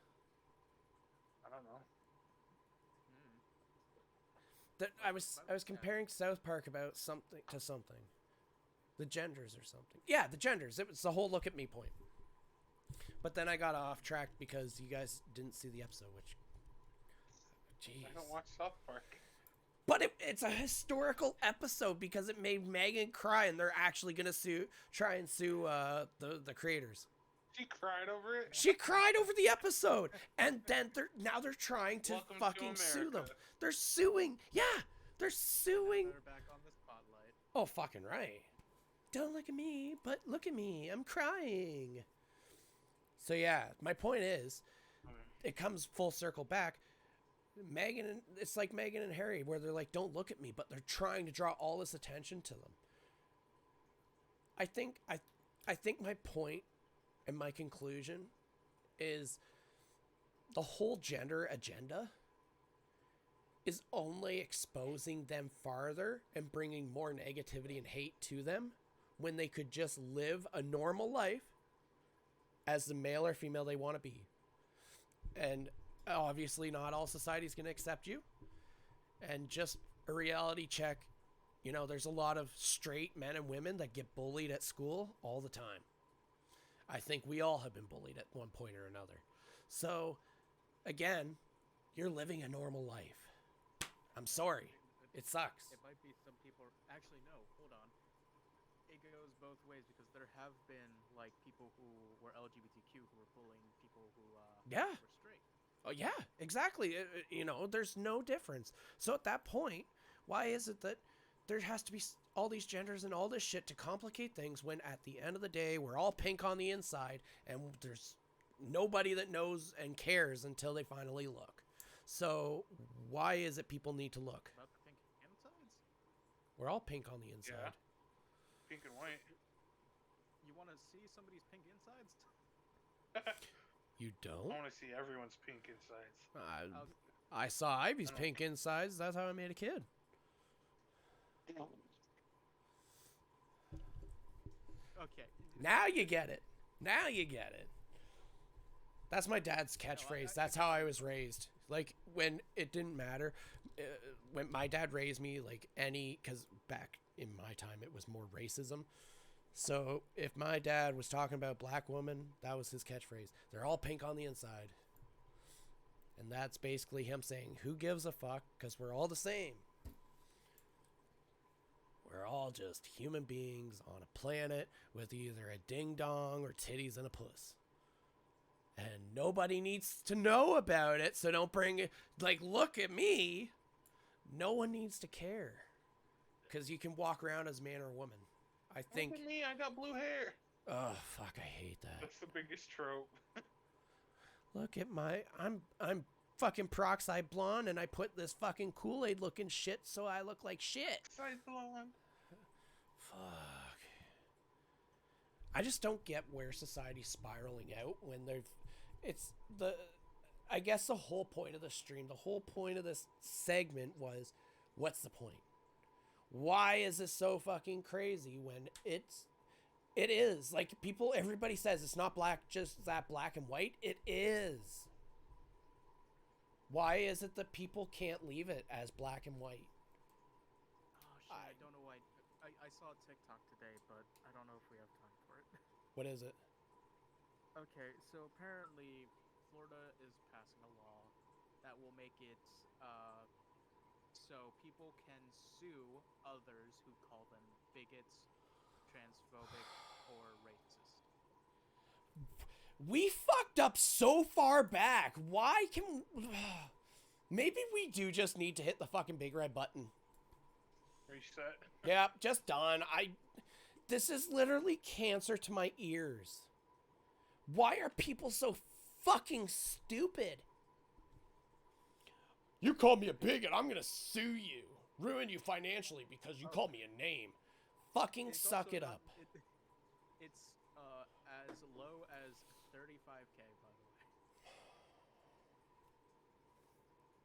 I don't know. That I was comparing South Park about something to something. The genders or something. Yeah, the genders. It was the whole look at me point. But then I got off track because you guys didn't see the episode, which... Jeez. I don't watch South Park. But it's a historical episode because it made Meghan cry, and they're actually going to try and sue the creators. She cried over it? She cried over the episode, and then they're trying to Welcome to fucking sue them. America. They're suing. Yeah, they're suing. They're back on the spotlight. Oh, fucking right. Don't look at me, but look at me. I'm crying. So yeah, my point is, it comes full circle back. It's like Meghan and Harry, where they're like, "Don't look at me," but they're trying to draw all this attention to them. I think my point and my conclusion is the whole gender agenda is only exposing them farther and bringing more negativity and hate to them when they could just live a normal life as the male or female they want to be. And obviously not all society's going to accept you. And just a reality check, there's a lot of straight men and women that get bullied at school all the time. I think we all have been bullied at one point or another. So, again, you're living a normal life. I'm sorry. It sucks. It might be some people. Actually, no. Hold on. It goes both ways because there have been like people who were LGBTQ who were bullying people who Yeah. were straight. Oh, yeah, exactly. You know, there's no difference. So at that point, why is it that there has to be all these genders and all this shit to complicate things when at the end of the day, we're all pink on the inside and there's nobody that knows and cares until they finally look. So why is it people need to look? About the pink insides? We're all pink on the inside. Yeah. Pink and white. You want to see somebody's pink insides? You I don't? want to see everyone's pink insides. I saw Ivy's pink insides. That's how I made a kid. Okay. Now you get it. Now you get it. That's my dad's catchphrase. That's how I was raised. Like, when it didn't matter, when my dad raised me, like, because back in my time, it was more racism. So if my dad was talking about black women, that was his catchphrase. They're all pink on the inside. And that's basically him saying, who gives a fuck? Because we're all the same. We're all just human beings on a planet with either a ding-dong or titties and a puss. And nobody needs to know about it, so don't bring it. Like, look at me. No one needs to care. Because you can walk around as man or woman. I think. Look at me, I got blue hair. Oh, fuck, I hate that. That's the biggest trope. Look at I'm fucking peroxide blonde, and I put this fucking Kool-Aid looking shit so I look like shit. Side blonde. Fuck. I just don't get where society's spiraling out when I guess the whole point of the stream, the whole point of this segment was, what's the point? Why is this so fucking crazy when it is? Like, everybody says it's not just that black and white. It is. Why is it that people can't leave it as black and white? Oh shit! I don't know why. I saw a TikTok today, but I don't know if we have time for it. What is it? Okay, so apparently Florida is passing a law that will make it so people can sue others who call them bigots, transphobic, or racist. We fucked up so far back. Why can... Maybe we do just need to hit the fucking big red button. Reset. Yep, just done. This is literally cancer to my ears. Why are people so fucking stupid? You called me a bigot, I'm gonna sue you. Ruin you financially because you called me a name. Fucking It's suck also it not- up. It's as low as 35K, by the way.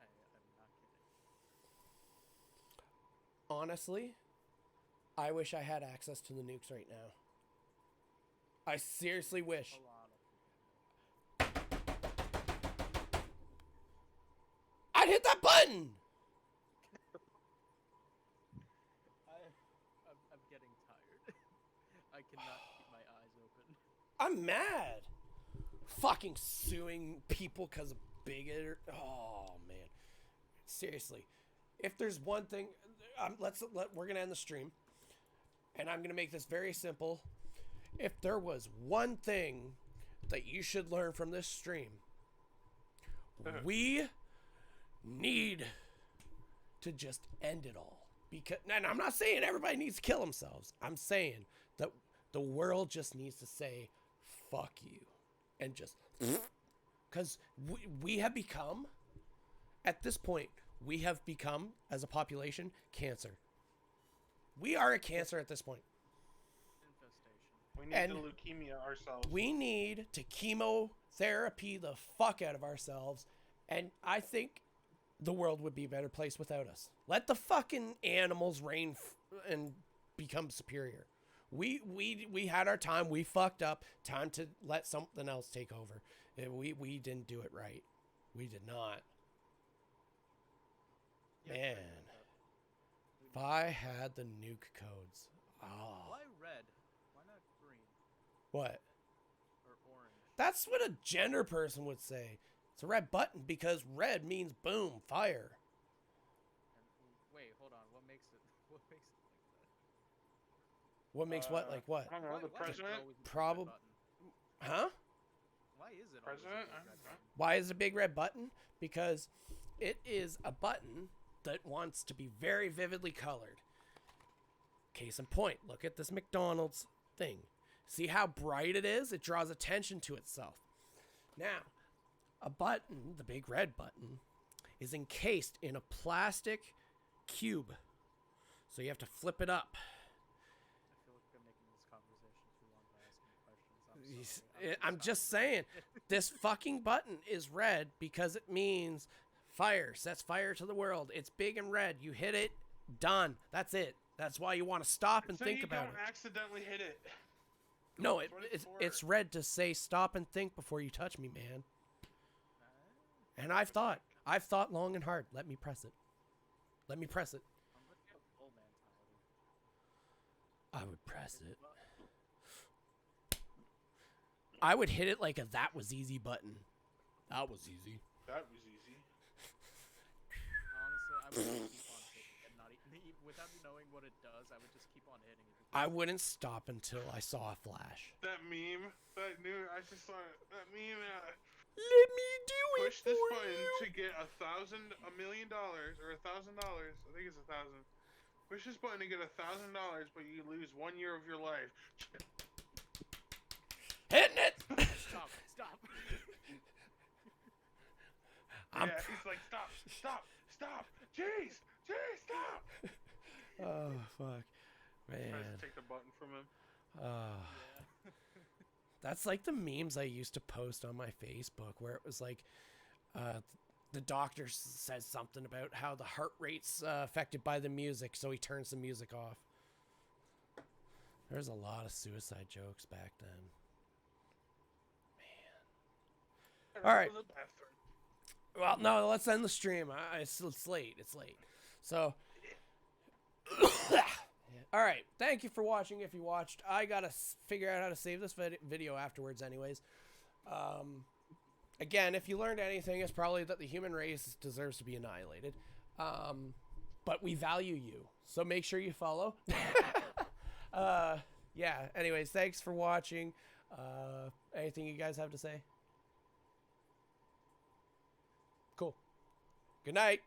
I'm not kidding. Honestly, I wish I had access to the nukes right now. I seriously wish. A lot of I'd hit that button! I'm getting tired. I cannot keep my eyes open. I'm mad. Fucking suing people because of bigot. Oh, man. Seriously. If there's one thing... we're going to end the stream. And I'm going to make this very simple. If there was one thing that you should learn from this stream, we need to just end it all. Because, and I'm not saying everybody needs to kill themselves. I'm saying that the world just needs to say, fuck you. And just... Because we have become, at this point, we have become, as a population, cancer. We are a cancer at this point. We need And to leukemia ourselves. We need to chemotherapy the fuck out of ourselves. And I think the world would be a better place without us. Let the fucking animals reign and become superior. We had our time. We fucked up. Time to let something else take over. We didn't do it right. We did not. Man. If I had the nuke codes. Oh. Why red? Why not green What? or orange? That's what a gender person would say. It's a red button because red means boom, fire. What makes what like what? I don't know. The president. Probably. Huh? Why is it? President. I don't know. Why is it a big red button? Because it is a button that wants to be very vividly colored. Case in point, look at this McDonald's thing. See how bright it is? It draws attention to itself. Now, a button, the big red button, is encased in a plastic cube. So you have to flip it up. I feel like we're making this conversation too long by asking questions. I'm just saying, this fucking button is red because it means fire, sets fire to the world. It's big and red. You hit it, done. That's it. That's why you want to stop and think about it. So you don't accidentally hit it. No, it's red to say stop and think before you touch me, man. And I've thought long and hard. Let me press it. Let me press it. I'm looking at full mentality. I would press it. I would hit it like a that was easy button. That was easy. That was easy. Honestly, I would just keep on hitting and not without knowing what it does. I would just keep on hitting it. I wouldn't stop until I saw a flash. That meme, I just saw that meme. Let me do it Push this for button you. to get $1,000 or $1,000. I think it's 1,000. Push this button to get $1,000, but you lose 1 year of your life. Hitting it. Stop! He's like, stop! Jeez, stop! Oh fuck, Tries man. to take the button from him. That's like the memes I used to post on my Facebook, where it was like, the doctor says something about how the heart rate's affected by the music, so he turns the music off. There's a lot of suicide jokes back then. All right. Well, no, let's end the stream. It's late. It's late. So, all right. Thank you for watching. If you watched, I gotta figure out how to save this video afterwards. Anyways, again, if you learned anything, it's probably that the human race deserves to be annihilated. But we value you, so make sure you follow. Yeah. Anyways, thanks for watching. Anything you guys have to say? Cool. Good night.